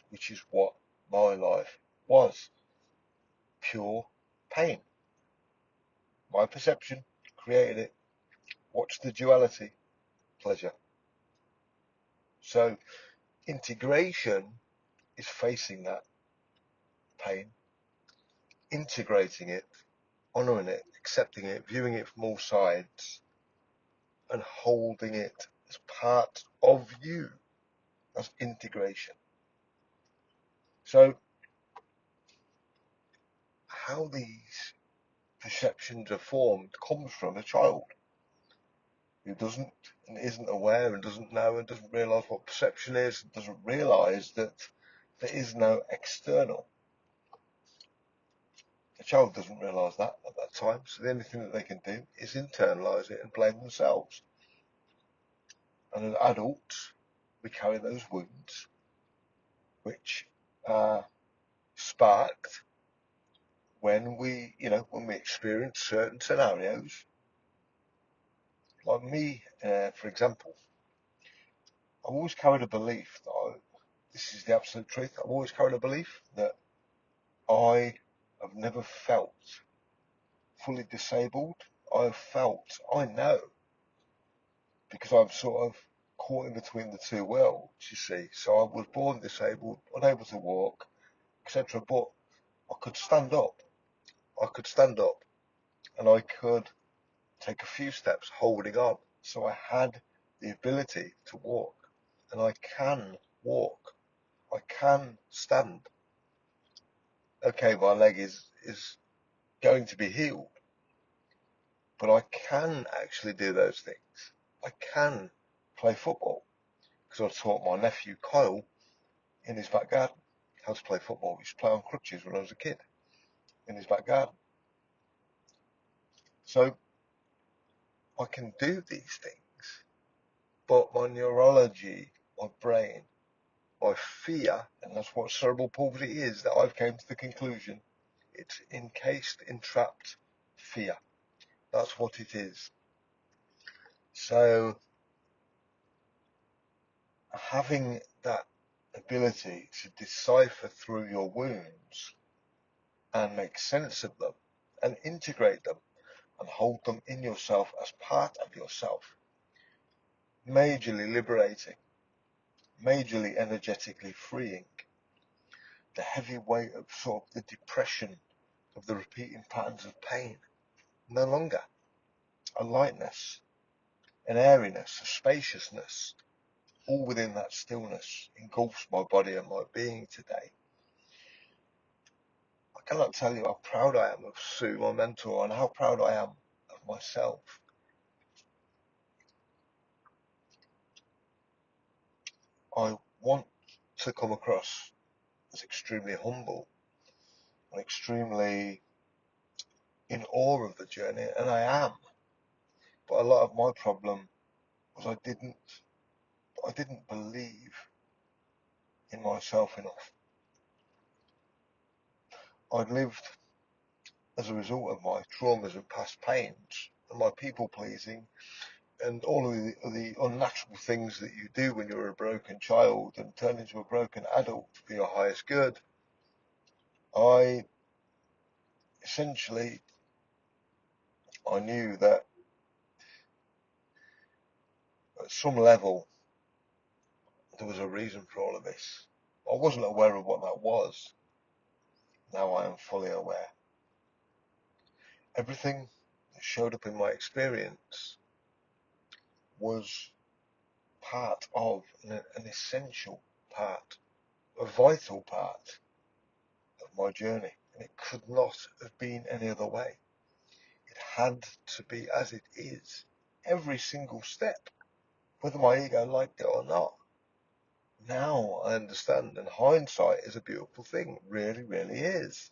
which is what my life was. Pure pain. My perception created it. Watch the duality. Pleasure. So integration is facing that pain, integrating it, honouring it, accepting it, viewing it from all sides, and holding it as part of you. That's integration. So how these perceptions are formed comes from a child who doesn't and isn't aware and doesn't know and doesn't realise what perception is, and doesn't realise that there is no external. The child doesn't realise that at that time, so the only thing that they can do is internalise it and blame themselves. And as adults, we carry those wounds, which are sparked when we experience certain scenarios. Like me, for example, I've always carried a belief that this is the absolute truth. I've always carried a belief that I have never felt fully disabled. I know, because I'm sort of caught in between the two worlds, you see. So I was born disabled, unable to walk, etc. But I could stand up. And I could take a few steps holding on. So I had the ability to walk, and I can walk. I can stand. Okay, my leg is going to be healed, but I can actually do those things. I can play football because I taught my nephew Kyle in his back garden how to play football. We used to play on crutches when I was a kid in his back garden. So I can do these things but my neurology, my brain, my fear, and that's what cerebral palsy is, that I've came to the conclusion, it's encased, entrapped fear. That's what it is. So having that ability to decipher through your wounds and make sense of them and integrate them and hold them in yourself as part of yourself, majorly liberating, majorly energetically freeing. The heavy weight of sort of the depression of the repeating patterns of pain, no longer. A lightness, an airiness, a spaciousness, all within that stillness engulfs my body and my being today. I cannot tell you how proud I am of Sue, my mentor, and how proud I am of myself. I want to come across as extremely humble and extremely in awe of the journey, and I am. But a lot of my problem was I didn't believe in myself enough. I'd lived as a result of my traumas and past pains and my people pleasing and all of the unnatural things that you do when you're a broken child and turn into a broken adult for your highest good. I essentially, I knew that at some level there was a reason for all of this. I wasn't aware of what that was. Now I am fully aware. Everything that showed up in my experience was part of an essential part, a vital part of my journey, and it could not have been any other way. It had to be as it is, every single step, whether my ego liked it or not. Now I understand, and hindsight is a beautiful thing, really, really is.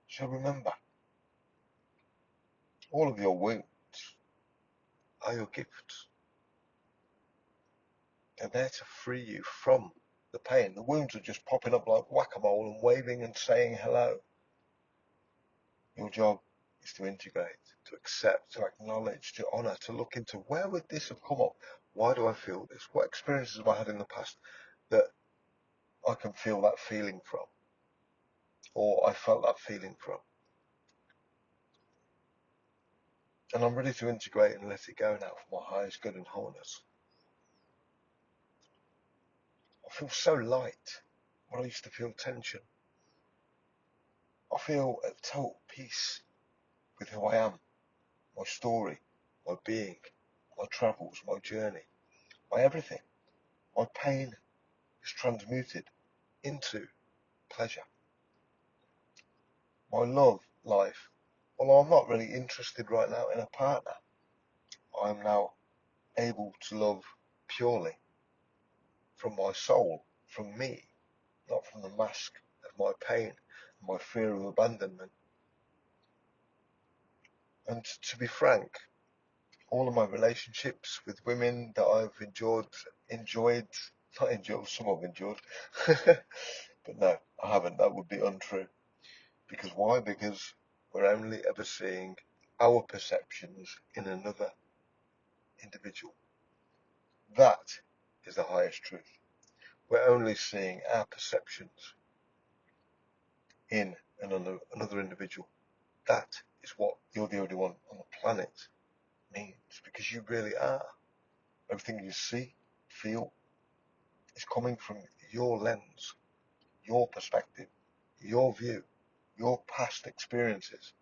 So remember, all of your wounds are your gifts. They're there to free you from the pain. The wounds are just popping up like whack-a-mole and waving and saying hello. Your job is to integrate, to accept, to acknowledge, to honour, to look into where would this have come up? Why do I feel this? What experiences have I had in the past that I can feel that feeling from? Or I felt that feeling from? And I'm ready to integrate and let it go now for my highest good and wholeness. I feel so light when I used to feel tension. I feel at total peace with who I am, my story, my being, my travels, my journey, my everything. My pain is transmuted into pleasure. My love life, although I'm not really interested right now in a partner, I'm now able to love purely from my soul, from me, not from the mask of my pain, my fear of abandonment. And to be frank, all of my relationships with women that I've some I've endured, but no, I haven't. That would be untrue. Because why? Because we're only ever seeing our perceptions in another individual. That is the highest truth. We're only seeing our perceptions in another individual. That is what you're the only one on the planet means, because you really are. Everything you see, feel, is coming from your lens, your perspective, your view, your past experiences.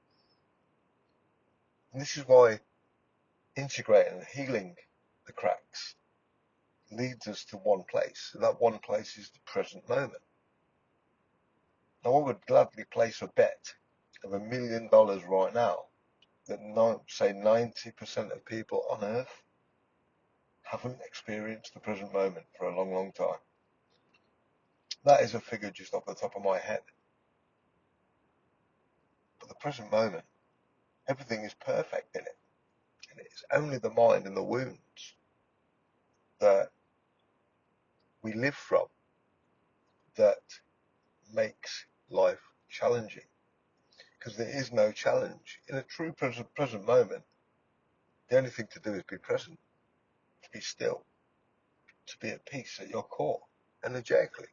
And this is why integrating and healing the cracks leads us to one place, and that one place is the present moment. Now, I would gladly place a bet of $1 million right now that say 90% of people on Earth haven't experienced the present moment for a long, long time. That is a figure just off the top of my head. But the present moment, everything is perfect in it. It's only the mind and the wounds that we live from that makes life challenging. Because there is no challenge. In a true present moment, the only thing to do is be present, to be still, to be at peace at your core, energetically,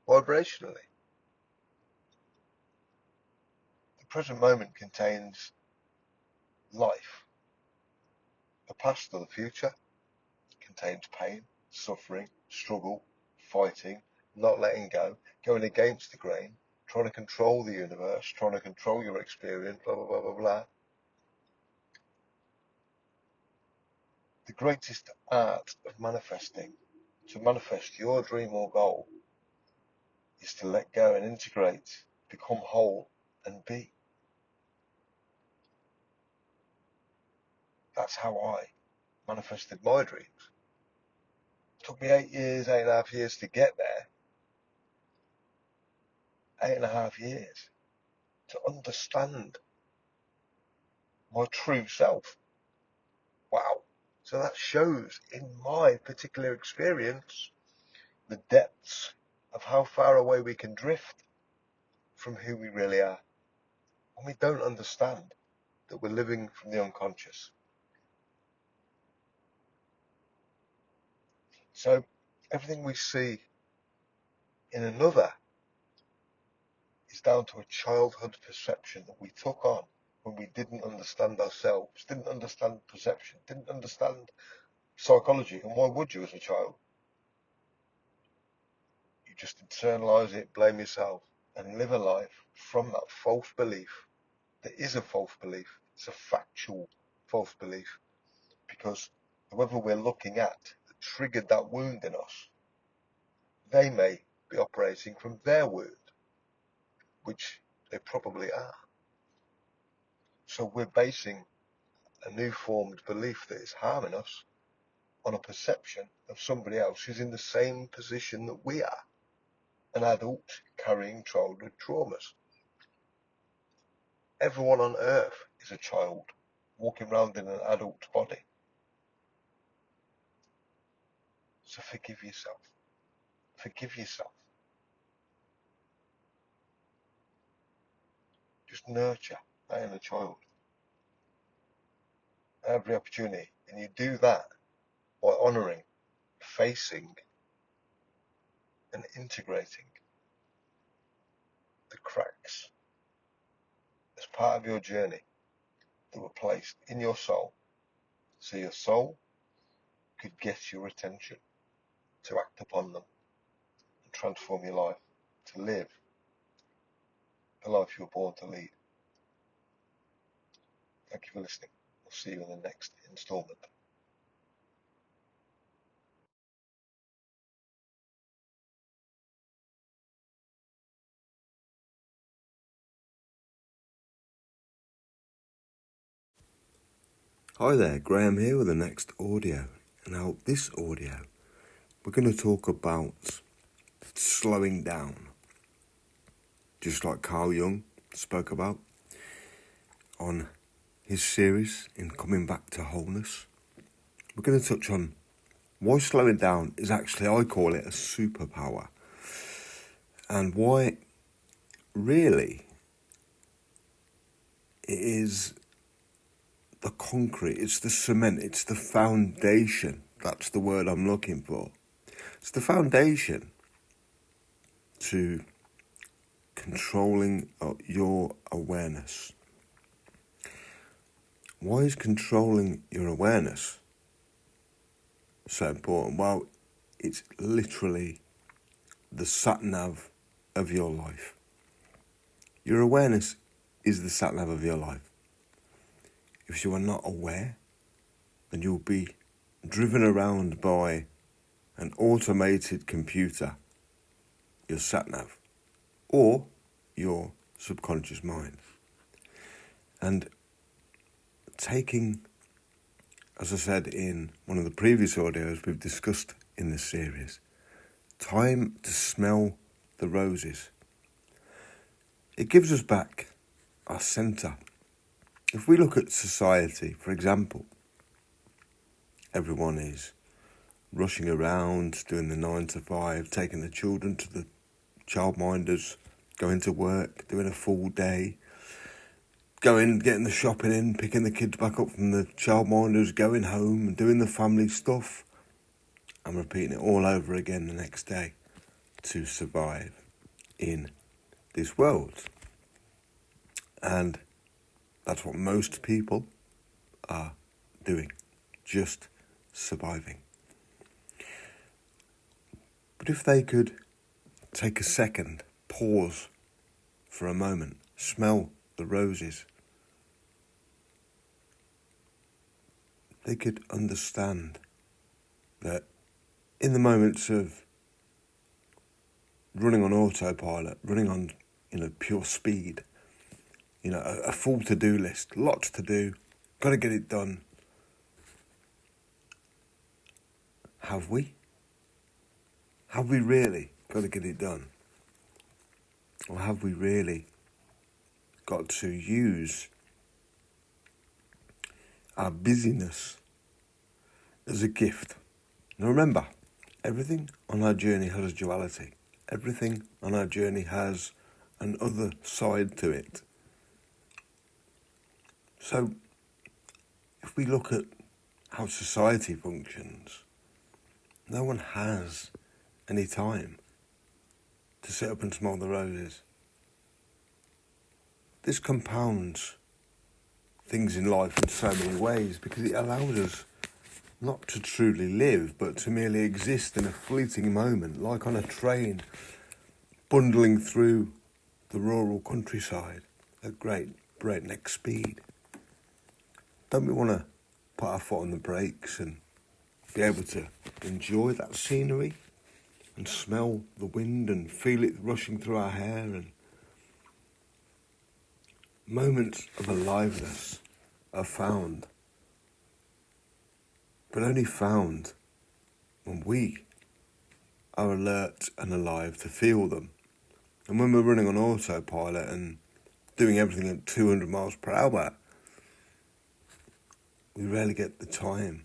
vibrationally. The present moment contains life. The past or the future contains pain, suffering, struggle, fighting, not letting go, going against the grain, trying to control the universe, trying to control your experience, blah, blah, blah, blah, blah. The greatest art of manifesting, to manifest your dream or goal, is to let go and integrate, become whole and be. That's how I manifested my dreams. It took me 8.5 years to get there. 8.5 years to understand my true self. Wow. So that shows in my particular experience the depths of how far away we can drift from who we really are. And we don't understand that we're living from the unconscious. So everything we see in another is down to a childhood perception that we took on when we didn't understand ourselves, didn't understand perception, didn't understand psychology. And why would you as a child? You just internalize it, blame yourself, and live a life from that false belief. There is a false belief. It's a factual false belief, because whoever we're looking at that triggered that wound in us, they may be operating from their wound, which they probably are. So we're basing a new formed belief that is harming us on a perception of somebody else who's in the same position that we are, an adult carrying childhood traumas. Everyone on earth is a child walking around in an adult body. So forgive yourself. Forgive yourself. Just nurture that inner child every opportunity. And you do that by honouring, facing and integrating the cracks as part of your journey that were placed in your soul, so your soul could get your attention to act upon them and transform your life, to live the life you were born to lead. Thank you for listening. I'll see you in the next instalment. Hi there, Graham here with the next audio. Now, this audio, we're going to talk about slowing down, just like Carl Jung spoke about on his series in Coming Back to Wholeness. We're going to touch on why slowing down is actually, I call it, a superpower, and why really it is the concrete, it's the cement, it's the foundation. That's the word I'm looking for. It's the foundation to controlling your awareness. Why is controlling your awareness so important? Well, it's literally the sat-nav of your life. Your awareness is the sat-nav of your life. If you are not aware, then you'll be driven around by an automated computer, your sat-nav, or your subconscious mind. And taking, as I said in one of the previous audios we've discussed in this series, time to smell the roses. It gives us back our centre. If we look at society, for example, everyone is rushing around, doing the 9 to 5, taking the children to the childminders, going to work, doing a full day, going, getting the shopping in, picking the kids back up from the childminders, going home and doing the family stuff, and repeating it all over again the next day to survive in this world. And that's what most people are doing, just surviving. But if they could take a second, pause for a moment, smell the roses, they could understand that in the moments of running on autopilot, running on, pure speed, a full to-do list, lots to do, got to get it done. Have we? Have we really got to get it done? Or have we really got to use our busyness as a gift? Now remember, everything on our journey has a duality. Everything on our journey has an other side to it. So, if we look at how society functions, no one has any time to sit up and smell the roses. This compounds things in life in so many ways because it allows us not to truly live, but to merely exist in a fleeting moment, like on a train, bundling through the rural countryside at great breakneck speed. Don't we want to put our foot on the brakes and be able to enjoy that scenery and smell the wind and feel it rushing through our hair, and moments of aliveness are found, but only found when we are alert and alive to feel them. And when we're running on autopilot and doing everything at 200 miles per hour, we rarely get the time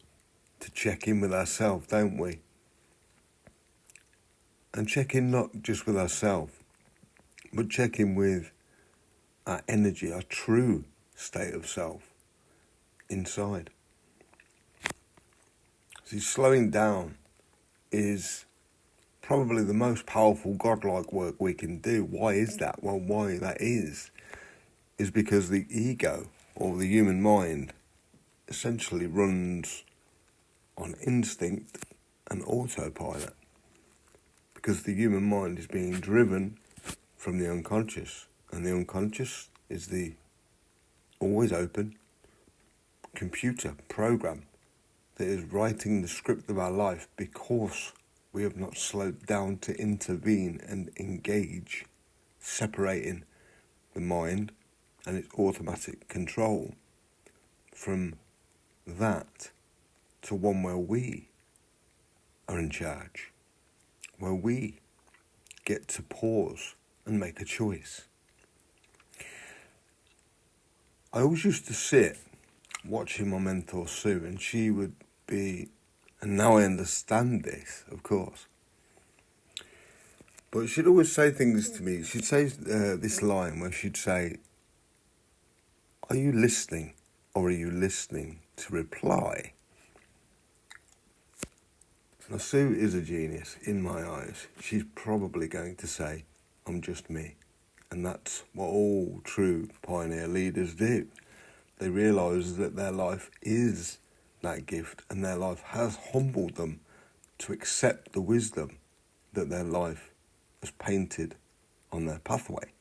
to check in with ourselves, don't we? And check in not just with ourselves, but check in with our energy, our true state of self inside. See, slowing down is probably the most powerful godlike work we can do. Why is that? Well, why that is because the ego, or the human mind, essentially runs on instinct and autopilot, because the human mind is being driven from the unconscious, and the unconscious is the always open computer program that is writing the script of our life, because we have not slowed down to intervene and engage, separating the mind and its automatic control from that to one where we are in charge, where we get to pause and make a choice. I always used to sit watching my mentor Sue, and she would be, and now I understand this, of course, but she'd always say things to me. She'd say this line where she'd say, "Are you listening, or are you listening to reply?" Now, Sue is a genius in my eyes. She's probably going to say, "I'm just me." And that's what all true pioneer leaders do. They realise that their life is that gift, and their life has humbled them to accept the wisdom that their life has painted on their pathway.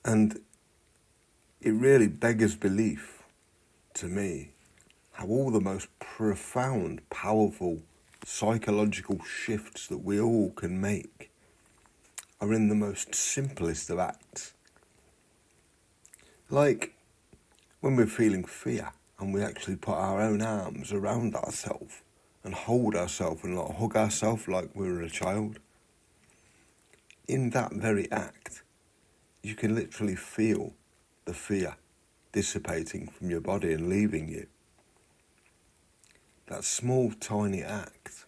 And it really beggars belief to me how all the most profound, powerful psychological shifts that we all can make are in the most simplest of acts. Like when we're feeling fear and we actually put our own arms around ourselves and hold ourselves and hug ourselves like we were a child. In that very act, you can literally feel the fear dissipating from your body and leaving you. that small, tiny act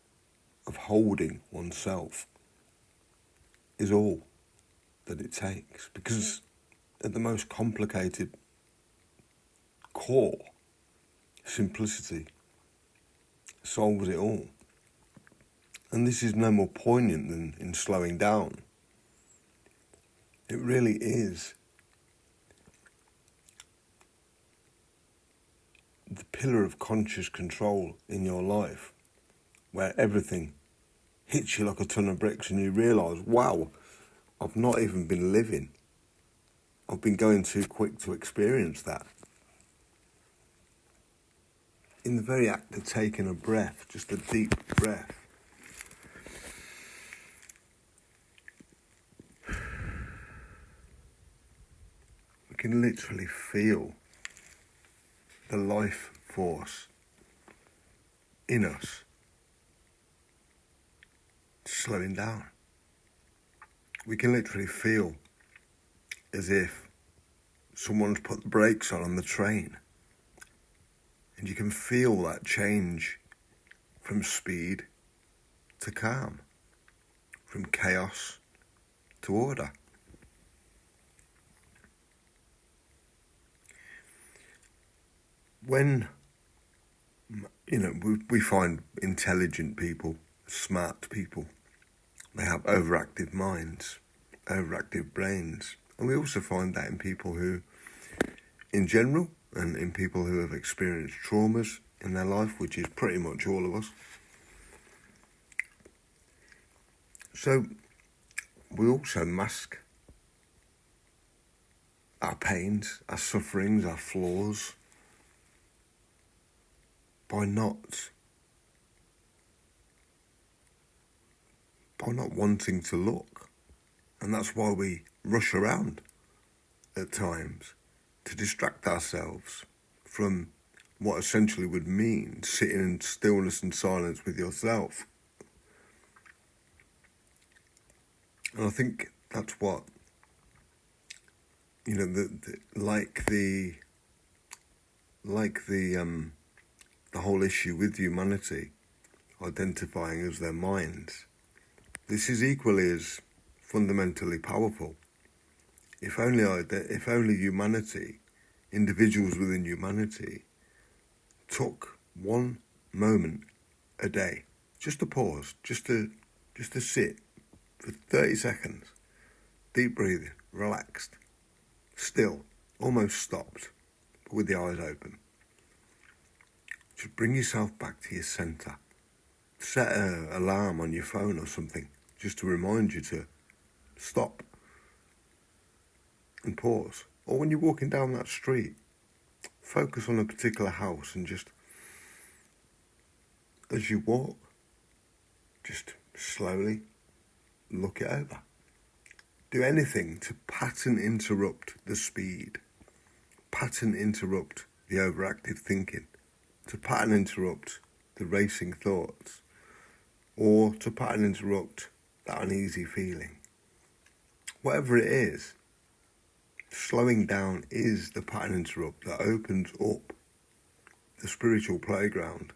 of holding oneself is all that it takes. Because at the most complicated core, simplicity solves it all. And this is no more poignant than in slowing down. It really is the pillar of conscious control in your life, where everything hits you like a ton of bricks and you realise, wow, I've not even been living. I've been going too quick to experience that. In the very act of taking a breath, just a deep breath, we can literally feel the life force in us slowing down. We can literally feel as if someone's put the brakes on the train. And you can feel that change from speed to calm, from chaos to order. When, we find intelligent people, smart people, they have overactive minds, overactive brains. And we also find that in people who, in general, and in people who have experienced traumas in their life, which is pretty much all of us. So we also mask our pains, our sufferings, our flaws by not wanting to look. And that's why we rush around at times to distract ourselves from what essentially would mean sitting in stillness and silence with yourself. And I think that's what, the whole issue with humanity identifying as their minds. This is equally as fundamentally powerful. If only humanity, individuals within humanity, took one moment a day, just to pause, just to sit for 30 seconds, deep breathing, relaxed, still, almost stopped, but with the eyes open. Just bring yourself back to your centre. Set an alarm on your phone or something, just to remind you to stop and pause. Or when you're walking down that street, focus on a particular house and just, as you walk, just slowly look it over. Do anything to pattern interrupt the speed, pattern interrupt the overactive thinking, to pattern interrupt the racing thoughts, or to pattern interrupt that uneasy feeling. Whatever it is, slowing down is the pattern interrupt that opens up the spiritual playground,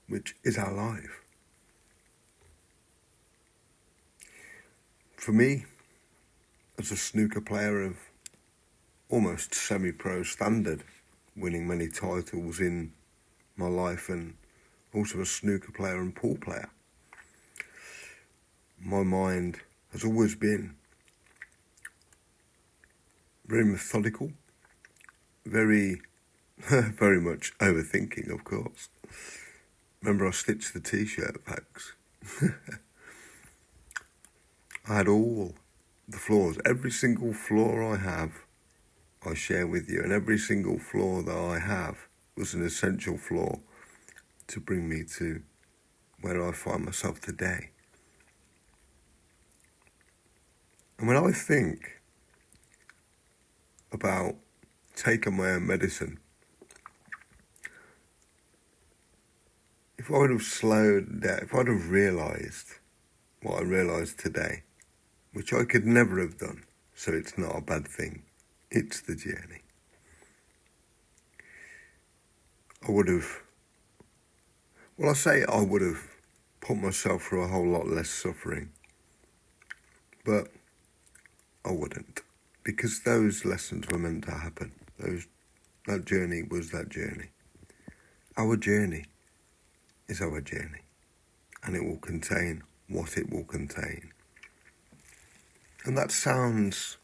which is our life. For me, as a snooker player of almost semi-pro standard, winning many titles in my life, and also a snooker player and pool player, my mind has always been very methodical, very much overthinking, of course. Remember, I stitched the t-shirt packs. I had all the flaws. Every single flaw I have, I share with you. And every single flaw that I have was an essential flaw to bring me to where I find myself today. And when I think about taking my own medicine, if I would have slowed down, if I'd have realised what I realised today, which I could never have done, so it's not a bad thing, it's the journey. I would have, well, I say I would have put myself through a whole lot less suffering, but I wouldn't, because those lessons were meant to happen. That journey was that journey. Our journey is our journey, and it will contain what it will contain. And that sounds,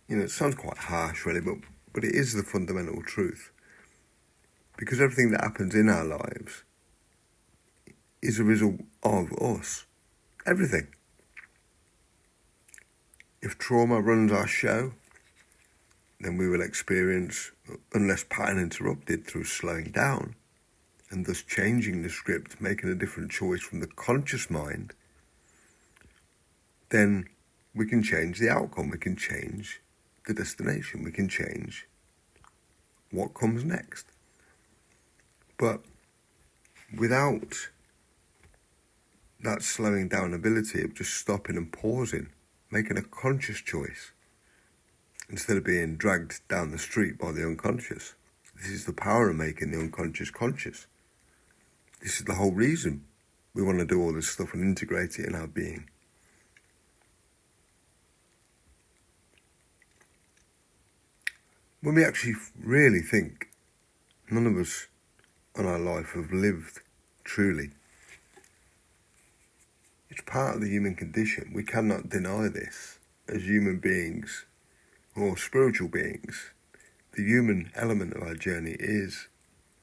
it sounds quite harsh really, but it is the fundamental truth. Because everything that happens in our lives is a result of us. Everything. If trauma runs our show, then we will experience, unless pattern interrupted through slowing down, and thus changing the script, making a different choice from the conscious mind, then we can change the outcome, we can change the destination, we can change what comes next. But without that slowing down ability of just stopping and pausing, making a conscious choice, instead of being dragged down the street by the unconscious. This is the power of making the unconscious conscious. This is the whole reason we want to do all this stuff and integrate it in our being. When we actually really think, none of us in our life have lived truly. It's part of the human condition. We cannot deny this as human beings or spiritual beings. The human element of our journey is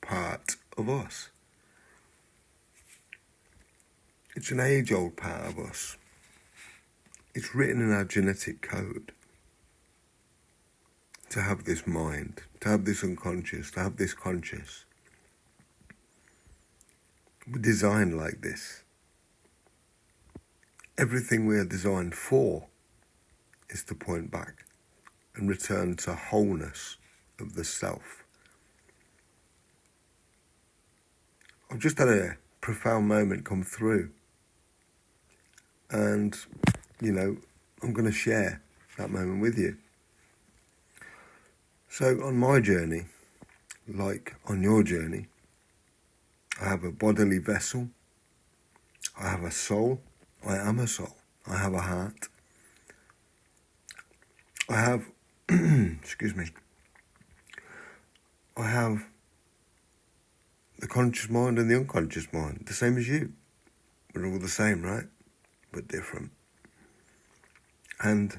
part of us. It's an age-old part of us. It's written in our genetic code to have this mind, to have this unconscious, to have this conscious. We're designed like this. Everything we are designed for is to point back and return to wholeness of the self. I've just had a profound moment come through, and I'm going to share that moment with you. So on my journey, like on your journey, I have a bodily vessel, I have a soul, I am a soul, I have a heart, I have, I have the conscious mind and the unconscious mind, the same as you. We're all the same, right? But different. And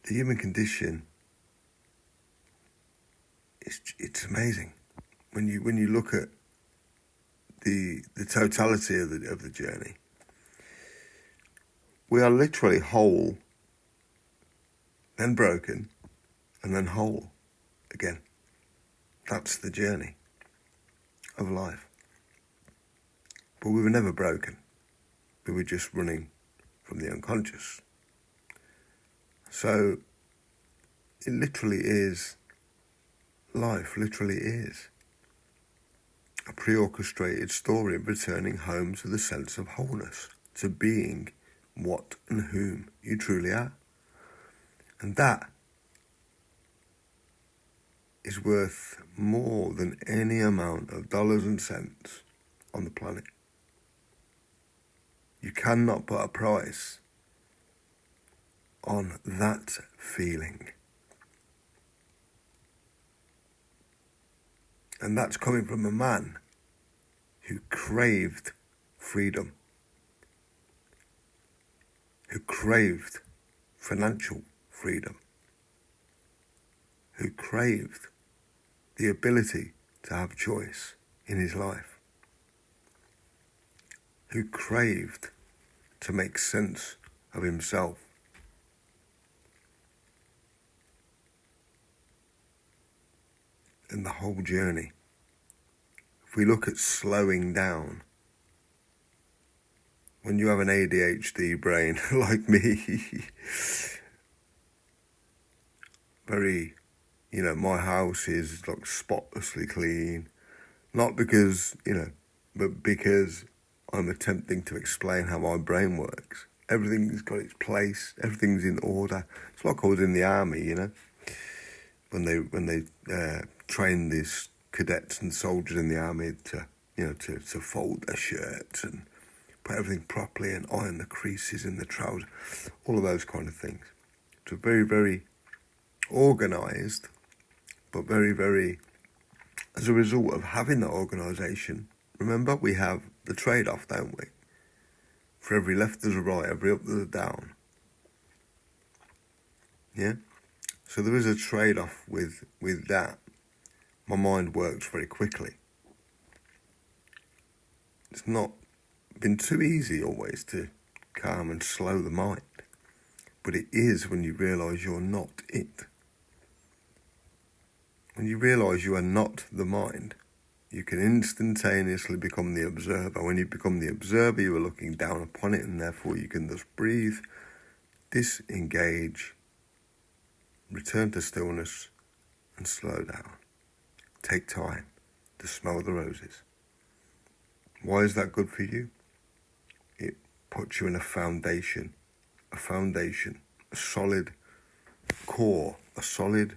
the human condition, it's amazing. When you look at the totality of the journey, we are literally whole, then broken, and then whole again. That's the journey of life. But we were never broken. We were just running from the unconscious. So it literally is, life literally is a pre-orchestrated story of returning home to the sense of wholeness, to being what and whom you truly are. And that is worth more than any amount of dollars and cents on the planet. You cannot put a price on that feeling. And that's coming from a man who craved freedom, who craved financial freedom, who craved the ability to have choice in his life, who craved to make sense of himself. And the whole journey, if we look at slowing down, when you have an ADHD brain like me, very, my house is like spotlessly clean, not because, but because I'm attempting to explain how my brain works. Everything's got its place, everything's in order. It's like I was in the army, when they trained this cadets and soldiers in the army to fold their shirts and put everything properly and iron the creases in the trousers, all of those kind of things. So very, very organised, but very, very, as a result of having that organisation, remember, we have the trade-off, don't we? For every left there's a right, every up there's a down. Yeah? So there is a trade-off with that. My mind works very quickly. It's not been too easy always to calm and slow the mind. But it is when you realise you're not it. When you realise you are not the mind, you can instantaneously become the observer. When you become the observer, you are looking down upon it, and therefore you can just breathe, disengage, return to stillness, and slow down. Take time to smell the roses. Why is that good for you? It puts you in a foundation, a solid core, a solid,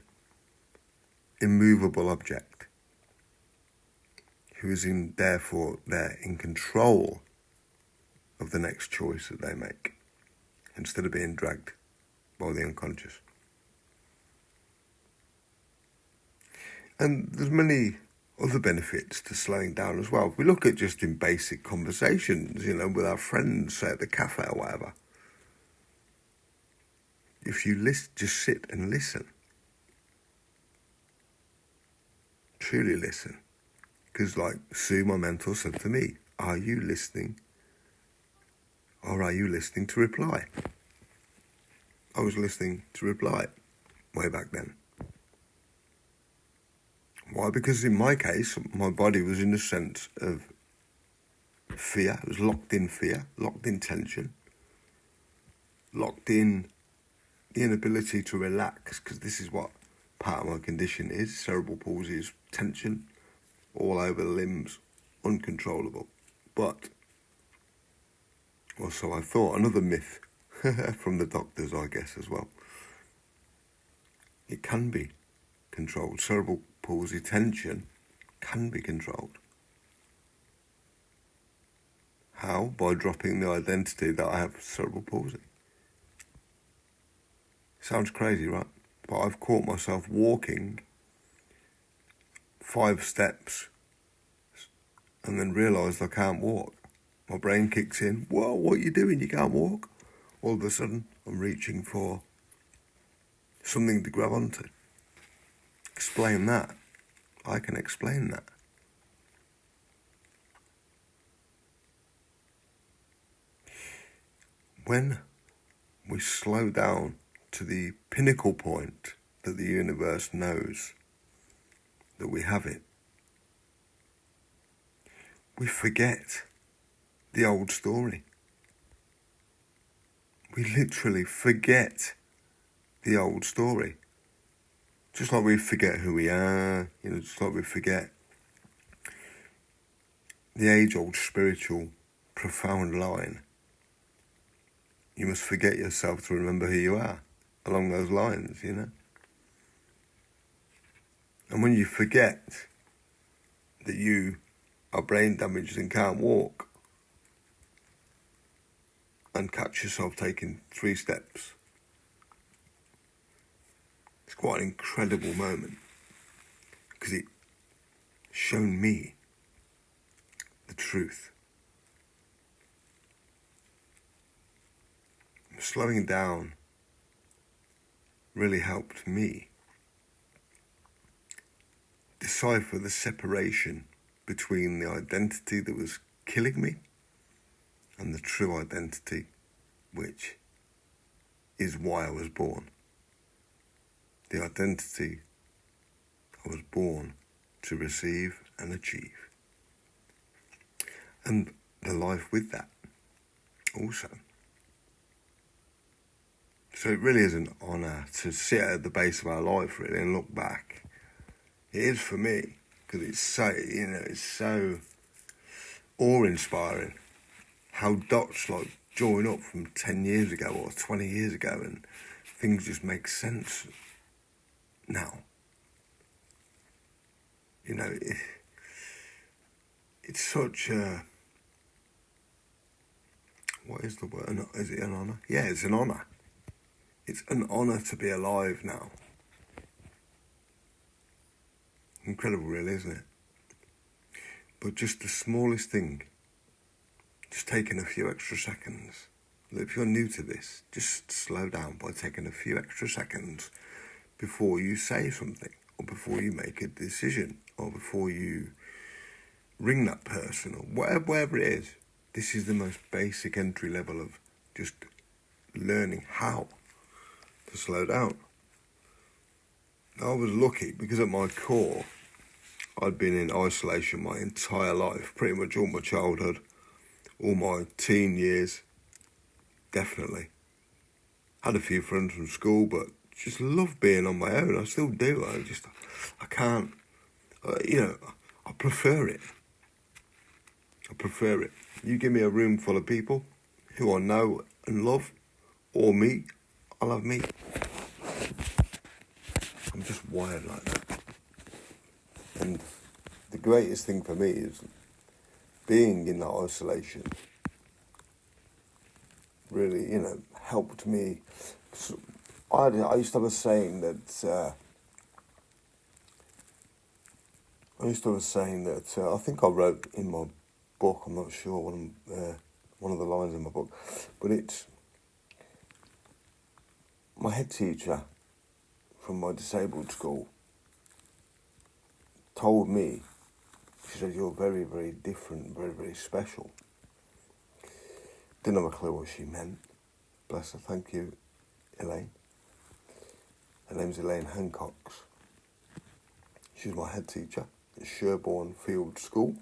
immovable object who is therefore in control of the next choice that they make, instead of being dragged by the unconscious. And there's many other benefits to slowing down as well. If we look at just in basic conversations, with our friends, say at the cafe or whatever, if you just sit and listen, truly listen, because like Sue, my mentor, said to me, are you listening or are you listening to reply? I was listening to reply way back then. Why? Because in my case, my body was in a sense of fear. It was locked in fear, locked in tension, locked in the inability to relax, because this is what part of my condition is. Cerebral palsy is tension all over the limbs, uncontrollable. But, well, so I thought, another myth from the doctors, I guess, as well. It can be controlled. Cerebral palsy tension can be controlled. How? By dropping the identity that I have cerebral palsy. Sounds crazy, right? But I've caught myself walking 5 steps and then realised I can't walk. My brain kicks in. Whoa, what are you doing? You can't walk. All of a sudden, I'm reaching for something to grab onto. Explain that. I can explain that. When we slow down to the pinnacle point that the universe knows that we have it, we forget the old story. We literally forget the old story. Just like we forget who we are, just like we forget the age-old spiritual, profound line. You must forget yourself to remember who you are, along those lines, And when you forget that you are brain damaged and can't walk, and catch yourself taking 3 steps, it's quite an incredible moment, because it shown me the truth. Slowing down really helped me decipher the separation between the identity that was killing me and the true identity, which is why I was born. The identity I was born to receive and achieve. And the life with that also. So it really is an honour to sit at the base of our life, really, and look back. It is for me, because it's so awe-inspiring how dots join up from 10 years ago or 20 years ago, and things just make sense now. it's such a, what is the word? Is it an honour? Yeah, it's an honour. It's an honour to be alive now. Incredible, really, isn't it? But just the smallest thing, just taking a few extra seconds. If you're new to this, just slow down by taking a few extra seconds before you say something, or before you make a decision, or before you ring that person, or whatever it is. This is the most basic entry level of just learning how to slow down. I was lucky because at my core, I'd been in isolation my entire life, pretty much all my childhood, all my teen years, definitely. Had a few friends from school, but just love being on my own. I still do. I can't, I prefer it. You give me a room full of people who I know and love, or me, I'll have me. I'm just wired like that. And the greatest thing for me is being in that isolation really, helped me. I used to have a saying that, I think I wrote in my book, I'm not sure, one of the lines in my book, but it's my head teacher from my disabled school told me, she said, "You're very, very different, very, very special." Didn't have a clue what she meant. Bless her, thank you, Elaine. Her name's Elaine Hancock. She's my head teacher at Sherborne Field School.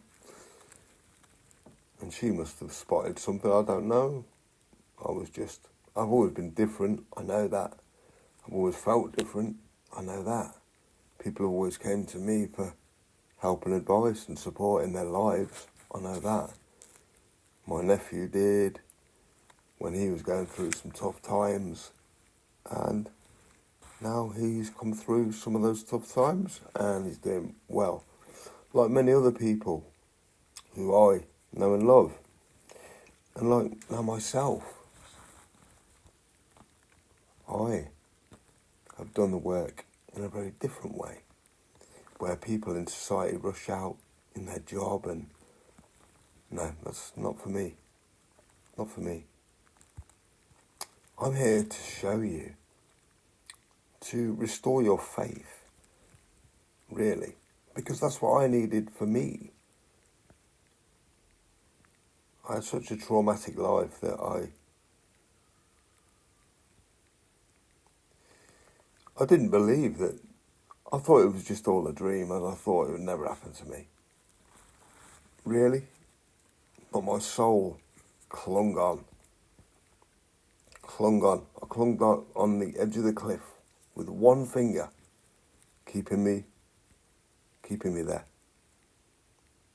And she must have spotted something, I don't know. I've always been different, I know that. I've always felt different, I know that. People always came to me for help and advice and support in their lives, I know that. My nephew did when he was going through some tough times, and now he's come through some of those tough times and he's doing well. Like many other people who I know and love. And like now myself, I have done the work in a very different way, where people in society rush out in their job, and no, that's not for me. Not for me. I'm here to show you, to restore your faith, really, because that's what I needed for me. I had such a traumatic life that I didn't believe that. I thought it was just all a dream, and I thought it would never happen to me. Really? But my soul clung on. I clung on the edge of the cliff with one finger keeping me there.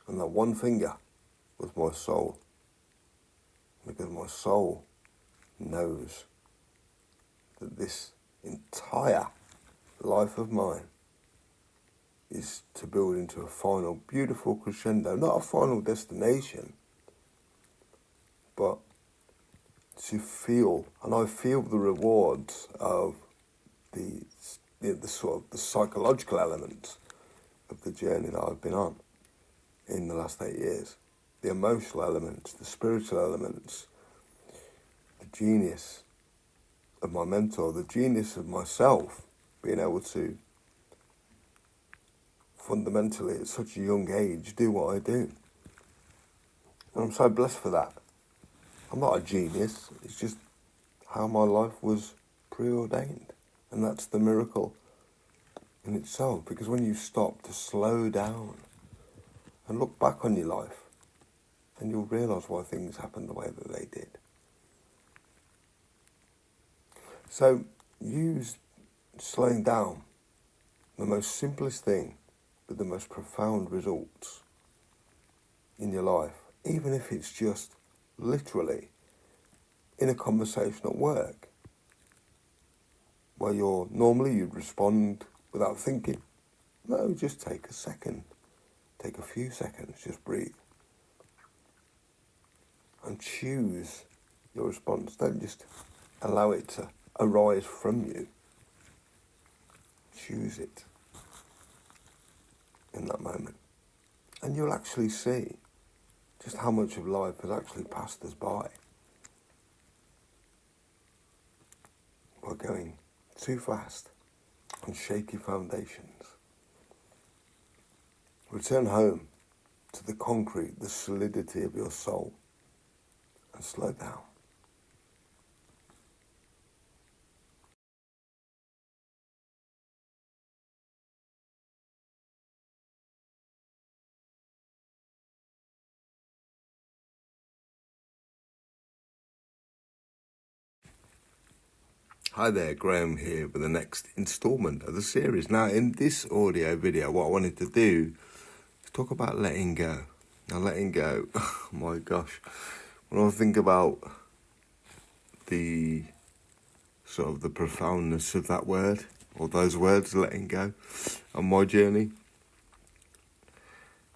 And that one finger was my soul. Because my soul knows that this entire life of mine is to build into a final beautiful crescendo, not a final destination, but to feel, and I feel the rewards of the sort of the psychological elements of the journey that I've been on in the last 8 years. The emotional elements, the spiritual elements, the genius of my mentor, the genius of myself, being able to fundamentally at such a young age do what I do. And I'm so blessed for that. I'm not a genius, it's just how my life was preordained. And that's the miracle in itself, because when you stop to slow down and look back on your life, then you'll realise why things happened the way that they did. So use slowing down, the most simplest thing, but the most profound results in your life, even if it's just literally in a conversation at work, where you'd respond without thinking. No, just take a second take a few seconds, just breathe. And choose your response. Don't just allow it to arise from you. Choose it in that moment. And you'll actually see just how much of life has actually passed us by. We're going too fast on shaky foundations. Return home to the concrete, the solidity of your soul, and slow down. Hi there, Graham here with the next instalment of the series. Now, in this audio video, what I wanted to do is talk about letting go. Now, letting go, oh my gosh, when I think about the sort of the profoundness of that word, or those words, letting go, on my journey,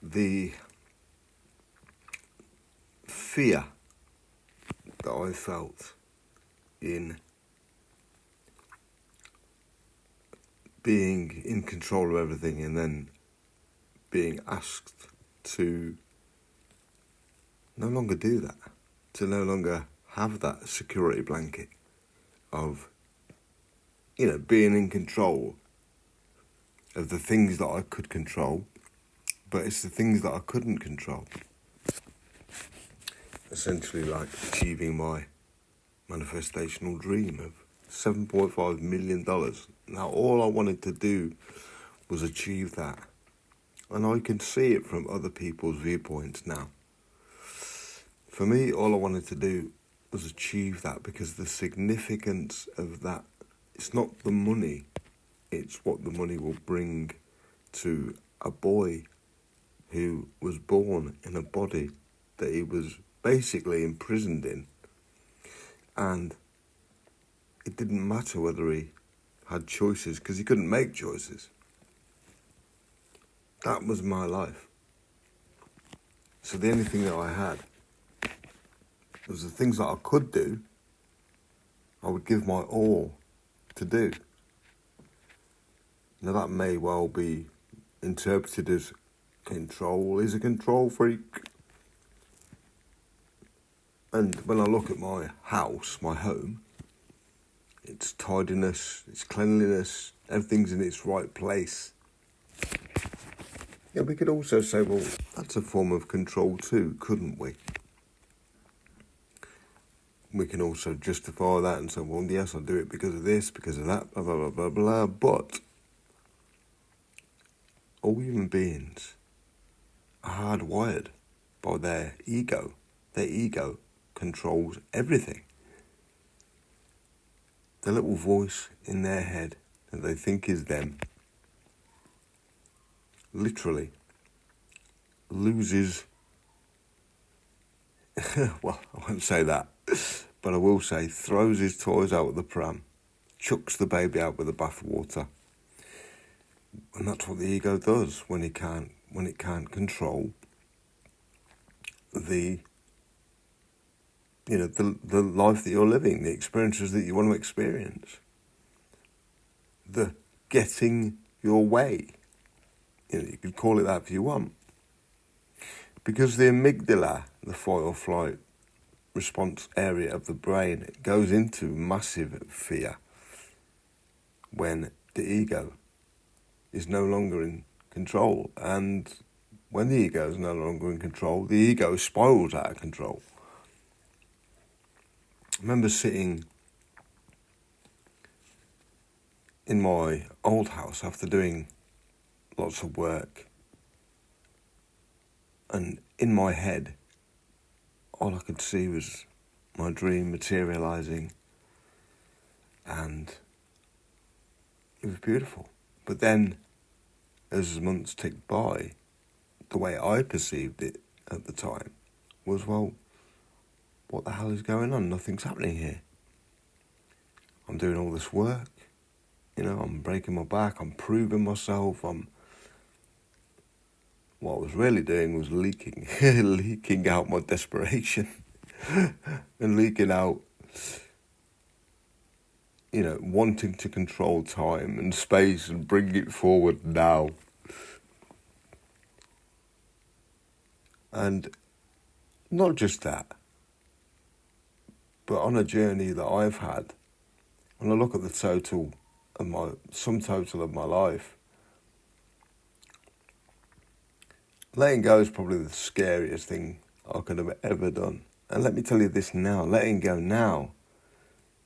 the fear that I felt in being in control of everything and then being asked to no longer do that, to no longer have that security blanket of, being in control of the things that I could control, but it's the things that I couldn't control. Essentially like achieving my manifestational dream of $7.5 million. Now, all I wanted to do was achieve that. And I can see it from other people's viewpoints now. For me, all I wanted to do was achieve that because the significance of that, it's not the money, it's what the money will bring to a boy who was born in a body that he was basically imprisoned in. And it didn't matter whether he had choices, because he couldn't make choices. That was my life. So the only thing that I had was the things that I could do, I would give my all to do. Now that may well be interpreted as control. He's a control freak. And when I look at my house, my home, it's tidiness, it's cleanliness, everything's in its right place. Yeah, we could also say, well, that's a form of control too, couldn't we? We can also justify that and say, well, yes, I'll do it because of this, because of that, blah, blah, blah, blah, blah. But all human beings are hardwired by their ego. Their ego controls everything. The little voice in their head that they think is them literally loses, well, I won't say that, but I will say throws his toys out with the pram, chucks the baby out with the bathwater. And that's what the ego does when it can't control the life that you're living, the experiences that you want to experience, the getting your way. You could call it that if you want. Because the amygdala, the fight or flight response area of the brain, it goes into massive fear when the ego is no longer in control. And when the ego is no longer in control, the ego spirals out of control. I remember sitting in my old house after doing lots of work, and in my head, all I could see was my dream materialising, and it was beautiful. But then, as months ticked by, the way I perceived it at the time was, well, what the hell is going on? Nothing's happening here. I'm doing all this work, I'm breaking my back, I'm proving myself, I'm What I was really doing was leaking out my desperation and leaking out, wanting to control time and space and bring it forward now. And not just that, but on a journey that I've had, when I look at the sum total of my life, letting go is probably the scariest thing I could have ever done. And let me tell you this now, letting go now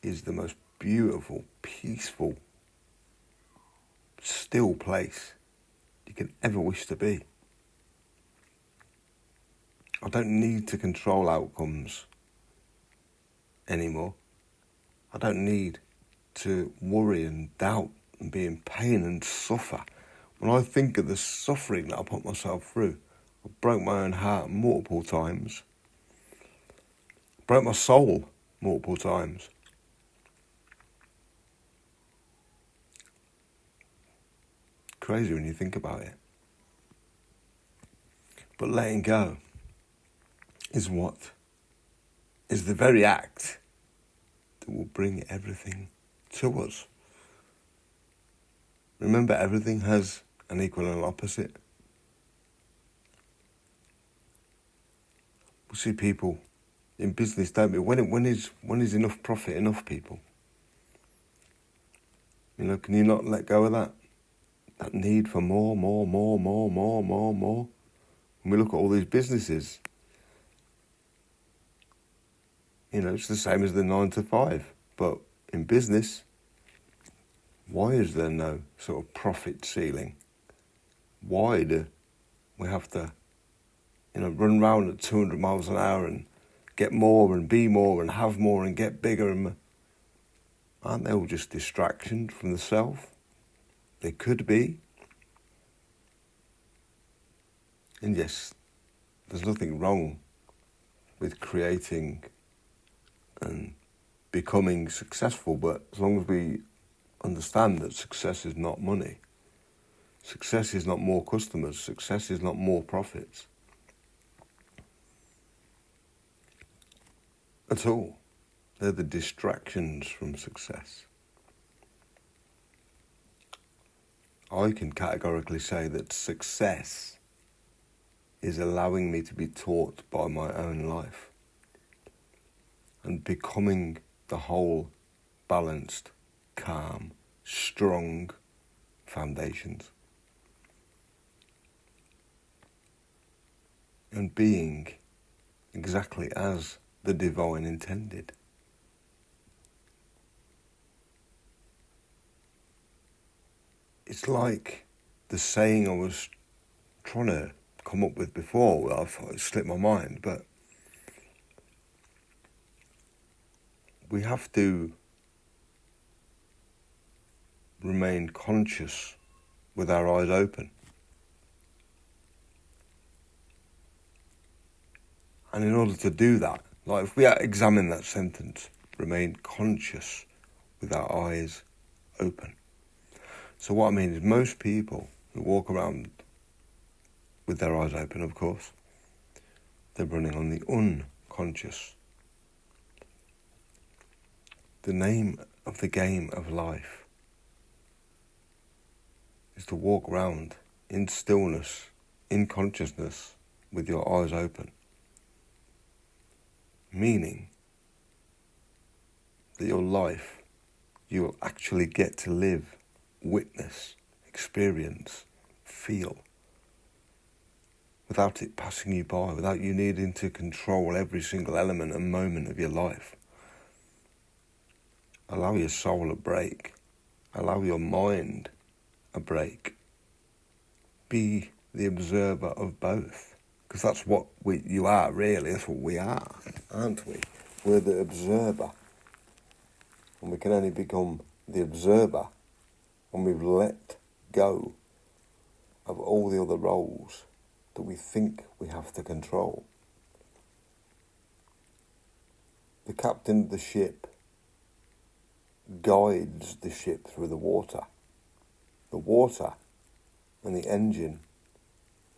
is the most beautiful, peaceful, still place you can ever wish to be. I don't need to control outcomes anymore. I don't need to worry and doubt and be in pain and suffer. When I think of the suffering that I put myself through, I broke my own heart multiple times, broke my soul multiple times. Crazy when you think about it. But letting go is the very act that will bring everything to us. Remember, everything has an equal and opposite. We see people in business, don't we? When is enough profit enough, people? Can you not let go of that? That need for more. When we look at all these businesses, it's the same as the 9 to 5. But in business, why is there no sort of profit ceiling? Why do we have to, run around at 200 miles an hour and get more and be more and have more and get bigger? And aren't they all just distractions from the self? They could be. And yes, there's nothing wrong with creating and becoming successful, but as long as we understand that success is not money, success is not more customers, success is not more profits at all. They're the distractions from success. I can categorically say that success is allowing me to be taught by my own life and becoming the whole, balanced, calm, strong foundations. And being exactly as the divine intended. It's like the saying I was trying to come up with before. I thought it slipped my mind, but we have to remain conscious with our eyes open. And in order to do that, like if we examine that sentence, remain conscious with our eyes open. So what I mean is most people who walk around with their eyes open, of course, they're running on the unconscious. The name of the game of life is to walk around in stillness, in consciousness, with your eyes open. Meaning that your life, you will actually get to live, witness, experience, feel, without it passing you by, without you needing to control every single element and moment of your life. Allow your soul a break. Allow your mind a break. Be the observer of both. Because that's what you are, really. That's what we are, aren't we? We're the observer. And we can only become the observer when we've let go of all the other roles that we think we have to control. The captain of the ship guides the ship through the water. The water and the engine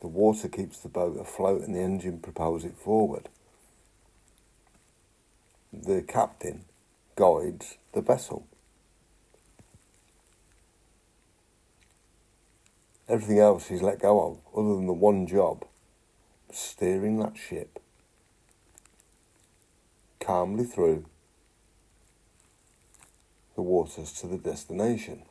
The water keeps the boat afloat and the engine propels it forward. The captain guides the vessel. Everything else he's let go of, other than the one job, steering that ship calmly through the waters to the destination.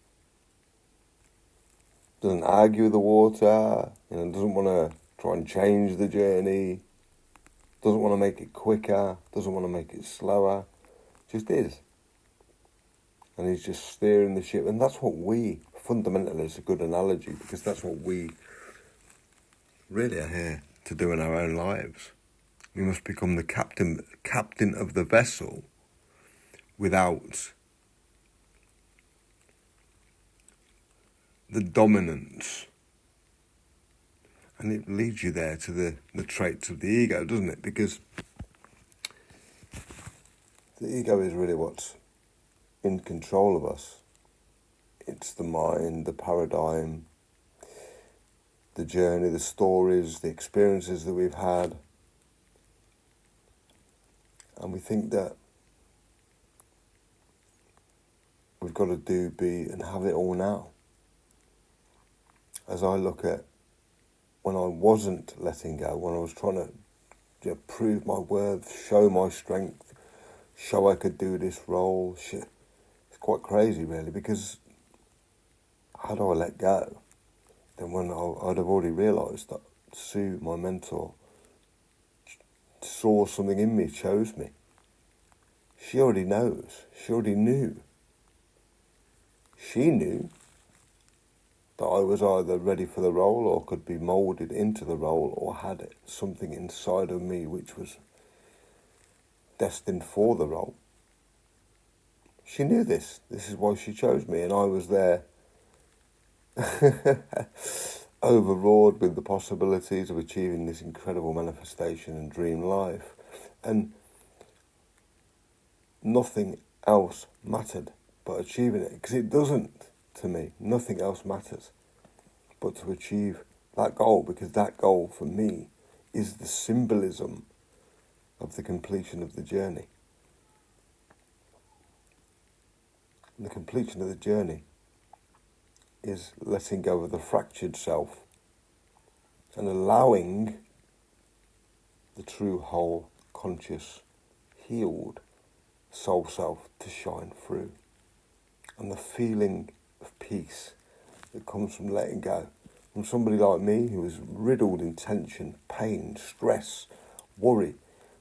Doesn't argue with the water, doesn't want to try and change the journey, doesn't want to make it quicker, doesn't want to make it slower, just is. And he's just steering the ship, and that's what we, fundamentally, it's a good analogy, because that's what we really are here to do in our own lives. We must become the captain of the vessel without the dominance. And it leads you there to the traits of the ego, doesn't it? Because the ego is really what's in control of us. It's the mind, the paradigm, the journey, the stories, the experiences that we've had. And we think that we've got to do, be, and have it all now. As I look at when I wasn't letting go, when I was trying to prove my worth, show my strength, show I could do this role, it's quite crazy really, because how do I let go? Then when I'd have already realised that Sue, my mentor, saw something in me, chose me. She already knows. She already knew. She knew that I was either ready for the role or could be moulded into the role, or had something inside of me which was destined for the role. She knew this. This is why she chose me, and I was there overawed with the possibilities of achieving this incredible manifestation and dream life. And nothing else mattered but achieving it, because it doesn't. To me, nothing else matters but to achieve that goal, because that goal for me is the symbolism of the completion of the journey. And the completion of the journey is letting go of the fractured self and allowing the true, whole, conscious, healed soul self to shine through. And the feeling of peace that comes from letting go. From somebody like me who was riddled in tension, pain, stress, worry,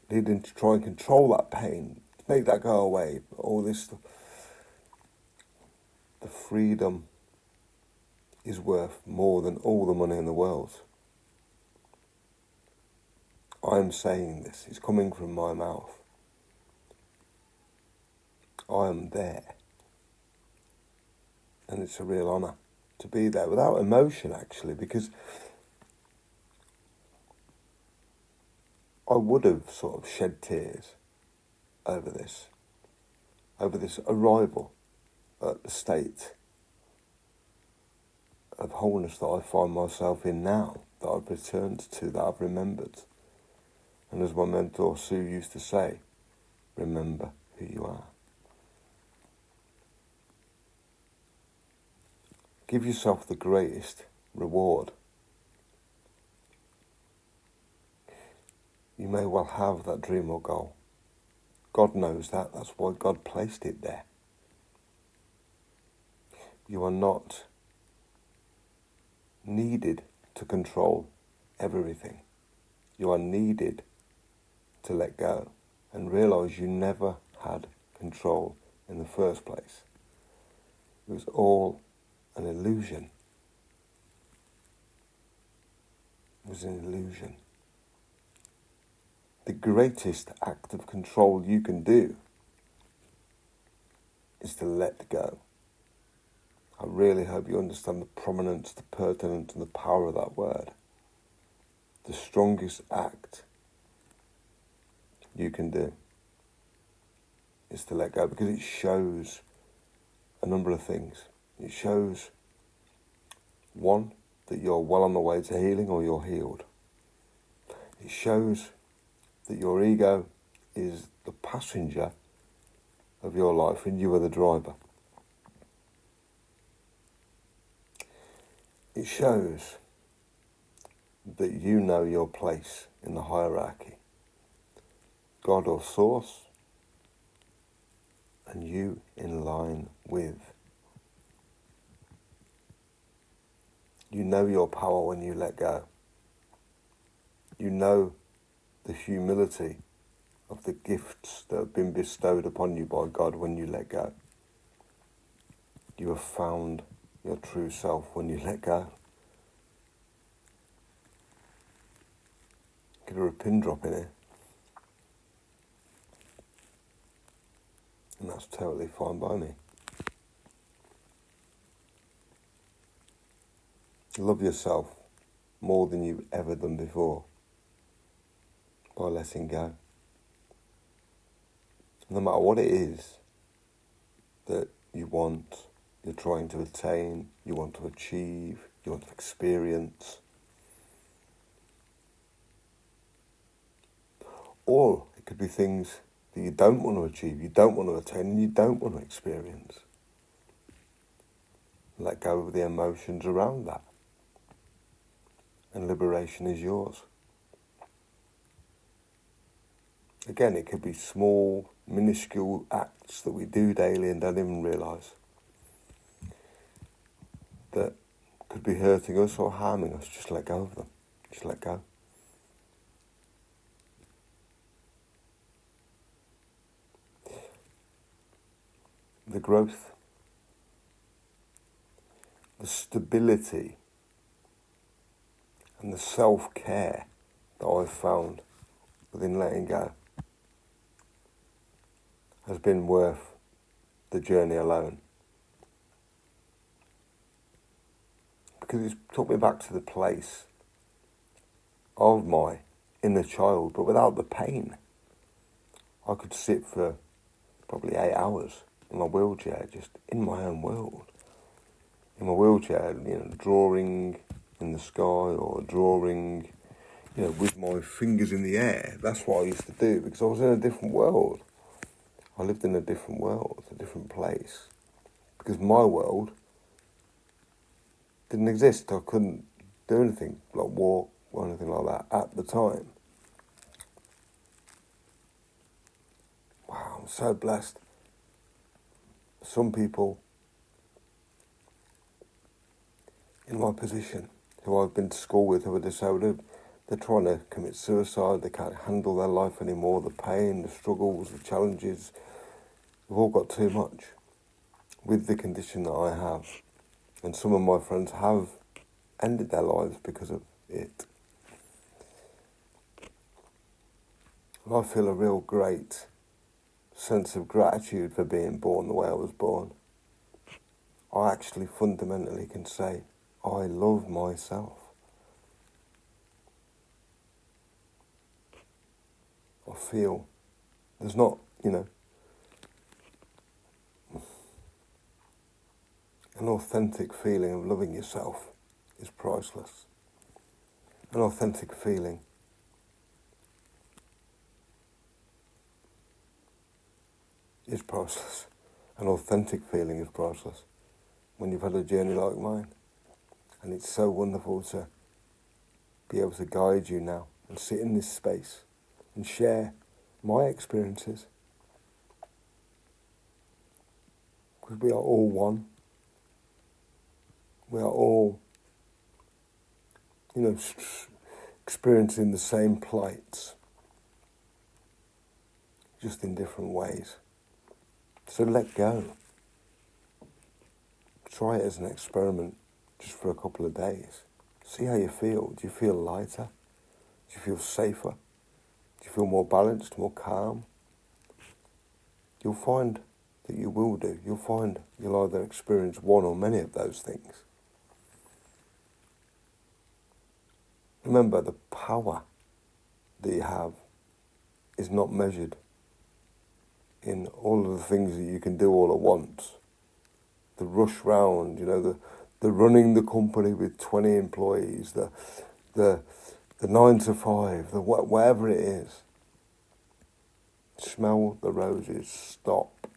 needing to try and control that pain, to make that go away, all this stuff. The freedom is worth more than all the money in the world. I'm saying this, it's coming from my mouth. I am there. And it's a real honour to be there, without emotion actually, because I would have sort of shed tears over this arrival at the state of wholeness that I find myself in now, that I've returned to, that I've remembered. And as my mentor Sue used to say, remember who you are. Give yourself the greatest reward. You may well have that dream or goal. God knows that. That's why God placed it there. You are not needed to control everything. You are needed to let go and realise you never had control in the first place. It was all an illusion. It was an illusion. The greatest act of control you can do is to let go. I really hope you understand the prominence, the pertinence and the power of that word. The strongest act you can do is to let go, because it shows a number of things. It shows, one, that you're well on the way to healing or you're healed. It shows that your ego is the passenger of your life and you are the driver. It shows that you know your place in the hierarchy, God or source, and you in line with. You know your power when you let go. You know the humility of the gifts that have been bestowed upon you by God when you let go. You have found your true self when you let go. Get a pin drop in it. And that's totally fine by me. Love yourself more than you've ever done before by letting go. No matter what it is that you want, you're trying to attain, you want to achieve, you want to experience. Or it could be things that you don't want to achieve, you don't want to attain, and you don't want to experience. Let go of the emotions around that. And liberation is yours. Again, it could be small, minuscule acts that we do daily and don't even realise that could be hurting us or harming us. Just let go of them. Just let go. The growth, the stability, and the self-care that I've found within letting go has been worth the journey alone. Because it's took me back to the place of my inner child, but without the pain. I could sit for probably 8 hours in my wheelchair, just in my own world. In my wheelchair, drawing in the sky or drawing, with my fingers in the air. That's what I used to do because I was in a different world. I lived in a different world, a different place. Because my world didn't exist. I couldn't do anything like walk or anything like that at the time. Wow, I'm so blessed. Some people in my position who I've been to school with who are disabled, they're trying to commit suicide, they can't handle their life anymore, the pain, the struggles, the challenges, we've all got too much with the condition that I have. And some of my friends have ended their lives because of it. And I feel a real great sense of gratitude for being born the way I was born. I actually fundamentally can say, I love myself. I feel there's not, an authentic feeling of loving yourself is priceless. An authentic feeling is priceless. An authentic feeling is priceless when you've had a journey like mine. And it's so wonderful to be able to guide you now and sit in this space and share my experiences. Because we are all one. We are all, experiencing the same plights, just in different ways. So let go. Try it as an experiment just for a couple of days. See how you feel. Do you feel lighter? Do you feel safer? Do you feel more balanced, more calm? You'll find that you will do. You'll find you'll either experience one or many of those things. Remember, the power that you have is not measured in all of the things that you can do all at once. The rush round, the running the company with 20 employees, the 9 to 5, whatever it is. Smell the roses, stop,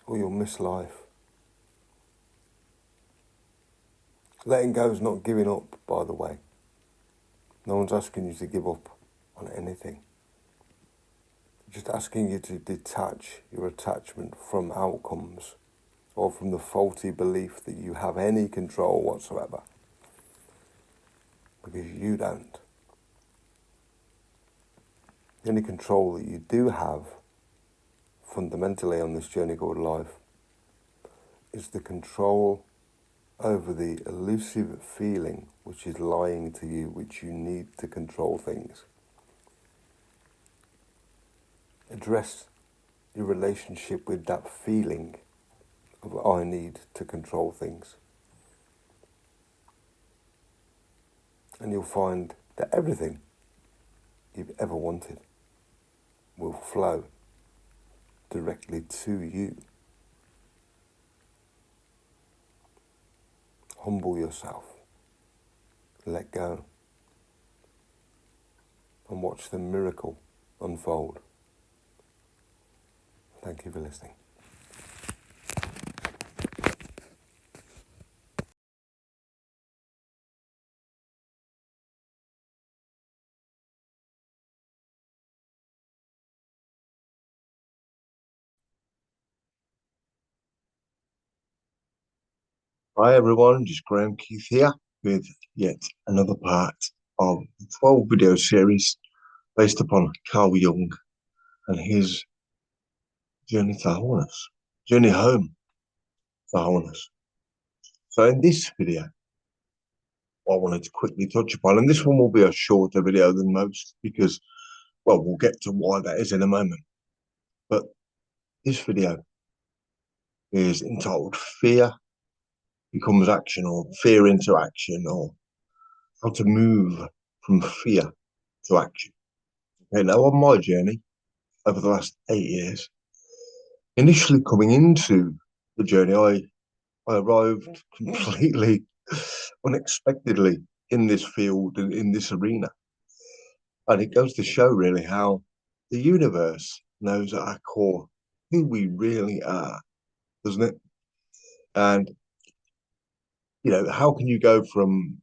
or you'll miss life. Letting go is not giving up, by the way. No one's asking you to give up on anything. Just asking you to detach your attachment from outcomes or from the faulty belief that you have any control whatsoever. Because you don't. The only control that you do have fundamentally on this journey called life is the control over the elusive feeling which is lying to you, which you need to control things. Address your relationship with that feeling of I need to control things. And you'll find that everything you've ever wanted will flow directly to you. Humble yourself, let go, and watch the miracle unfold. Thank you for listening. Hi everyone, just Graham Keith here with yet another part of the 12 video series based upon Carl Jung and his journey to wholeness, journey home to wholeness. So in this video, what I wanted to quickly touch upon, and this one will be a shorter video than most because, well, we'll get to why that is in a moment. But this video is entitled Fear Becomes Action, or Fear into Action, or how to move from fear to action. Okay, now on my journey over the last 8 years, initially coming into the journey, I arrived completely unexpectedly in this field and in this arena. And it goes to show really how the universe knows at our core who we really are, doesn't it? And, you know, how can you go from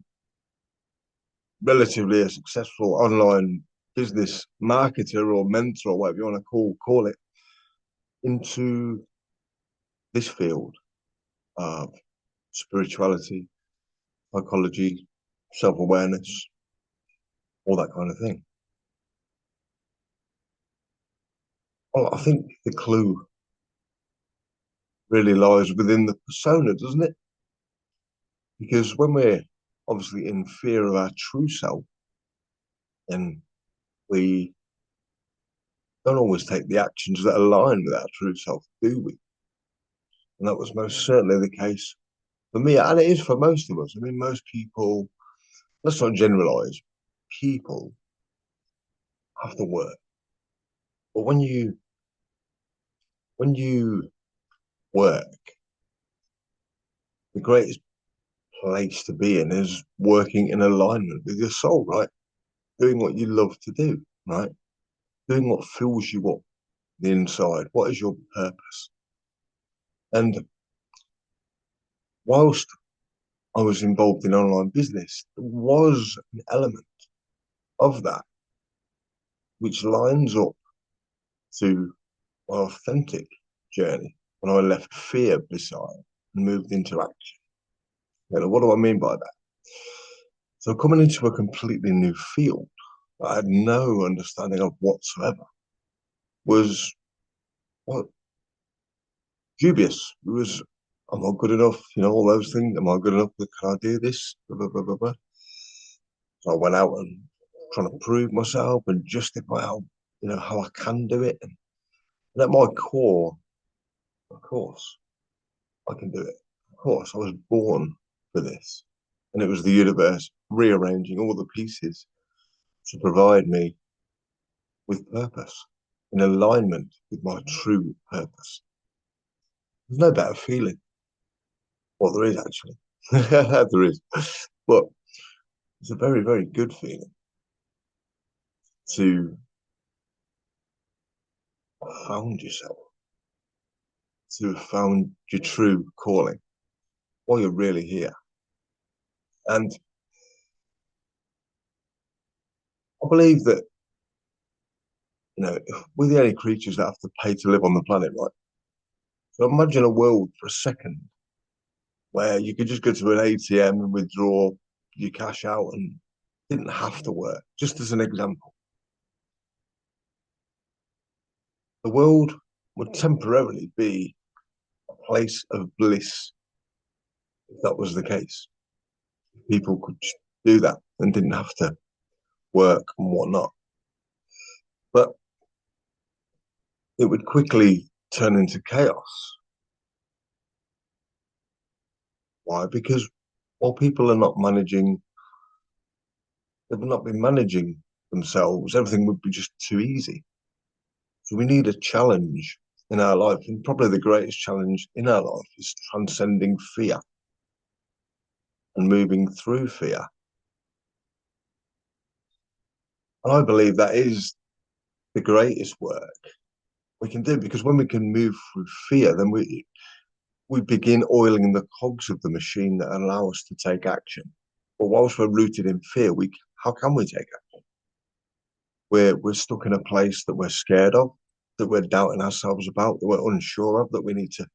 relatively a successful online business marketer or mentor or whatever you want to call it into this field of spirituality, psychology, self-awareness, all that kind of thing? Well, I think the clue really lies within the persona, doesn't it? Because when we're obviously in fear of our true self, then we don't always take the actions that align with our true self, do we? And that was most certainly the case for me, and it is for most of us. I mean, most people, let's not generalize, people have to work. But when you work, the greatest place to be in is working in alignment with your soul, right? Doing what you love to do, right? Doing what fills you up the inside. What is your purpose? And whilst I was involved in online business, there was an element of that which lines up to my authentic journey when I left fear beside and moved into action. You know, what do I mean by that? So coming into a completely new field that I had no understanding of whatsoever was, well, dubious. It was, am I good enough? You know, all those things. Am I good enough? Can I do this? Blah, blah, blah, blah, blah. So I went out and trying to prove myself and justify how, you know, how I can do it. And at my core, of course, I can do it. Of course, I was born for this. And it was the universe rearranging all the pieces to provide me with purpose, in alignment with my true purpose. There's no better feeling. Well, there is actually. There is. But it's a very, very good feeling to have found yourself, to have found your true calling, while you're really here. And I believe that, we're the only creatures that have to pay to live on the planet, right? So imagine a world for a second where you could just go to an ATM and withdraw your cash out and didn't have to work, just as an example. The world would temporarily be a place of bliss if that was the case. People could do that and didn't have to work and whatnot. But it would quickly turn into chaos. Why? Because while people are not managing, they've not been managing themselves, everything would be just too easy. So we need a challenge in our life. And probably the greatest challenge in our life is transcending fear and moving through fear. And I believe that is the greatest work we can do, because when we can move through fear, then we begin oiling the cogs of the machine that allow us to take action. But whilst we're rooted in fear, how can we take action? We're stuck in a place that we're scared of, that we're doubting ourselves about, that we're unsure of, that we need to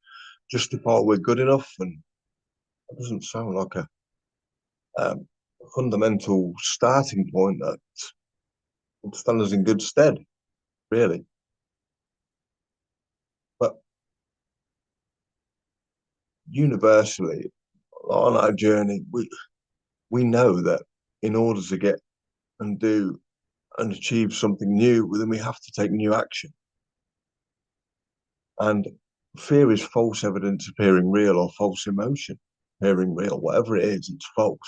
justify we're good enough. And it doesn't sound like a fundamental starting point that would stand us in good stead, really. But universally, on our journey, we know that in order to get and do and achieve something new, then we have to take new action. And fear is false evidence appearing real, or false emotion appearing real. Whatever it is, it's false.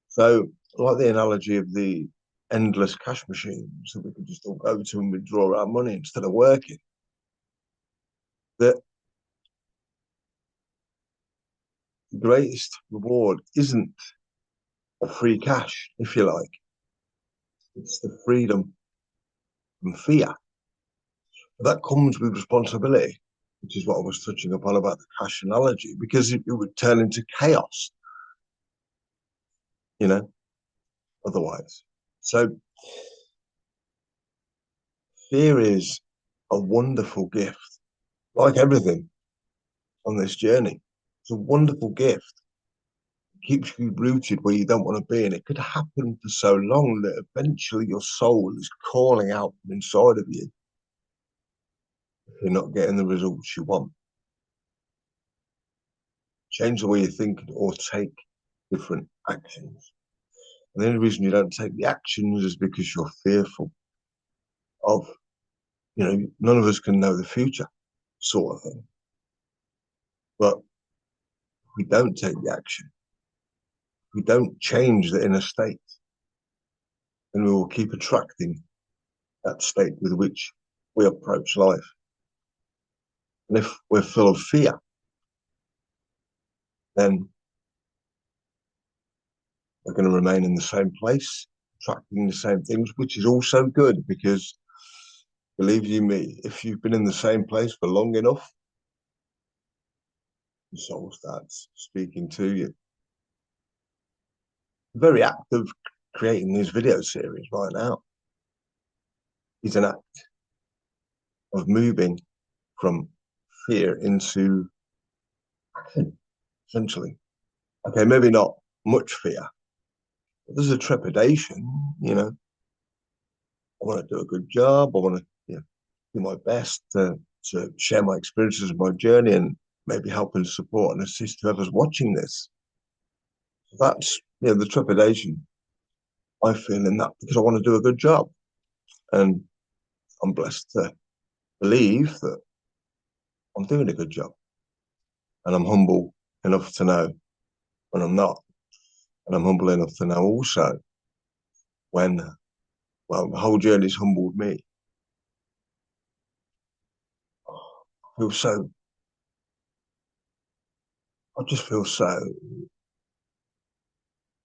So, like the analogy of the endless cash machines that we can just all go to and withdraw our money instead of working, that the greatest reward isn't a free cash, if you like. It's the freedom from fear. But that comes with responsibility, which is what I was touching upon about the cash analogy, because it would turn into chaos, you know, otherwise. So fear is a wonderful gift, like everything on this journey. It's a wonderful gift. It keeps you rooted where you don't want to be. And it could happen for so long that eventually your soul is calling out from inside of you if you're not getting the results you want. Change the way you think or take different actions. And the only reason you don't take the actions is because you're fearful of, none of us can know the future, sort of thing. But if we don't take the action, we don't change the inner state, then we will keep attracting that state with which we approach life. And if we're full of fear, then we're going to remain in the same place, attracting the same things, which is also good because, believe you me, if you've been in the same place for long enough, the soul starts speaking to you. The very act of creating these video series right now is an act of moving from fear into action, essentially. Okay, maybe not much fear, but there's a trepidation, I want to do a good job. I want to do my best to share my experiences of my journey and maybe help and support and assist whoever's watching this. That's the trepidation I feel in that, because I want to do a good job. And I'm blessed to believe that I'm doing a good job. And I'm humble enough to know when I'm not. And I'm humble enough to know also when, the whole journey's humbled me. I feel so I just feel so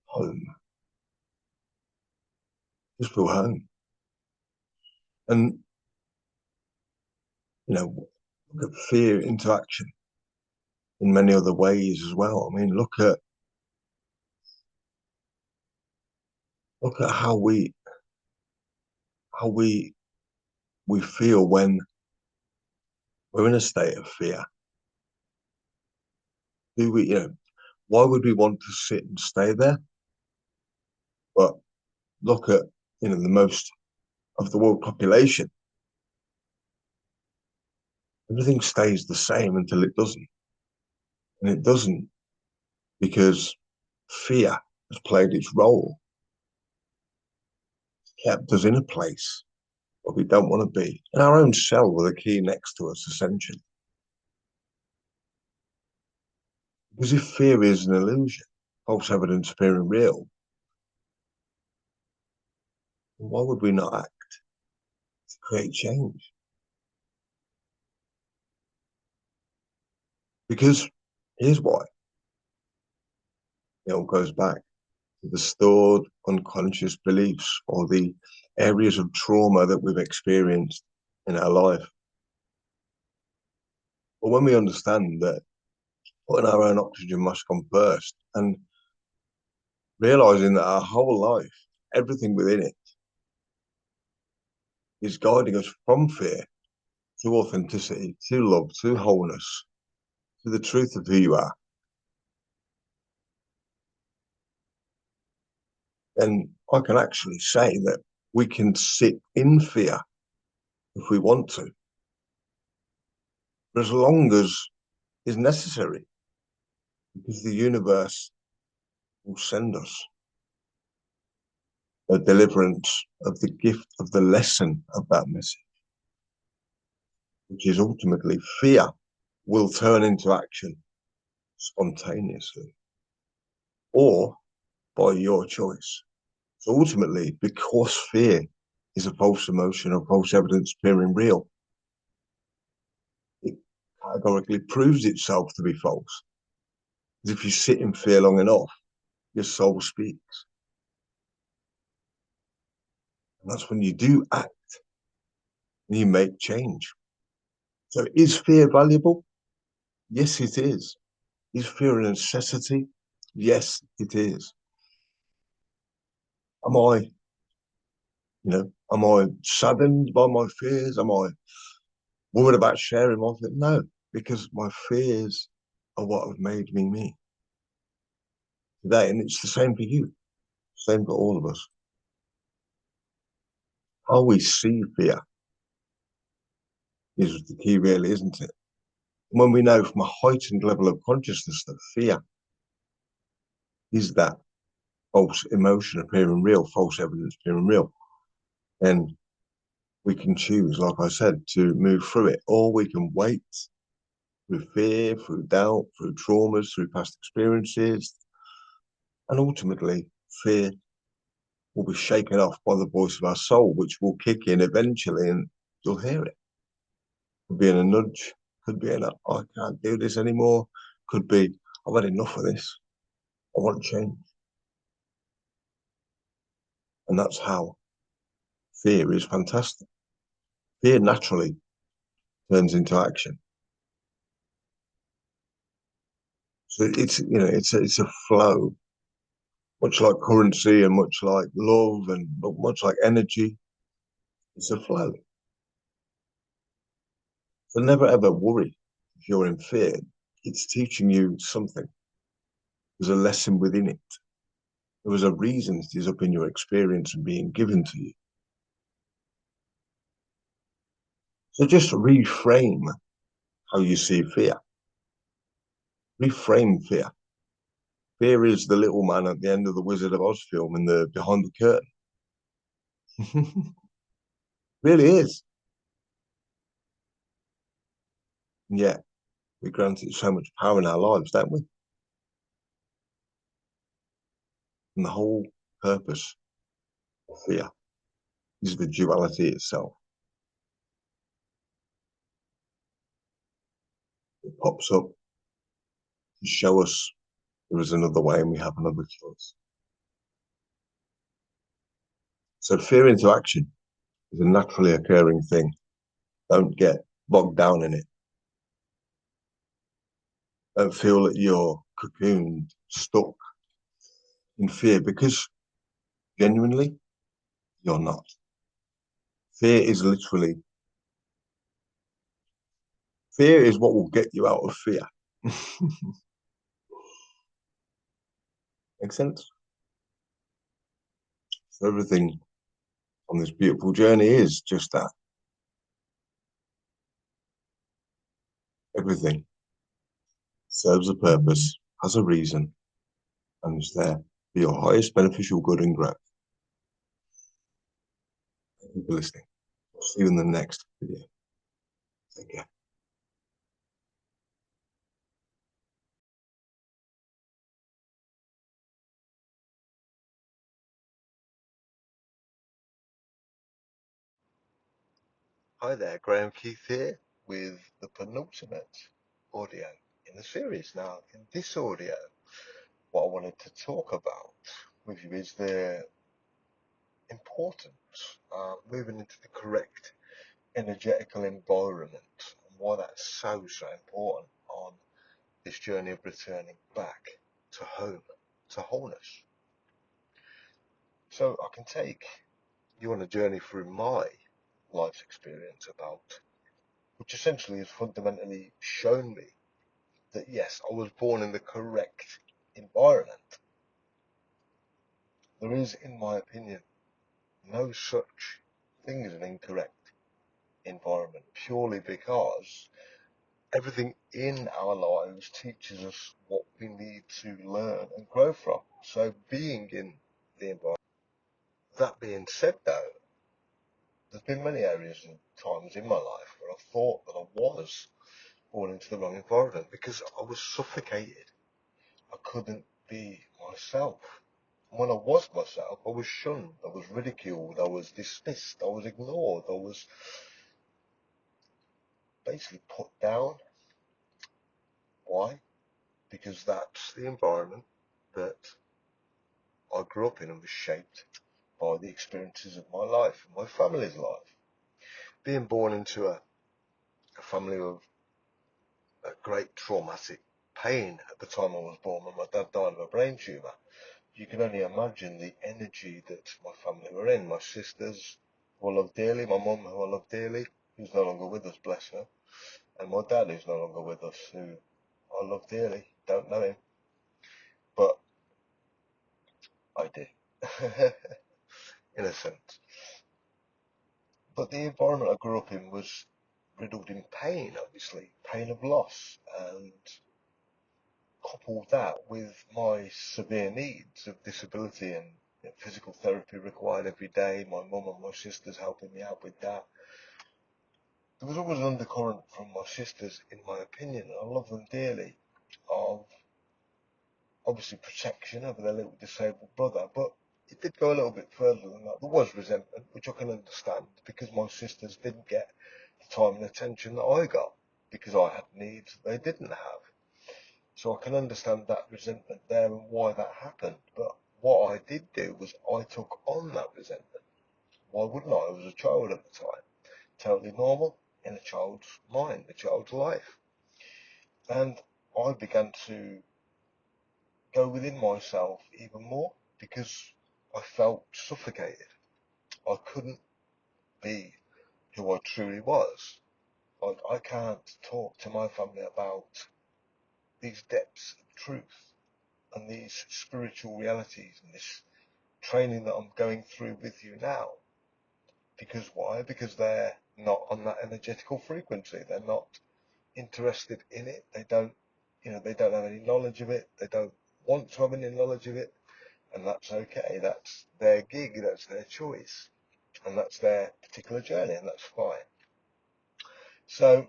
home. Just feel home. And, look at fear interaction in many other ways as well. I mean, look at how we feel when we're in a state of fear. Do we, why would we want to sit and stay there? But look at, the most of the world population. Everything stays the same until it doesn't. And it doesn't because fear has played its role, kept us in a place where we don't want to be. In our own cell with a key next to us, essentially. Because if fear is an illusion, false evidence appearing real, why would we not act to create change? Because here's why. It all goes back to the stored unconscious beliefs or the areas of trauma that we've experienced in our life. But when we understand that putting our own oxygen mask on first and realizing that our whole life, everything within it, is guiding us from fear to authenticity, to love, to wholeness, to the truth of who you are, then I can actually say that we can sit in fear if we want to, for as long as is necessary, because the universe will send us a deliverance of the gift of the lesson of that message, which is ultimately fear will turn into action spontaneously or by your choice. So ultimately, because fear is a false emotion or false evidence appearing real, it categorically proves itself to be false. Because if you sit in fear long enough, your soul speaks. And that's when you do act and you make change. So is fear valuable? Yes, it is. Is fear a necessity? Yes, it is. Am I, am I saddened by my fears? Am I worried about sharing my fears? No, because my fears are what have made me me today. And it's the same for you, same for all of us. How we see fear is the key, really, isn't it? When we know from a heightened level of consciousness that fear is that false emotion appearing real, false evidence appearing real, then we can choose, like I said, to move through it, or we can wait through fear, through doubt, through traumas, through past experiences, and ultimately fear will be shaken off by the voice of our soul, which will kick in eventually, and you'll hear it. Could be in a nudge, could be in a I can't do this anymore, could be I've had enough of this, I want change. And that's how fear is fantastic. Fear naturally turns into action. So it's a flow, much like currency and much like love and much like energy. It's a flow. So never ever worry if you're in fear. It's teaching you something. There's a lesson within it. There was a reason it is up in your experience and being given to you. So just reframe how you see fear. Reframe fear. Fear is the little man at the end of the Wizard of Oz film in the behind the curtain. Really is. And yet we grant it so much power in our lives, don't we? And the whole purpose of fear is the duality itself. It pops up, to show us there is another way and we have another choice. So fear into action is a naturally occurring thing. Don't get bogged down in it. Don't feel that you're cocooned, stuck in fear, because genuinely, you're not. Fear is literally, fear is what will get you out of fear. Makes sense? So everything on this beautiful journey is just that. Everything serves a purpose, has a reason, and is there for your highest beneficial good and growth. Thank you for listening. I'll see you in the next video. Take care. Hi there, Graham Keith here with the penultimate audio in the series. Now, in this audio, what I wanted to talk about with you is the importance of moving into the correct energetical environment and why that's so important on this journey of returning back to home, to wholeness. So I can take you on a journey through my life's experience about, which essentially has fundamentally shown me that yes, I was born in the correct environment. There is, in my opinion, no such thing as an incorrect environment, purely because everything in our lives teaches us what we need to learn and grow from. So being in the environment. That being said though, there's been many areas and times in my life where I thought that I was born into the wrong environment because I was suffocated. I couldn't be myself. When I was myself, I was shunned, I was ridiculed, I was dismissed, I was ignored, I was basically put down. Why? Because that's the environment that I grew up in and was shaped by the experiences of my life and my family's life. Being born into a family of a great traumatic pain at the time I was born when my dad died of a brain tumour, you can only imagine the energy that my family were in. My sisters, who I love dearly, my mum, who I love dearly, who's no longer with us, bless her, and my dad, who's no longer with us, who I love dearly, don't know him, but I do, in a sense. But the environment I grew up in was riddled in pain, obviously, pain of loss, and couple that with my severe needs of disability and physical therapy required every day, my mum and my sisters helping me out with that. There was always an undercurrent from my sisters, in my opinion, and I love them dearly, of obviously protection over their little disabled brother, but it did go a little bit further than that. There was resentment, which I can understand, because my sisters didn't get the time and attention that I got, because I had needs they didn't have. So I can understand that resentment there and why that happened. But what I did do was I took on that resentment. Why wouldn't I? I was a child at the time. Totally normal in a child's mind, a child's life. And I began to go within myself even more because I felt suffocated. I couldn't be who I truly was. I can't talk to my family about these depths of truth and these spiritual realities and this training that I'm going through with you now. Because why? Because they're not on that energetical frequency. They're not interested in it. They don't, they don't have any knowledge of it. They don't want to have any knowledge of it. And that's okay. That's their gig. That's their choice. And that's their particular journey. And that's fine. So,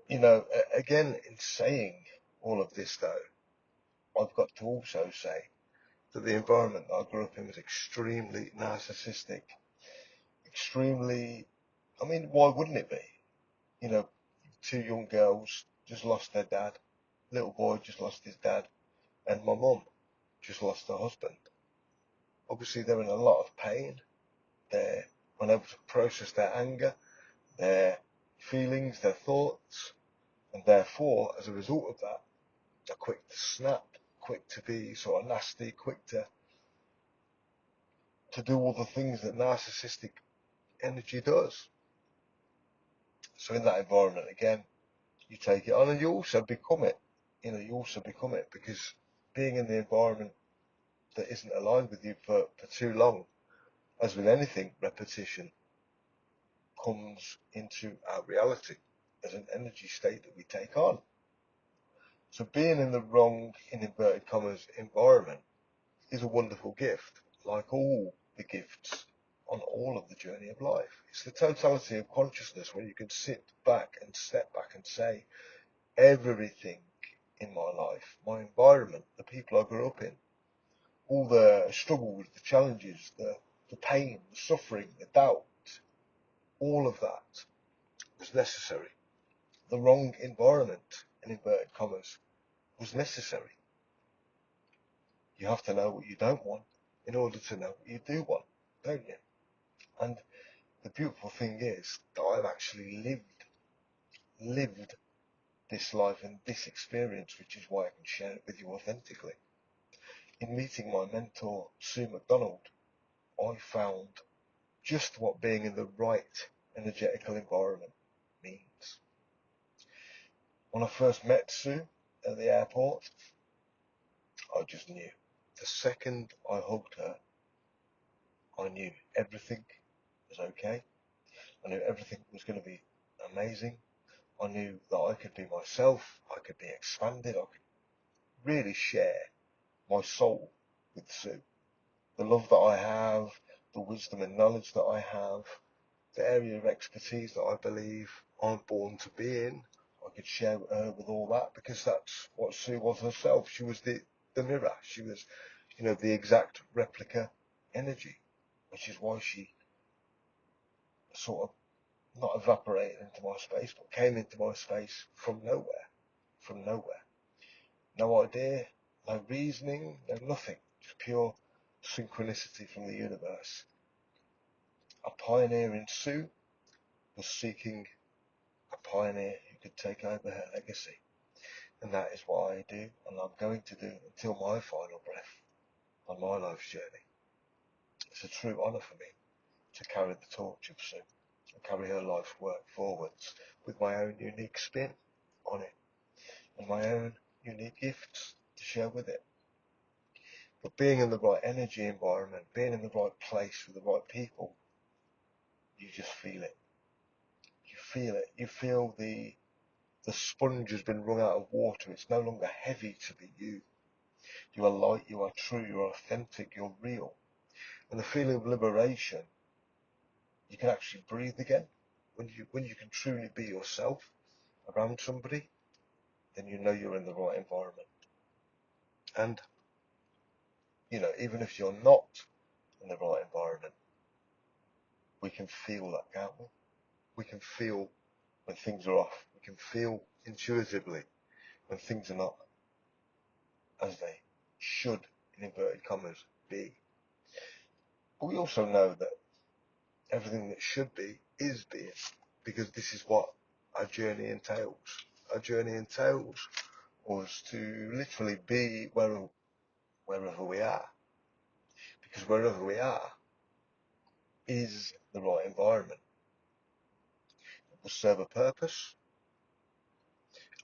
again, in saying all of this though, I've got to also say that the environment that I grew up in was extremely narcissistic, extremely, I mean, why wouldn't it be? Two young girls just lost their dad, little boy just lost his dad, and my mum just lost her husband. Obviously, they're in a lot of pain. They're unable to process their anger, their feelings, their thoughts, and therefore, as a result of that, they're quick to snap, quick to be sort of nasty, quick to do all the things that narcissistic energy does. So in that environment, again, you take it on and you also become it. You also become it, because being in the environment that isn't aligned with you for too long, as with anything, repetition comes into our reality as an energy state that we take on. So being in the wrong, in inverted commas, environment is a wonderful gift, like all the gifts on all of the journey of life. It's the totality of consciousness when you can sit back and step back and say, everything in my life, my environment, the people I grew up in, all the struggles, the challenges, the pain, the suffering, the doubt, all of that was necessary. The wrong environment, in inverted commas, was necessary. You have to know what you don't want in order to know what you do want, don't you? And the beautiful thing is that I've actually lived this life and this experience, which is why I can share it with you authentically. In meeting my mentor, Sue McDonald, I found just what being in the right energetical environment means. When I first met Sue at the airport, I just knew. The second I hugged her, I knew everything was okay. I knew everything was going to be amazing. I knew that I could be myself, I could be expanded, I could really share my soul with Sue. The love that I have, the wisdom and knowledge that I have, the area of expertise that I believe I'm born to be in, I could share her with all that, because that's what Sue was herself. She was the mirror. She was, the exact replica energy, which is why she sort of not evaporated into my space, but came into my space from nowhere. From nowhere. No idea, no reasoning, no nothing. Just pure synchronicity from the universe. A pioneer in Sue was seeking a pioneer who could take over her legacy. And that is what I do, and I'm going to do until my final breath on my life's journey. It's a true honour for me to carry the torch of Sue and carry her life's work forwards with my own unique spin on it and my own unique gifts to share with it. But being in the right energy environment, being in the right place with the right people, you just feel it. You feel it. You feel the sponge has been wrung out of water. It's no longer heavy to be you. You are light, you are true, you are authentic, you're real. And the feeling of liberation, you can actually breathe again. When you can truly be yourself around somebody, then you know you're in the right environment. And, even if you're not in the right environment, we can feel that, can't we? We can feel when things are off. We can feel intuitively when things are not as they should, in inverted commas, be. But we also know that everything that should be is being, because this is what our journey entails. Our journey entails us to literally be wherever we are, because wherever we are is the right environment. It will serve a purpose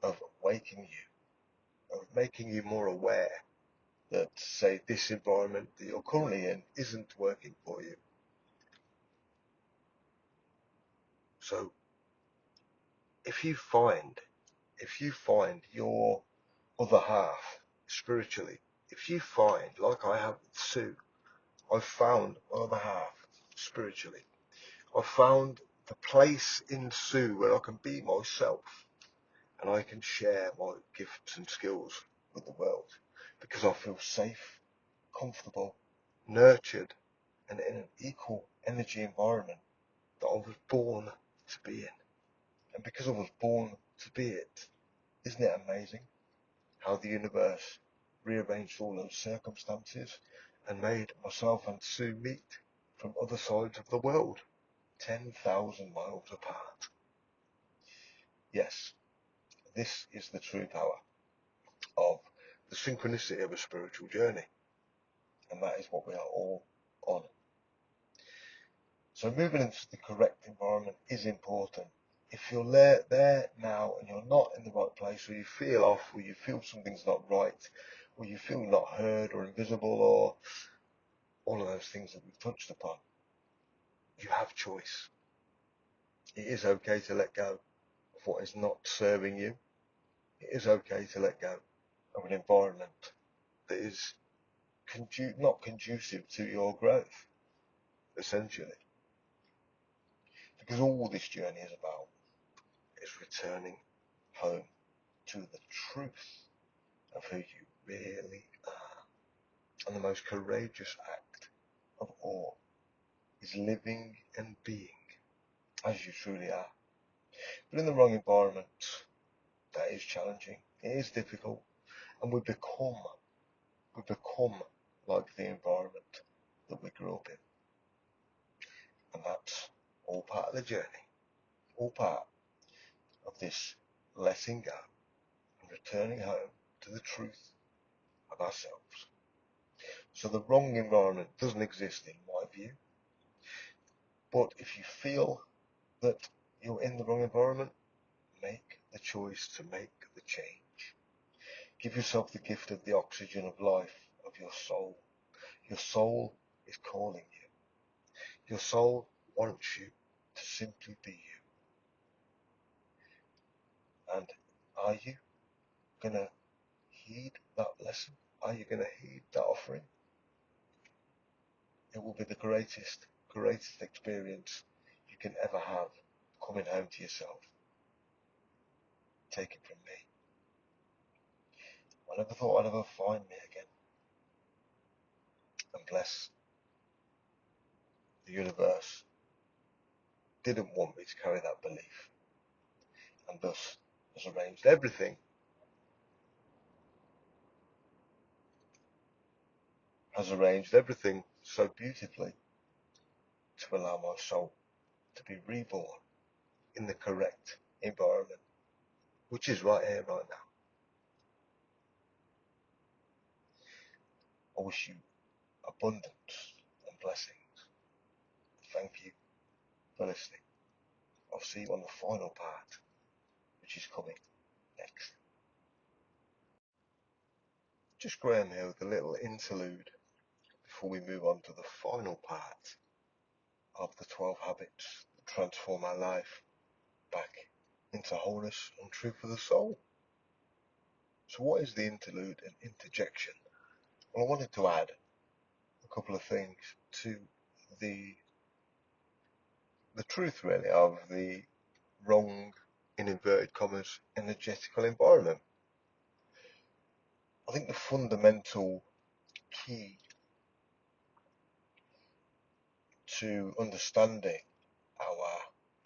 of waking you, of making you more aware that, say, this environment that you're currently in isn't working for you. So if you find your other half spiritually, if you find, like I have with Sue, I've found my other half spiritually. I've found the place in Sue where I can be myself and I can share my gifts and skills with the world, because I feel safe, comfortable, nurtured, and in an equal energy environment that I was born to be in. And because I was born to be it, isn't it amazing? how the universe rearranged all those circumstances and made myself and Sue meet from other sides of the world, 10,000 miles apart. Yes, this is the true power of the synchronicity of a spiritual journey, and that is what we are all on. So moving into the correct environment is important. If you're there now and you're not in the right place, or you feel off, or you feel something's not right, or you feel not heard or invisible, or all of those things that we've touched upon, you have choice. It is okay to let go of what is not serving you. It is okay to let go of an environment that is not conducive to your growth, essentially. Because all this journey is about is returning home to the truth of who you really are. And the most courageous act of all is living and being as you truly are. But in the wrong environment, that is challenging. It is difficult. And we become like the environment that we grew up in. And that's all part of the journey, all part of this letting go and returning home to the truth of ourselves. So the wrong environment doesn't exist in my view. But if you feel that you're in the wrong environment, make the choice to make the change. Give yourself the gift of the oxygen of life, of your soul. Your soul is calling you. Your soul wants you to simply be you. And are you going to heed that lesson? Are you going to heed that offering? It will be the greatest experience you can ever have, coming home to yourself. Take it from me. I never thought I'd ever find me again. And bless the universe didn't want me to carry that belief, and thus has arranged everything so beautifully to allow my soul to be reborn in the correct environment, which is right here, right now. I wish you abundance and blessings. Thank you for listening. I'll see you on the final part, which is coming next. Just Graham here with a little interlude before we move on to the final part of the 12 habits that transform our life back into wholeness and truth for the soul. So what is the interlude and interjection? Well, I wanted to add a couple of things to the truth really of the wrong, in inverted commas, energetical environment. I think the fundamental key to understanding our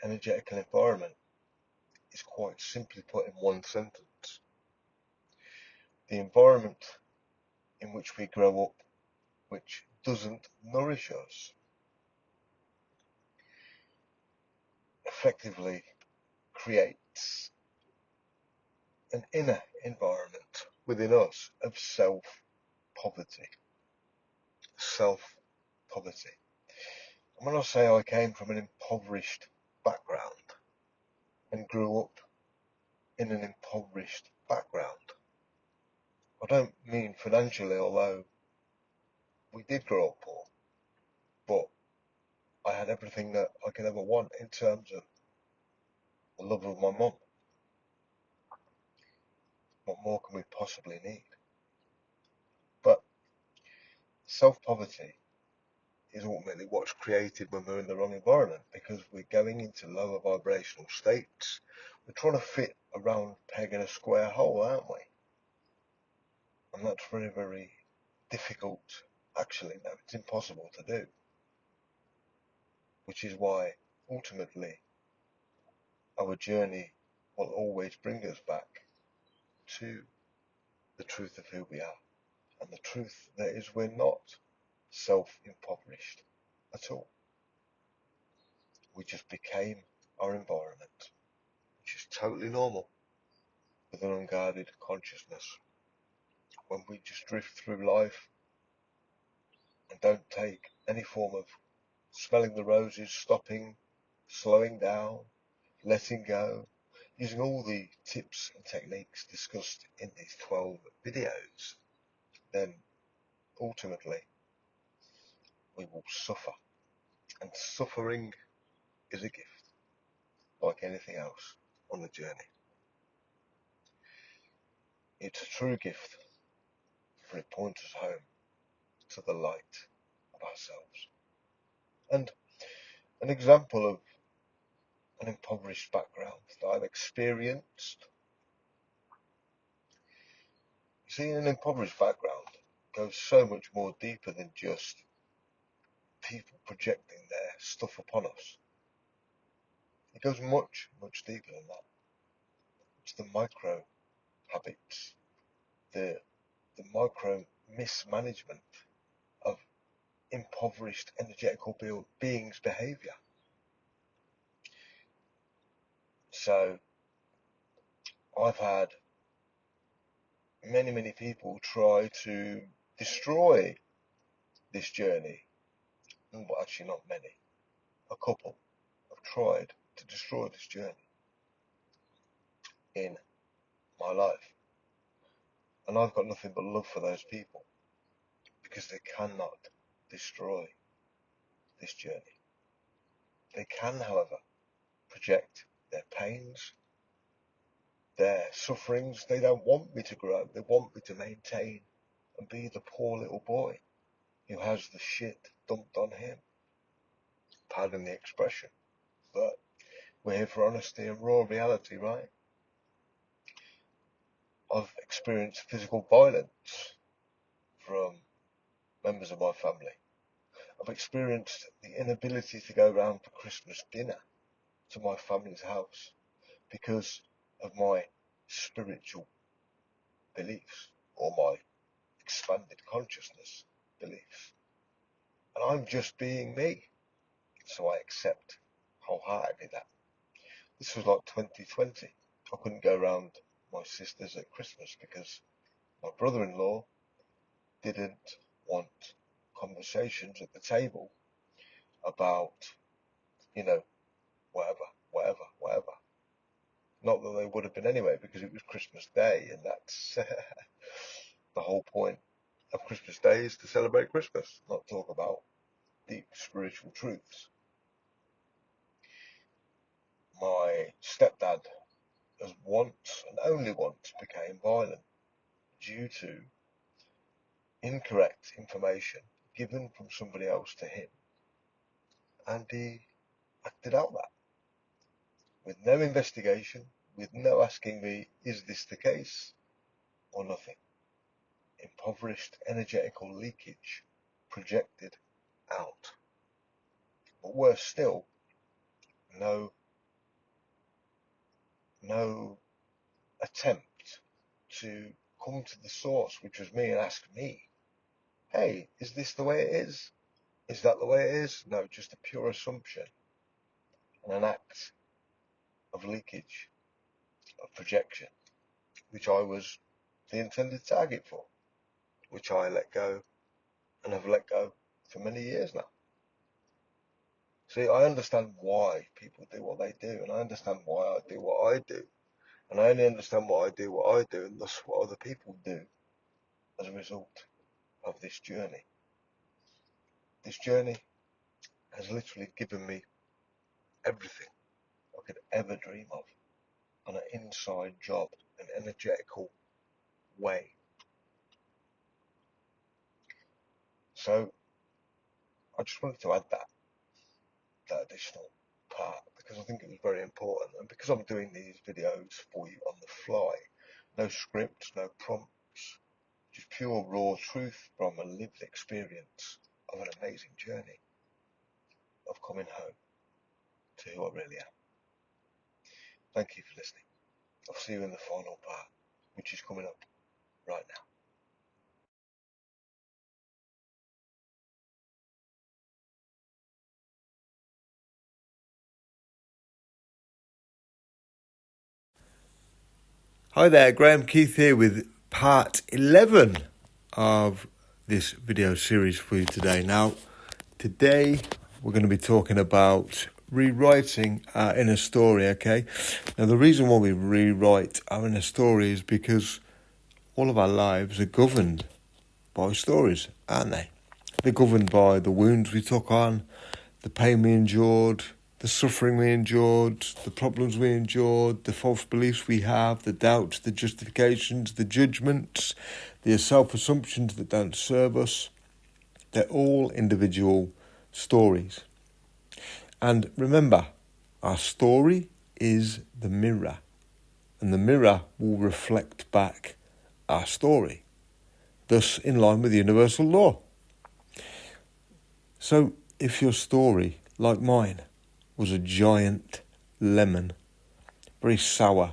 energetical environment is quite simply put in one sentence. The environment in which we grow up, which doesn't nourish us, effectively creates an inner environment within us of self-poverty. Self-poverty. And when I say I came from an impoverished background and grew up in an impoverished background, I don't mean financially, although we did grow up poor, but I had everything that I could ever want in terms of the love of my mum. What more can we possibly need? But self-poverty is ultimately what's created when we're in the wrong environment, because we're going into lower vibrational states. We're trying to fit a round peg in a square hole, aren't we? And that's very, very difficult. Actually, no, it's impossible to do. Which is why, ultimately, our journey will always bring us back to the truth of who we are. And the truth that is we're not self-impoverished at all. We just became our environment, which is totally normal with an unguarded consciousness. When we just drift through life and don't take any form of smelling the roses, stopping, slowing down, letting go, using all the tips and techniques discussed in these 12 videos, then ultimately we will suffer. And suffering is a gift, like anything else on the journey. It's a true gift, for it points us home to the light of ourselves. And an example of an impoverished background that I've experienced. You see, an impoverished background goes so much more deeper than just people projecting their stuff upon us. It goes much, much deeper than that. It's the micro habits, the micro mismanagement of impoverished energetical beings' behavior. So I've had many people try to destroy this journey. Well, actually not many. A couple have tried to destroy this journey in my life. And I've got nothing but love for those people, because they cannot destroy this journey. They can, however, project their pains, their sufferings. They don't want me to grow. They want me to maintain and be the poor little boy who has the shit dumped on him. Pardon the expression, but we're here for honesty and raw reality, right? I've experienced physical violence from members of my family. I've experienced the inability to go round for Christmas dinner to my family's house because of my spiritual beliefs or my expanded consciousness beliefs. And I'm just being me, so I accept wholeheartedly that. This was like 2020. I couldn't go round my sisters at Christmas because my brother-in-law didn't want conversations at the table about, whatever. Not that they would have been anyway, because it was Christmas Day, and that's the whole point of Christmas Day is to celebrate Christmas, not talk about deep spiritual truths. My stepdad has once, and only once, became violent due to incorrect information given from somebody else to him, and he acted out that with no investigation, with no asking me, is this the case, or nothing. Impoverished energetical leakage projected out. But worse still, no attempt to come to the source, which was me, and ask me, hey, is this the way it is? Is that the way it is? No, just a pure assumption and an act of leakage, of projection, which I was the intended target for, which I let go and have let go for many years now. See, I understand why people do what they do, and I understand why I do what I do. And I only understand why I do what I do, and thus what other people do as a result of this journey. This journey has literally given me everything I could ever dream of on an inside job, an energetical way. So I just wanted to add that additional part, because I think it was very important, and because I'm doing these videos for you on the fly, no script, no prompts, just pure raw truth from a lived experience of an amazing journey of coming home to who I really am. Thank you for listening. I'll see you in the final part, which is coming up right now. Hi there, Graham Keith here with part 11 of this video series for you today. Now, today we're going to be talking about rewriting our inner story, okay? Now, the reason why we rewrite our inner story is because all of our lives are governed by stories, aren't they? They're governed by the wounds we took on, the pain we endured, the suffering we endured, the problems we endured, the false beliefs we have, the doubts, the justifications, the judgments, the self-assumptions that don't serve us. They're all individual stories. And remember, our story is the mirror, and the mirror will reflect back our story, thus in line with universal law. So if your story, like mine, was a giant lemon, very sour,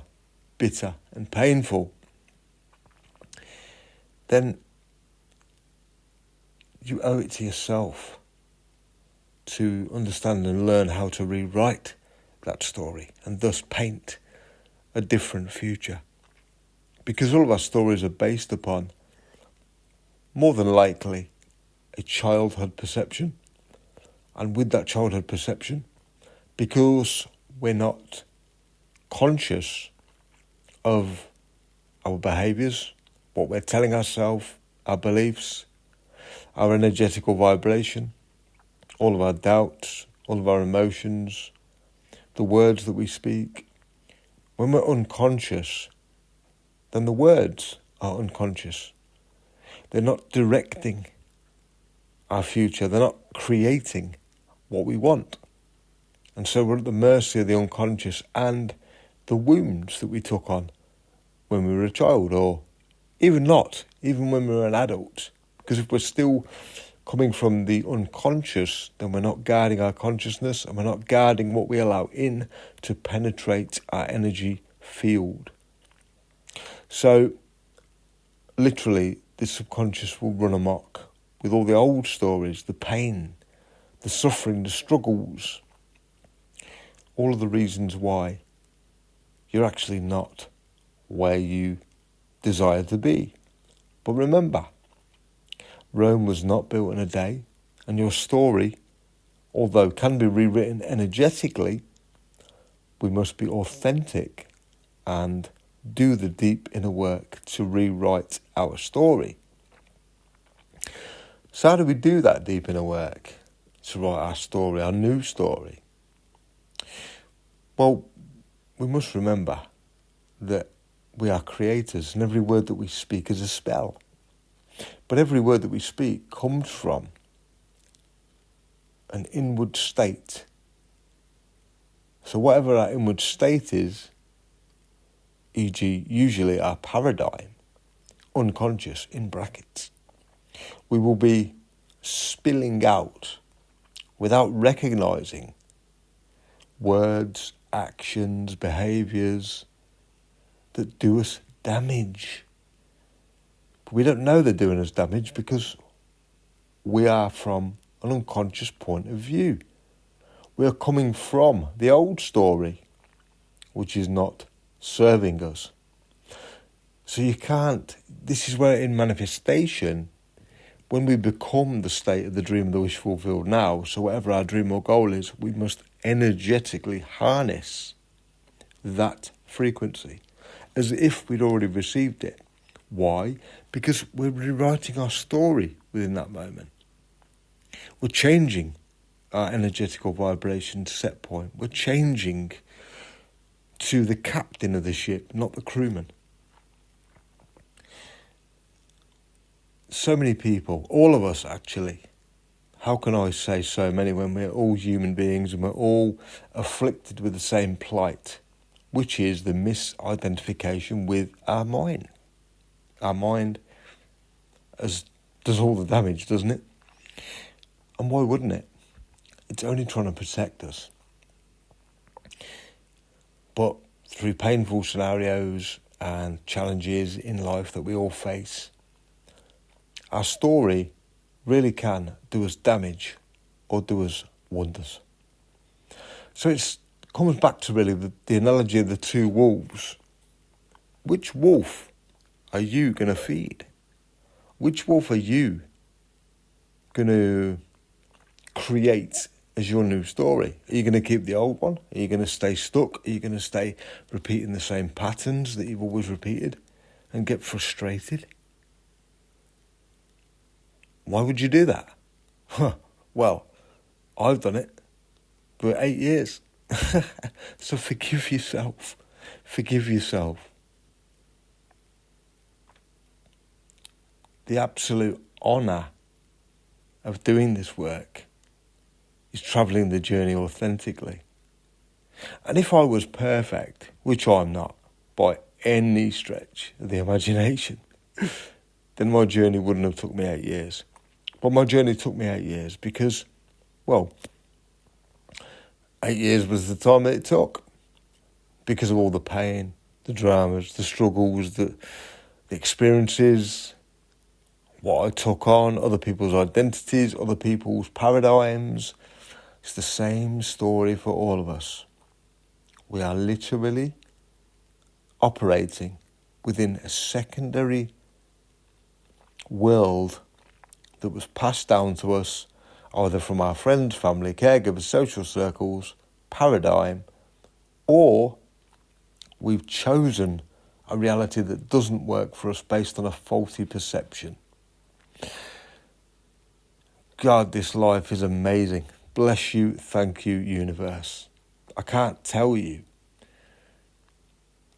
bitter and painful, then you owe it to yourself to understand and learn how to rewrite that story and thus paint a different future. Because all of our stories are based upon, more than likely, a childhood perception. And with that childhood perception, because we're not conscious of our behaviours, what we're telling ourselves, our beliefs, our energetical vibration, all of our doubts, all of our emotions, the words that we speak. When we're unconscious, then the words are unconscious. They're not directing our future. They're not creating what we want. And so we're at the mercy of the unconscious and the wounds that we took on when we were a child, or even when we were an adult. Because if we're still coming from the unconscious, then we're not guarding our consciousness, and we're not guarding what we allow in to penetrate our energy field. So, literally, the subconscious will run amok with all the old stories, the pain, the suffering, the struggles, all of the reasons why you're actually not where you desire to be. But remember, Rome was not built in a day, and your story, although can be rewritten energetically, we must be authentic and do the deep inner work to rewrite our story. So how do we do that deep inner work to write our story, our new story? Well, we must remember that we are creators, and every word that we speak is a spell. But every word that we speak comes from an inward state. So whatever our inward state is, e.g. usually our paradigm, unconscious in brackets, we will be spilling out without recognising words, actions, behaviours that do us damage. But we don't know they're doing us damage because we are from an unconscious point of view. We are coming from the old story, which is not serving us. So you can't, this is where in manifestation, when we become the state of the dream, the wish fulfilled now, so whatever our dream or goal is, we must energetically harness that frequency as if we'd already received it. Why? Because we're rewriting our story within that moment. We're changing our energetical vibration set point. We're changing to the captain of the ship, not the crewman. So many people, all of us actually, how can I say so many when we're all human beings and we're all afflicted with the same plight, which is the misidentification with our mind. Our mind does all the damage, doesn't it? And why wouldn't it? It's only trying to protect us. But through painful scenarios and challenges in life that we all face, our story really can do us damage or do us wonders. So it comes back to really the analogy of the two wolves. which wolf are you going to feed? Which wolf are you going to create as your new story? Are you going to keep the old one? Are you going to stay stuck? Are you going to stay repeating the same patterns that you've always repeated and get frustrated? Why would you do that? Well, I've done it for 8 years. So forgive yourself. Forgive yourself. The absolute honour of doing this work is travelling the journey authentically. And if I was perfect, which I'm not, by any stretch of the imagination, then my journey wouldn't have took me 8 years. But my journey took me 8 years because, well, 8 years was the time that it took. Because of all the pain, the dramas, the struggles, the experiences, what I took on, other people's identities, other people's paradigms. It's the same story for all of us. We are literally operating within a secondary world that was passed down to us either from our friends, family, caregivers, social circles, paradigm, or we've chosen a reality that doesn't work for us based on a faulty perception. God, this life is amazing. Bless you, thank you, universe. I can't tell you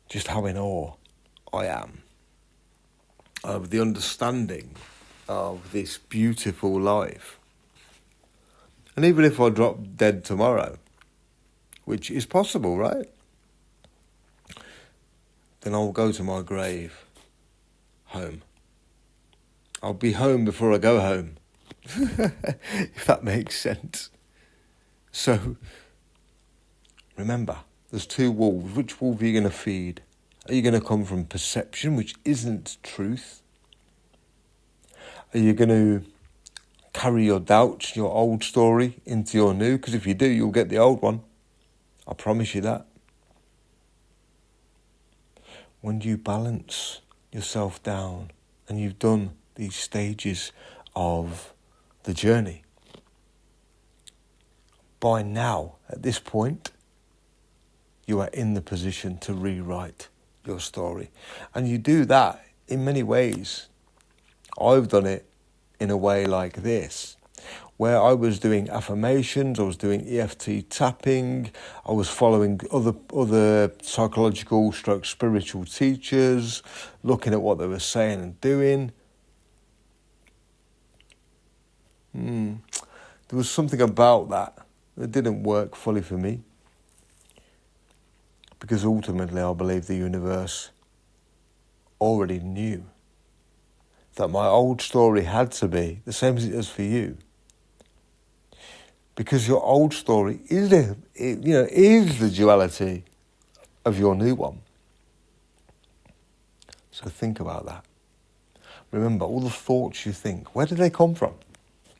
just how in awe I am of the understanding of this beautiful life. And even if I drop dead tomorrow, which is possible, right? Then I'll go to my grave home. I'll be home before I go home, if that makes sense. So, remember, there's two wolves. Which wolf are you going to feed? Are you going to come from perception, which isn't truth? Are you going to carry your doubts, your old story, into your new? Because if you do, you'll get the old one. I promise you that. When you balance yourself down and you've done these stages of the journey, by now, at this point, you are in the position to rewrite your story. And you do that in many ways. I've done it in a way like this, where I was doing affirmations, I was doing EFT tapping, I was following other psychological / spiritual teachers, looking at what they were saying and doing. There was something about that didn't work fully for me, because ultimately I believe the universe already knew that my old story had to be the same as it is for you. Because your old story is the duality of your new one. So think about that. Remember, all the thoughts you think, where did they come from?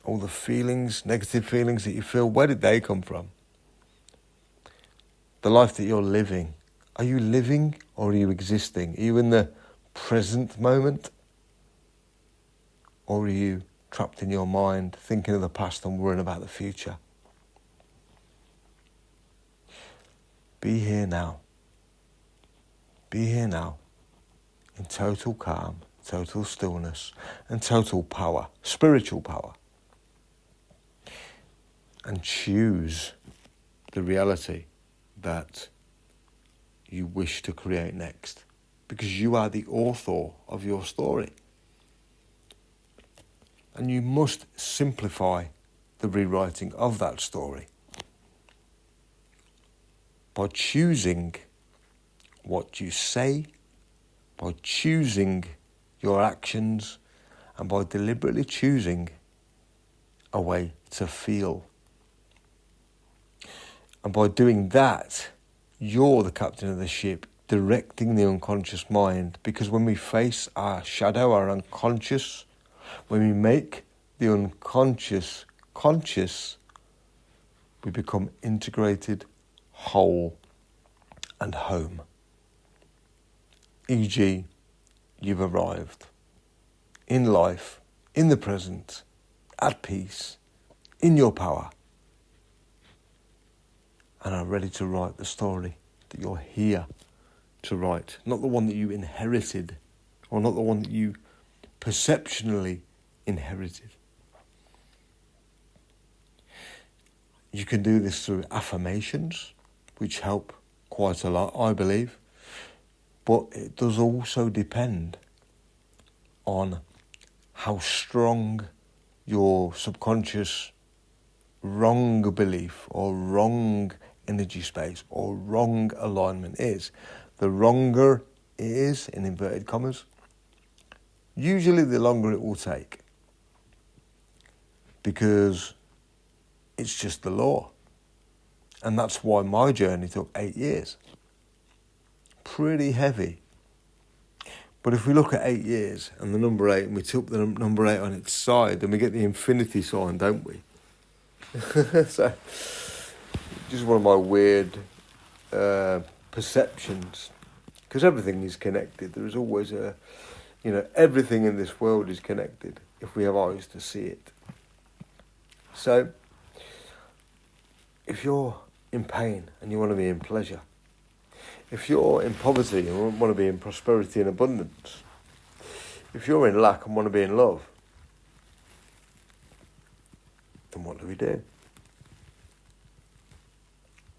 All the feelings, negative feelings that you feel, where did they come from? The life that you're living, are you living or are you existing? Are you in the present moment? Or are you trapped in your mind, thinking of the past and worrying about the future? Be here now. Be here now, in total calm, total stillness, and total power, spiritual power. And choose the reality that you wish to create next, because you are the author of your story. And you must simplify the rewriting of that story by choosing what you say, by choosing your actions, and by deliberately choosing a way to feel. And by doing that, you're the captain of the ship, directing the unconscious mind. Because when we face our shadow, our unconscious, when we make the unconscious conscious, we become integrated, whole, and home. E.g., you've arrived in life, in the present, at peace, in your power, and are ready to write the story that you're here to write, not the one that you inherited, or not the one that you perceptionally inherited. You can do this through affirmations, which help quite a lot, I believe, but it does also depend on how strong your subconscious wrong belief or wrong energy space or wrong alignment is. The wronger it is, in inverted commas, usually the longer it will take, because it's just the law. And that's why my journey took 8 years. Pretty heavy. But if we look at 8 years and the number 8, and we took the number 8 on its side, then we get the infinity sign, don't we? So, just one of my weird perceptions. Because everything is connected. There is always everything in this world is connected if we have eyes to see it. So, if you're in pain and you want to be in pleasure, if you're in poverty and want to be in prosperity and abundance, if you're in lack and want to be in love, then what do?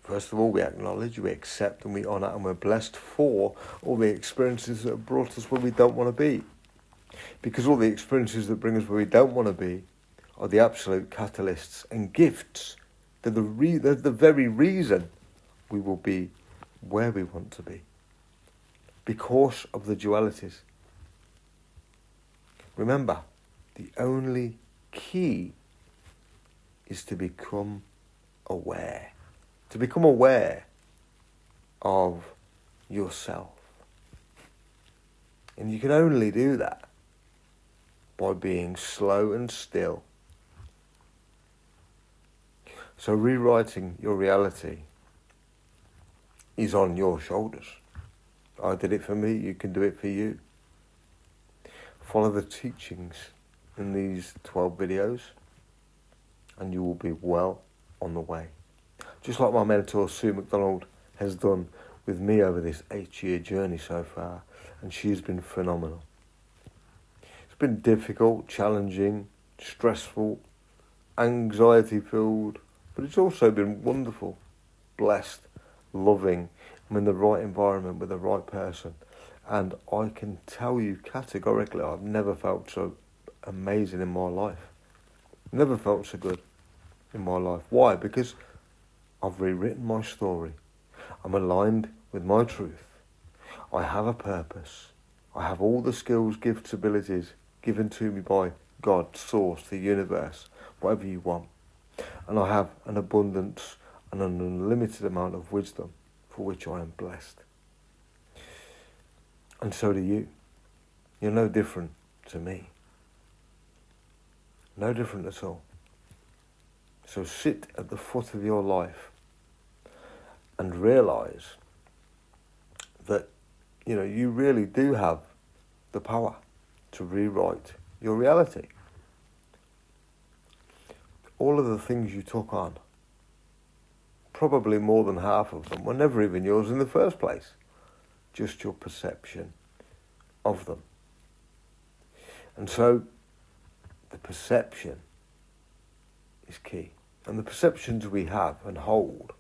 First of all, we acknowledge, we accept, and we honour, and we're blessed for all the experiences that have brought us where we don't want to be. Because all the experiences that bring us where we don't want to be are the absolute catalysts and gifts. They're the very reason we will be where we want to be, because of the dualities. Remember, the only key is to become aware. To become aware of yourself. And you can only do that by being slow and still. So rewriting your reality is on your shoulders. I did it for me, you can do it for you. Follow the teachings in these 12 videos and you will be well on the way. Just like my mentor Sue McDonald has done with me over this 8-year journey so far, and she's been phenomenal. It's been difficult, challenging, stressful, anxiety-filled, but it's also been wonderful, blessed, loving. I'm in the right environment with the right person, and I can tell you categorically I've never felt so amazing in my life. Never felt so good in my life. Why? Because I've rewritten my story. I'm aligned with my truth. I have a purpose. I have all the skills, gifts, abilities given to me by God, Source, the universe, whatever you want. And I have an abundance and an unlimited amount of wisdom for which I am blessed. And so do you. You're no different to me. No different at all. So sit at the foot of your life and realise that, you really do have the power to rewrite your reality. All of the things you took on, probably more than half of them, were never even yours in the first place. Just your perception of them. And so, the perception is key. And the perceptions we have and hold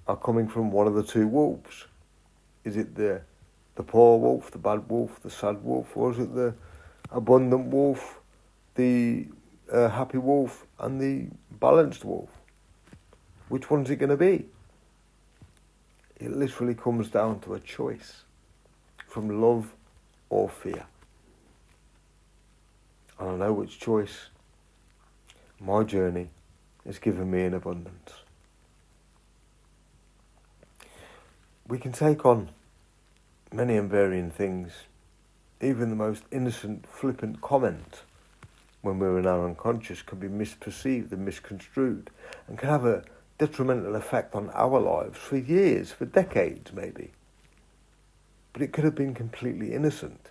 are coming from one of the two wolves. Is it the poor wolf, the bad wolf, the sad wolf, or is it the abundant wolf, the happy wolf, and the balanced wolf? Which one's it going to be? It literally comes down to a choice from love or fear. And I know which choice. My journey has given me in abundance. We can take on many and varying things. Even the most innocent, flippant comment when we're in our unconscious can be misperceived and misconstrued and can have a detrimental effect on our lives for years, for decades maybe. But it could have been completely innocent.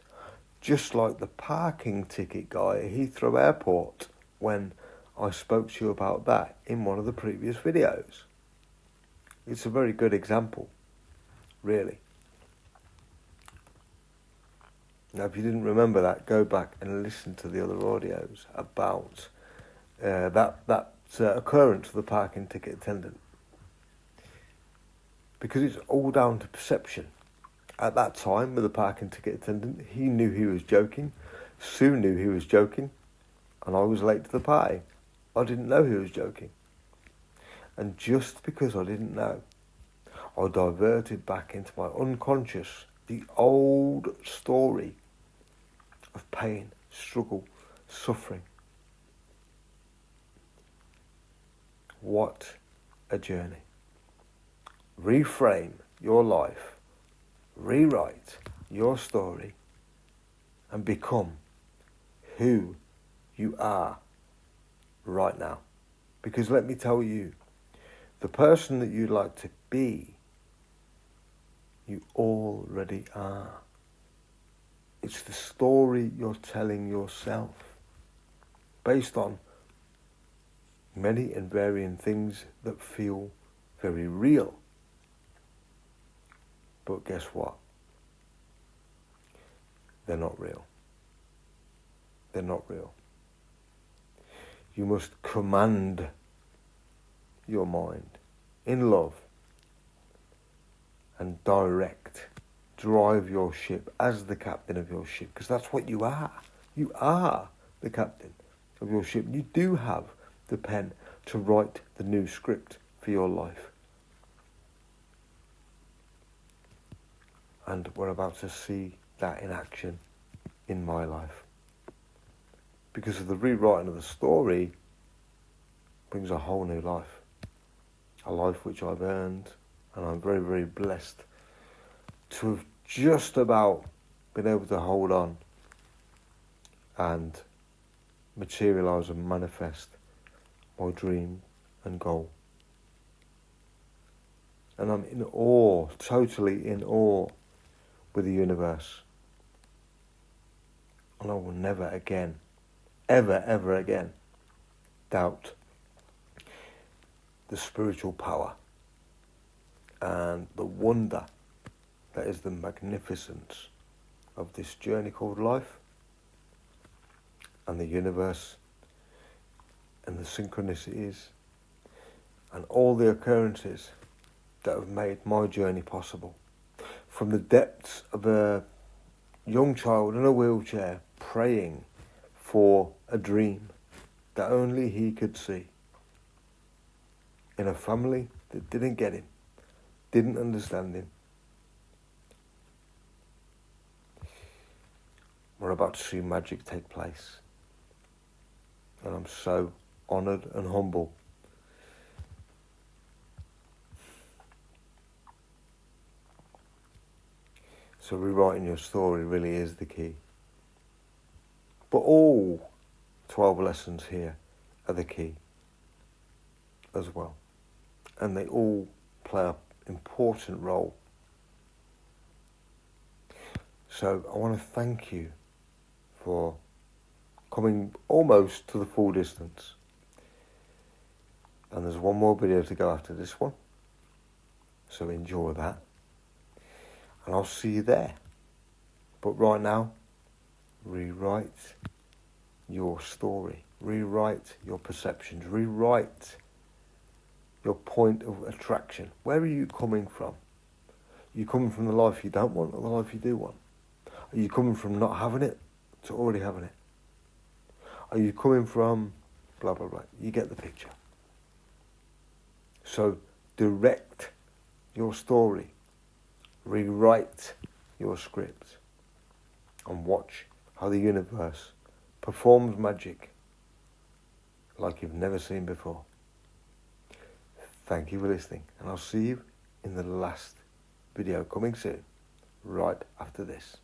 Just like the parking ticket guy at Heathrow Airport when I spoke to you about that in one of the previous videos. It's a very good example, really. Now, if you didn't remember that, go back and listen to the other audios about that occurrence of the parking ticket attendant. Because it's all down to perception. At that time, with the parking ticket attendant, he knew he was joking. Sue knew he was joking. And I was late to the party. I didn't know he was joking. And just because I didn't know, I diverted back into my unconscious, the old story of pain, struggle, suffering. What a journey. Reframe your life, rewrite your story, and become who you are right now. Because let me tell you, the person that you'd like to be, you already are. It's the story you're telling yourself, based on many and varying things that feel very real. But guess what? They're not real. They're not real. You must command your mind in love and drive your ship as the captain of your ship, because that's what you are. You are the captain of your ship. You do have the pen to write the new script for your life. And we're about to see that in action in my life. Because of the rewriting of the story brings a whole new life. A life which I've earned, and I'm very, very blessed to have just about been able to hold on and materialise and manifest my dream and goal. And I'm in awe, totally in awe with the universe. And I will never again, ever again, doubt the spiritual power and the wonder that is the magnificence of this journey called life, and the universe and the synchronicities and all the occurrences that have made my journey possible. From the depths of a young child in a wheelchair praying for a dream that only he could see, in a family that didn't get him, didn't understand him. We're about to see magic take place. And I'm so honoured and humble. So rewriting your story really is the key. But all 12 lessons here are the key as well. And they all play an important role. So I want to thank you for coming almost to the full distance. And there's one more video to go after this one. So enjoy that. And I'll see you there. But right now, rewrite your story. Rewrite your perceptions. Rewrite your point of attraction. Where are you coming from? Are you coming from the life you don't want or the life you do want? Are you coming from not having it to already having it? Are you coming from blah, blah, blah? You get the picture. So direct your story. Rewrite your script. And watch how the universe performs magic like you've never seen before. Thank you for listening. And I'll see you in the last video coming soon, right after this.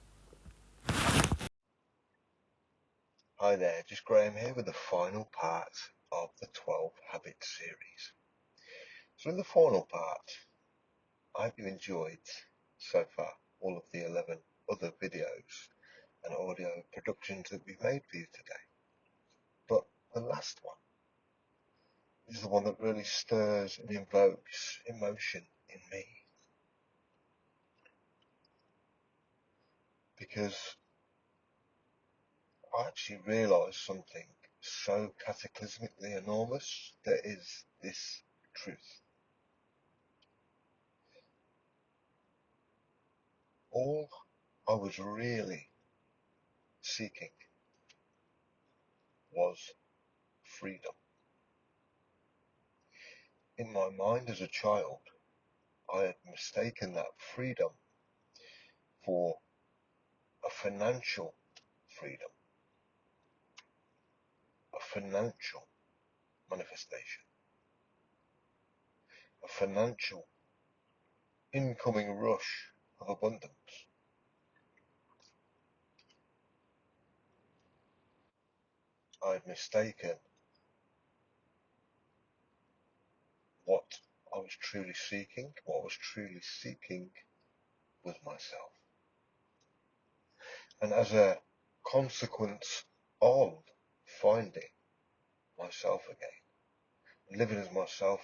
Hi there, just Graham here with the final part of the 12 Habits series. So in the final part, I hope you enjoyed so far all of the 11 other videos and audio productions that we've made for you today. But the last one is the one that really stirs and invokes emotion in me. Because I actually realised something so cataclysmically enormous. That is this truth. All I was really seeking was freedom. In my mind as a child, I had mistaken that freedom for a financial freedom, a financial manifestation, a financial incoming rush of abundance. I had mistaken what I was truly seeking. What I was truly seeking was myself. And as a consequence of finding myself again, living as myself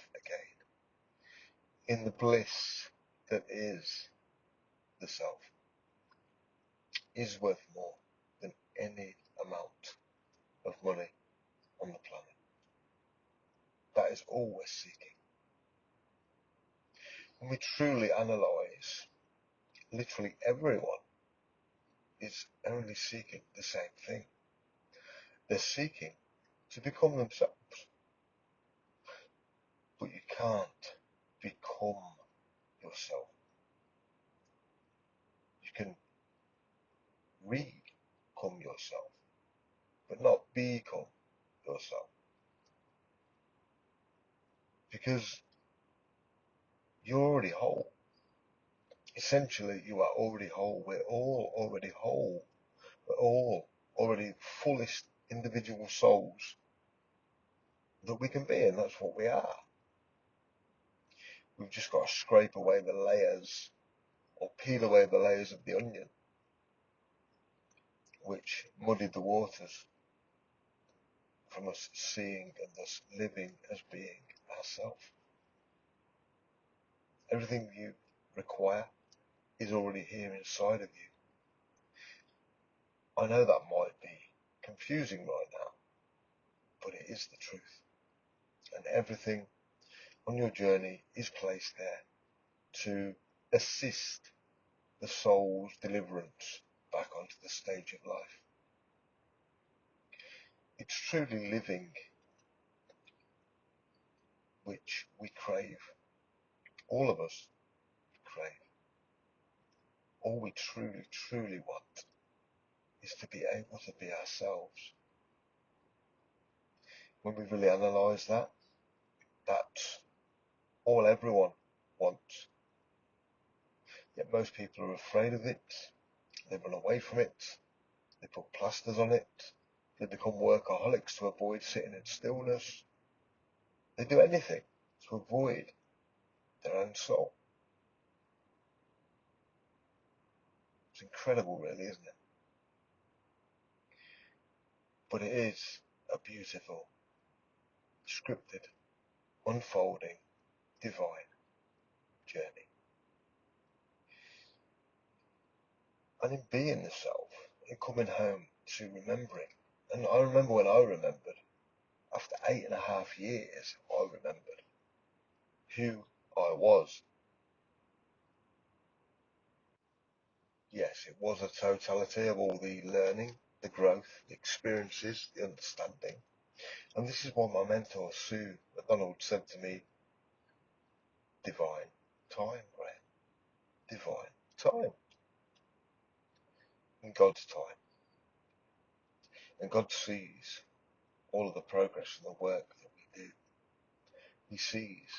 again, in the bliss that is the self, is worth more than any amount of money on the planet. That is all we're seeking. When we truly analyse, literally everyone is only seeking the same thing. They're seeking to become themselves. But you can't become yourself. You can become yourself, but not become yourself. Because you're already whole. Essentially, you are already whole. We're all already whole. We're all already fullest individual souls that we can be, and that's what we are. We've just got to scrape away the layers, or peel away the layers of the onion, which muddied the waters from us seeing and thus living as being ourselves. Everything you require is already here inside of you. I know that might be confusing right now, but it is the truth. And everything on your journey is placed there to assist the soul's deliverance back onto the stage of life. It's truly living which we crave. All of us crave. All we truly, truly want is to be able to be ourselves. When we really analyse that, that's all everyone wants. Yet most people are afraid of it. They run away from it. They put plasters on it. They become workaholics to avoid sitting in stillness. They do anything to avoid their own soul. It's incredible, really, isn't it? But it is a beautiful, scripted, unfolding, divine journey. And in being the self, in coming home to remembering, and I remember when I remembered, after 8.5 years, I remembered who I was. Yes, it was a totality of all the learning, the growth, the experiences, the understanding. And this is what my mentor, Sue McDonald, said to me: divine time, Graham. Divine time. In God's time. And God sees all of the progress and the work that we do. He sees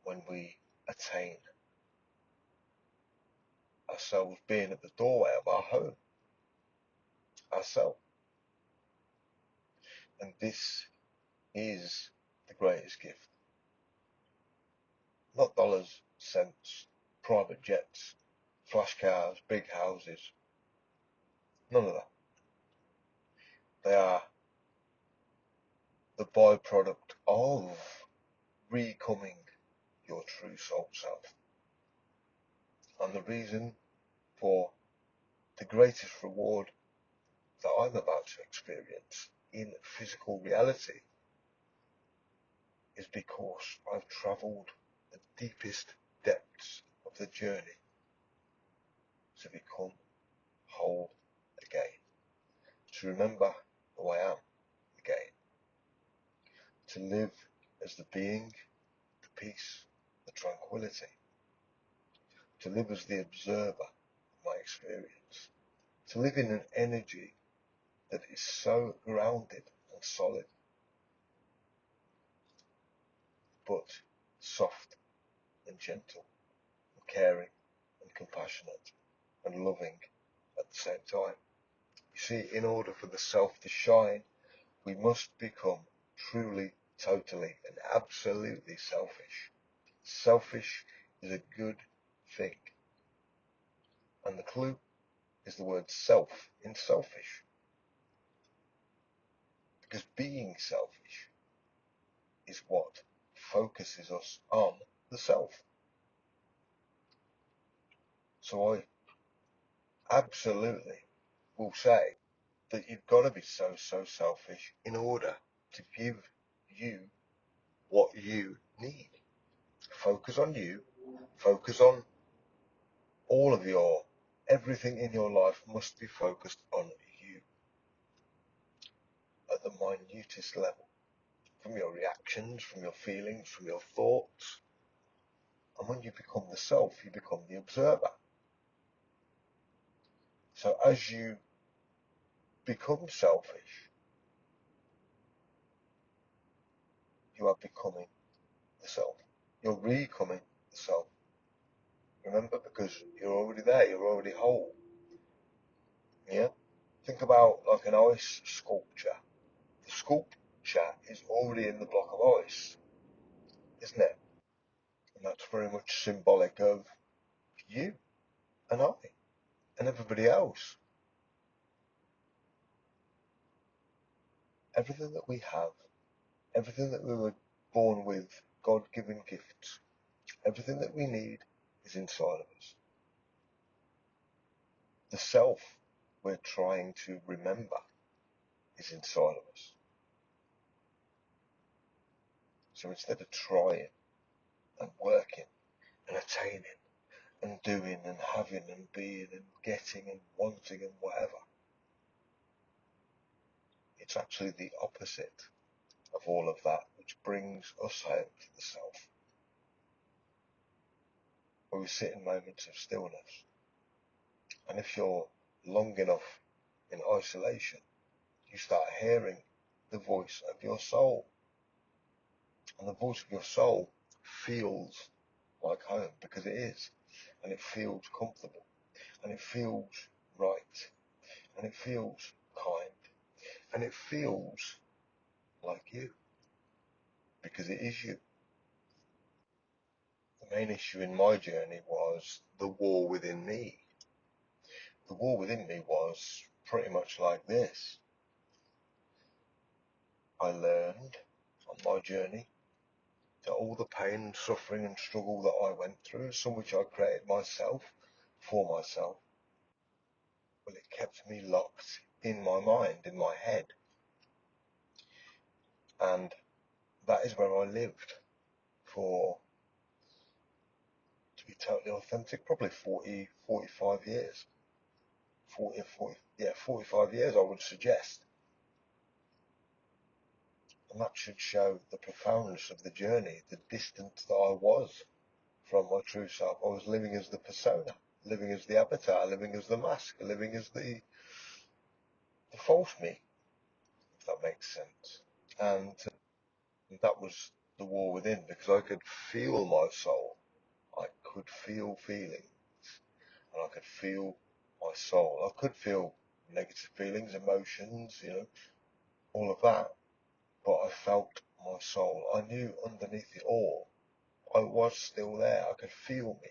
when we attain ourselves being at the doorway of our home, ourself. And this is the greatest gift. Not dollars, cents, private jets, flash cars, big houses. None of that. They are the byproduct of becoming your true soul self. And the reason for the greatest reward that I'm about to experience in physical reality is because I've travelled the deepest depths of the journey to become whole again, to remember who I am again, to live as the being, the peace, the tranquility, to live as the observer of my experience, to live in an energy that is so grounded and solid, but soft and gentle and caring and compassionate and loving at the same time. You see, in order for the self to shine, we must become truly, totally and absolutely selfish. Selfish is a good thing. And the clue is the word self in selfish. Because being selfish is what focuses us on the self. So I absolutely will say that you've got to be so selfish in order to give you what you need. Focus on you. Focus on all of everything in your life must be focused on you at the minutest level. From your reactions, from your feelings, from your thoughts. And when you become the self, you become the observer. So as you become selfish, you are becoming the self. You're becoming the self. Remember, because you're already there, you're already whole. Yeah? Think about like an ice sculpture. The sculpture is already in the block of ice, isn't it? And that's very much symbolic of you and I and everybody else. Everything that we have, everything that we were born with, God-given gifts, everything that we need is inside of us. The self we're trying to remember is inside of us. So instead of trying and working and attaining and doing and having and being and getting and wanting and whatever, it's actually the opposite of all of that which brings us home to the self, where we sit in moments of stillness. And if you're long enough in isolation, you start hearing the voice of your soul. And the voice of your soul feels like home, because it is. And it feels comfortable. And it feels right. And it feels kind. And it feels like you, because it is you. The main issue in my journey was the war within me. The war within me was pretty much like this. I learned on my journey that all the pain and suffering and struggle that I went through, some which I created myself, for myself, well, it kept me locked in my mind, in my head. And that is where I lived for, to be totally authentic, probably 45 years. 45 years, I would suggest. And that should show the profoundness of the journey, the distance that I was from my true self. I was living as the persona, living as the avatar, living as the mask, living as the false me, if that makes sense. And that was the war within, because I could feel my soul. I could feel feelings, and I could feel my soul. I could feel negative feelings, emotions, all of that, but I felt my soul. I knew underneath it all, I was still there. I could feel me.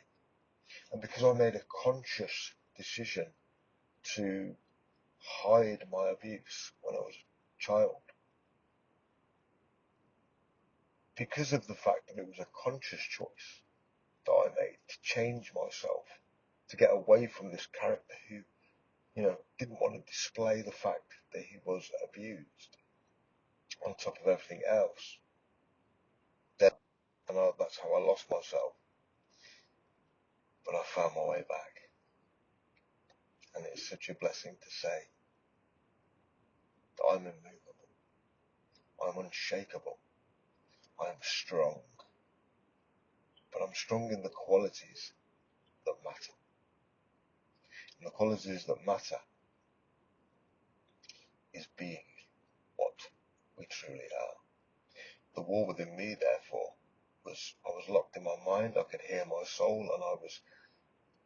And because I made a conscious decision to hide my abuse when I was a child, because of the fact that it was a conscious choice that I made to change myself, to get away from this character who, didn't want to display the fact that he was abused on top of everything else. That's how I lost myself. But I found my way back. And it's such a blessing to say that I'm immovable. I'm unshakable. I am strong. But I'm strong in the qualities that matter. And the qualities that matter is being what we truly are. The war within me, therefore, I was locked in my mind. I could hear my soul, and I was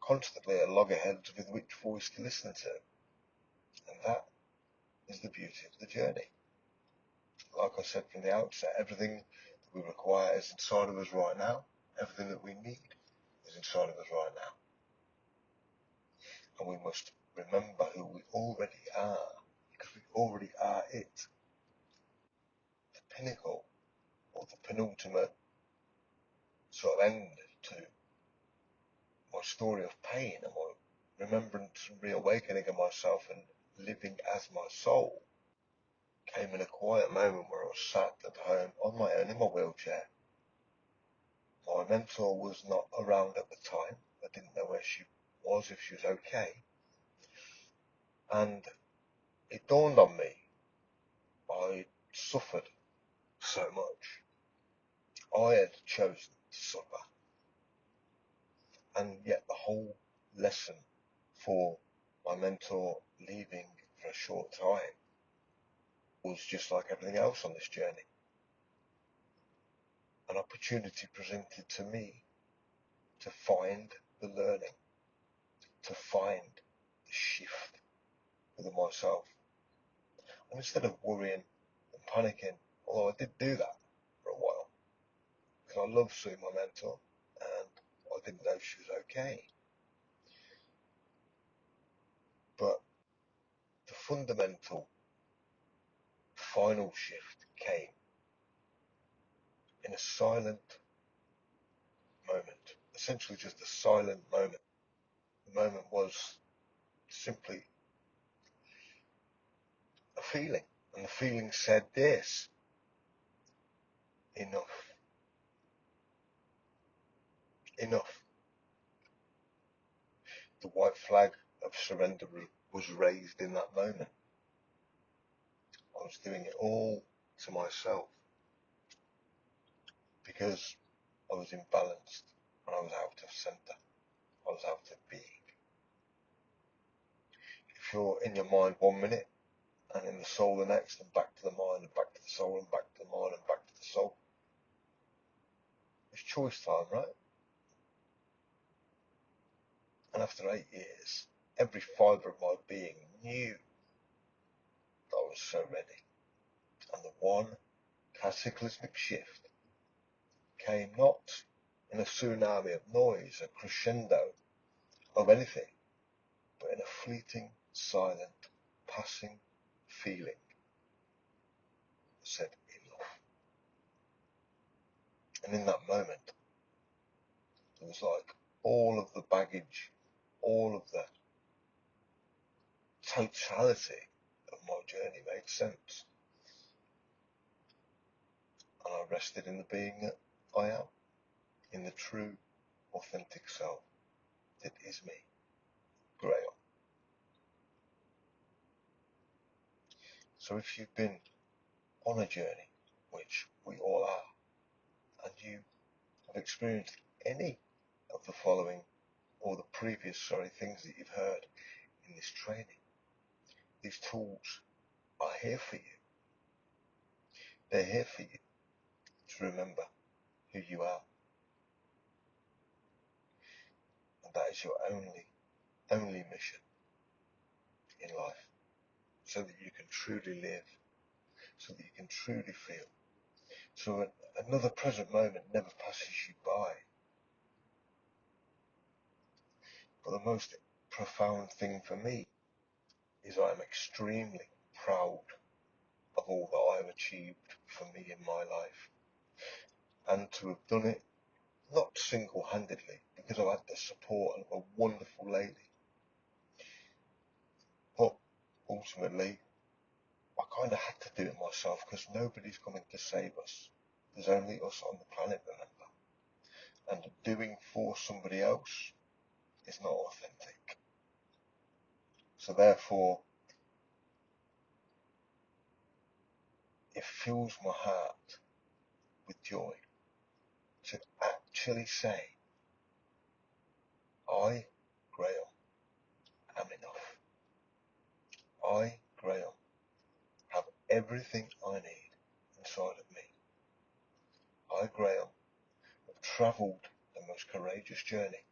constantly at loggerheads with which voice to listen to. And that is the beauty of the journey. Like I said from the outset, everything that we require is inside of us right now. Everything that we need is inside of us right now. And we must remember who we already are, because we already are it. The pinnacle, or the penultimate sort of end to my story of pain and my remembrance and reawakening of myself and living as my soul came in a quiet moment where I was sat at home on my own in my wheelchair. My mentor was not around at the time. I didn't know where she was, if she was okay. And it dawned on me, I suffered so much. I had chosen to suffer. And yet the whole lesson for my mentor leaving for a short time was just like everything else on this journey. An opportunity presented to me to find the learning, to find the shift within myself. And instead of worrying and panicking, although I did do that for a while, because I loved seeing my mentor and I didn't know if she was okay. But the fundamental final shift came in a silent moment, essentially just a silent moment. The moment was simply a feeling, and the feeling said this: enough. Enough. The white flag of surrender was raised in that moment. I was doing it all to myself because I was imbalanced and I was out of center. I was out of being. If you're in your mind 1 minute and in the soul the next, and back to the mind and back to the soul and back to the mind and back to the soul, it's choice time, right? And after 8 years, every fibre of my being knew that I was so ready. And the one cataclysmic shift came not in a tsunami of noise, a crescendo of anything, but in a fleeting, silent, passing feeling that said enough. And in that moment, it was like all of the baggage, all of the totality of my journey made sense. And I rested in the being that I am, in the true, authentic self that is me, Grail. So if you've been on a journey, which we all are, and you have experienced any of the following or the previous, things that you've heard in this training, these tools are here for you. They're here for you to remember who you are. And that is your only mission in life, so that you can truly live, so that you can truly feel, so another present moment never passes you by. But the most profound thing for me is I am extremely proud of all that I have achieved for me in my life, and to have done it not single-handedly, because I've had the support of a wonderful lady, but ultimately I kind of had to do it myself, because nobody's coming to save us. There's only us on the planet, remember. And doing for somebody else is not authentic. So therefore, it fills my heart with joy to actually say, I, Graham, am enough. I, Graham, have everything I need inside of me. I, Graham, have travelled the most courageous journey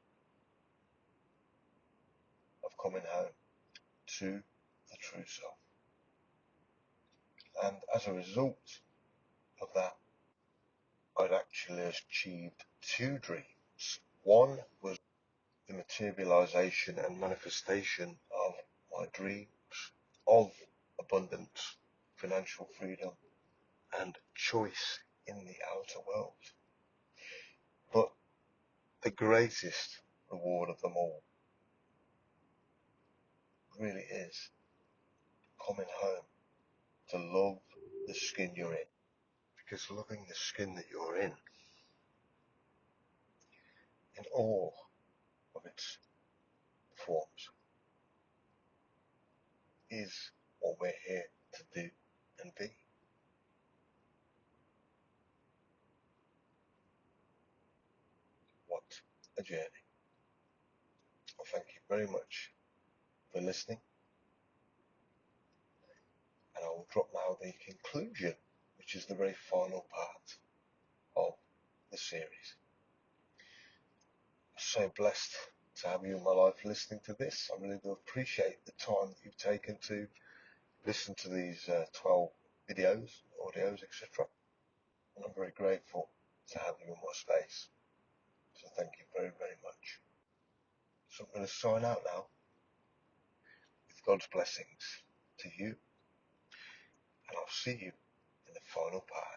of coming home to the true self. And as a result of that, I'd actually achieved two dreams. One was the materialization and manifestation of my dreams of abundance, financial freedom, and choice in the outer world. But the greatest reward of them all really is coming home to love the skin you're in. Because loving the skin that you're in all of its forms, is what we're here to do and be. What a journey. Well, thank you very much for listening, and I will drop now the conclusion, which is the very final part of the series. I'm so blessed to have you in my life listening to this. I really do appreciate the time that you've taken to listen to these 12 videos, audios, etc. And I'm very grateful to have you in my space. So thank you very, very much. So I'm going to sign out now with God's blessings to you, and I'll see you in the final part.